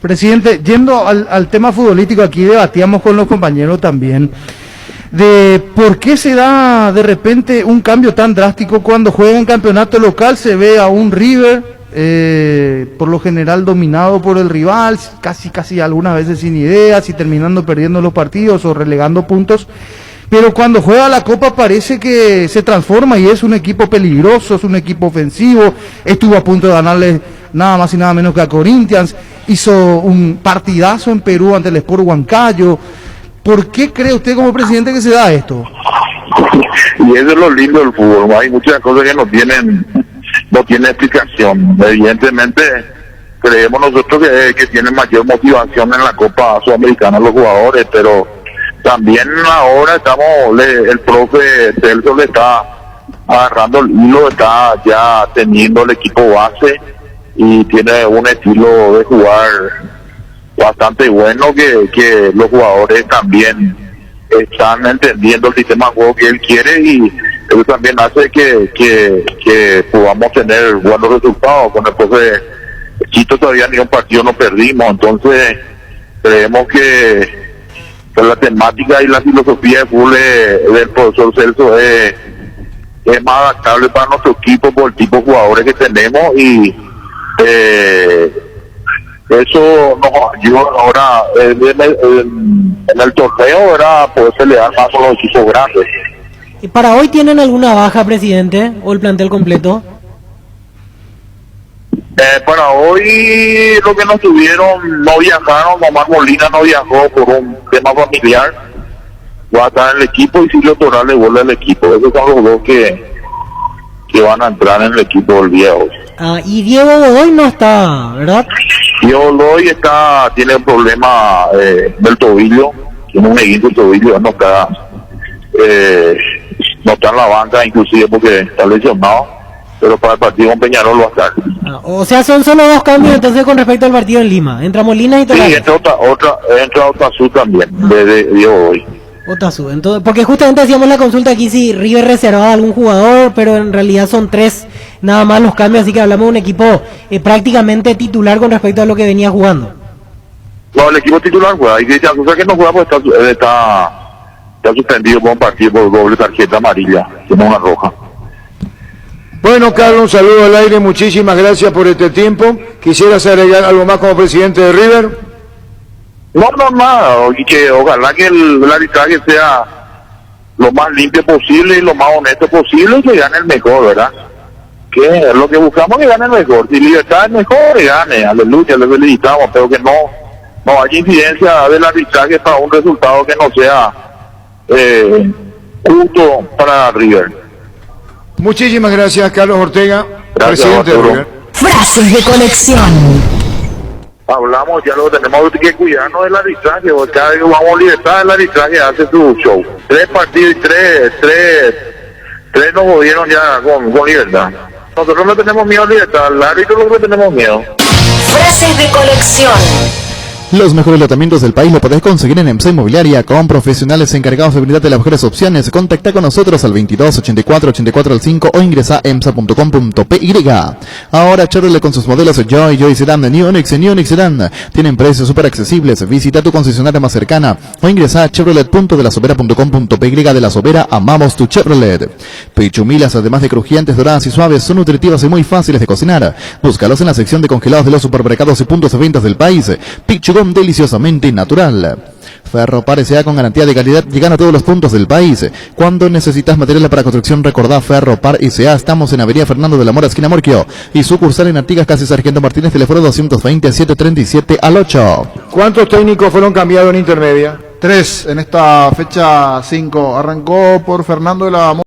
Presidente, yendo al tema futbolístico, aquí debatíamos con los compañeros también de por qué se da de repente un cambio tan drástico cuando juega en campeonato local. Se ve a un River por lo general dominado por el rival, casi algunas veces sin ideas y terminando perdiendo los partidos o relegando puntos. Pero cuando juega la Copa parece que se transforma y es un equipo peligroso, es un equipo ofensivo. Estuvo a punto de ganarle nada más y nada menos que a Corinthians. Hizo un partidazo en Perú ante el Sport Huancayo. ¿Por qué cree usted como presidente que se da esto? Y eso es lo lindo del fútbol, ¿no? Hay muchas cosas que no tienen explicación. Evidentemente creemos nosotros que tienen mayor motivación en la Copa Sudamericana los jugadores, pero también ahora el profe Celso le está agarrando el hilo, está ya teniendo el equipo base y tiene un estilo de jugar bastante bueno que los jugadores también están entendiendo el sistema de juego que él quiere, y eso también hace que podamos tener buenos resultados. Con el profe Chito todavía ni un partido no perdimos, entonces creemos que la temática y la filosofía de fútbol del profesor Celso es más adaptable para nuestro equipo por el tipo de jugadores que tenemos, y eso nos ayuda ahora en el torneo era poder pelear más con los equipos grandes. ¿Y para hoy tienen alguna baja, presidente, o el plantel completo? Para hoy lo que no tuvieron, no viajaron. Omar Molina no viajó por un tema familiar, va a estar en el equipo, y Silvio Toral le vuelve al equipo. Esos son los dos que van a entrar en el equipo del día de hoy. Y Diego Godoy no está, ¿verdad? Diego Godoy tiene un problema del tobillo, tiene un esguince del tobillo, no está en la banca inclusive porque está lesionado, pero para el partido con Peñarol va a estar. O sea, son solo dos cambios entonces con respecto al partido en Lima, entra Molina y Toral. Sí, entra Otazú también, de Diego Godoy. Otazú, entonces, porque justamente hacíamos la consulta aquí si River reservaba a algún jugador, pero en realidad son 3 nada más los cambios, así que hablamos de un equipo prácticamente titular con respecto a lo que venía jugando. No, el equipo titular juega, y que no juega pues está suspendido por un partido por doble tarjeta amarilla, tiene una roja. Bueno, Carlos, un saludo al aire, muchísimas gracias por este tiempo. ¿Quisieras agregar algo más como presidente de River? No, nada, y que ojalá que el arbitraje sea lo más limpio posible y lo más honesto posible, y que gane el mejor, ¿verdad? Que lo que buscamos es que gane el mejor. Si Libertad es mejor, que gane, aleluya, le felicitamos, pero que no haya incidencia del arbitraje para un resultado que no sea justo para River. Muchísimas gracias, Carlos Ortega, gracias, presidente de River. Frases de conexión. Hablamos, ya lo tenemos que cuidarnos del arbitraje, porque cada vez que vamos a Libertad, el arbitraje hace su show. 3 partidos y 3 nos jodieron ya con Libertad. Nosotros no tenemos miedo a Libertad, al árbitro lo que tenemos miedo. Frases de conexión. Los mejores lotamientos del país lo podés conseguir en EMSA Inmobiliaria con profesionales encargados de brindarte las mejores opciones. Contacta con nosotros al 22 84 84 al 5 o ingresa a emsa.com.py. Ahora Chevrolet con sus modelos Joy Sedan, New Onix Sedan tienen precios súper accesibles. Visita tu concesionaria más cercana o ingresa a chevrolet.delasobera.com.py. De La Sobera, amamos tu Chevrolet. Pichumilas, además de crujientes, doradas y suaves, son nutritivas y muy fáciles de cocinar. Búscalos en la sección de congelados de los supermercados y puntos de ventas del país. Pichugón deliciosamente natural. Ferropar S.A. con garantía de calidad, llegando a todos los puntos del país. Cuando necesitas materiales para construcción, recordá Ferropar S.A. Estamos en Avenida Fernando de la Mora, esquina Morquio, y sucursal en Artigas, casi Sargento Martínez, teléfono 220 737 al 8. ¿Cuántos técnicos fueron cambiados en intermedia? 3 en esta fecha 5. Arrancó por Fernando de la Mora.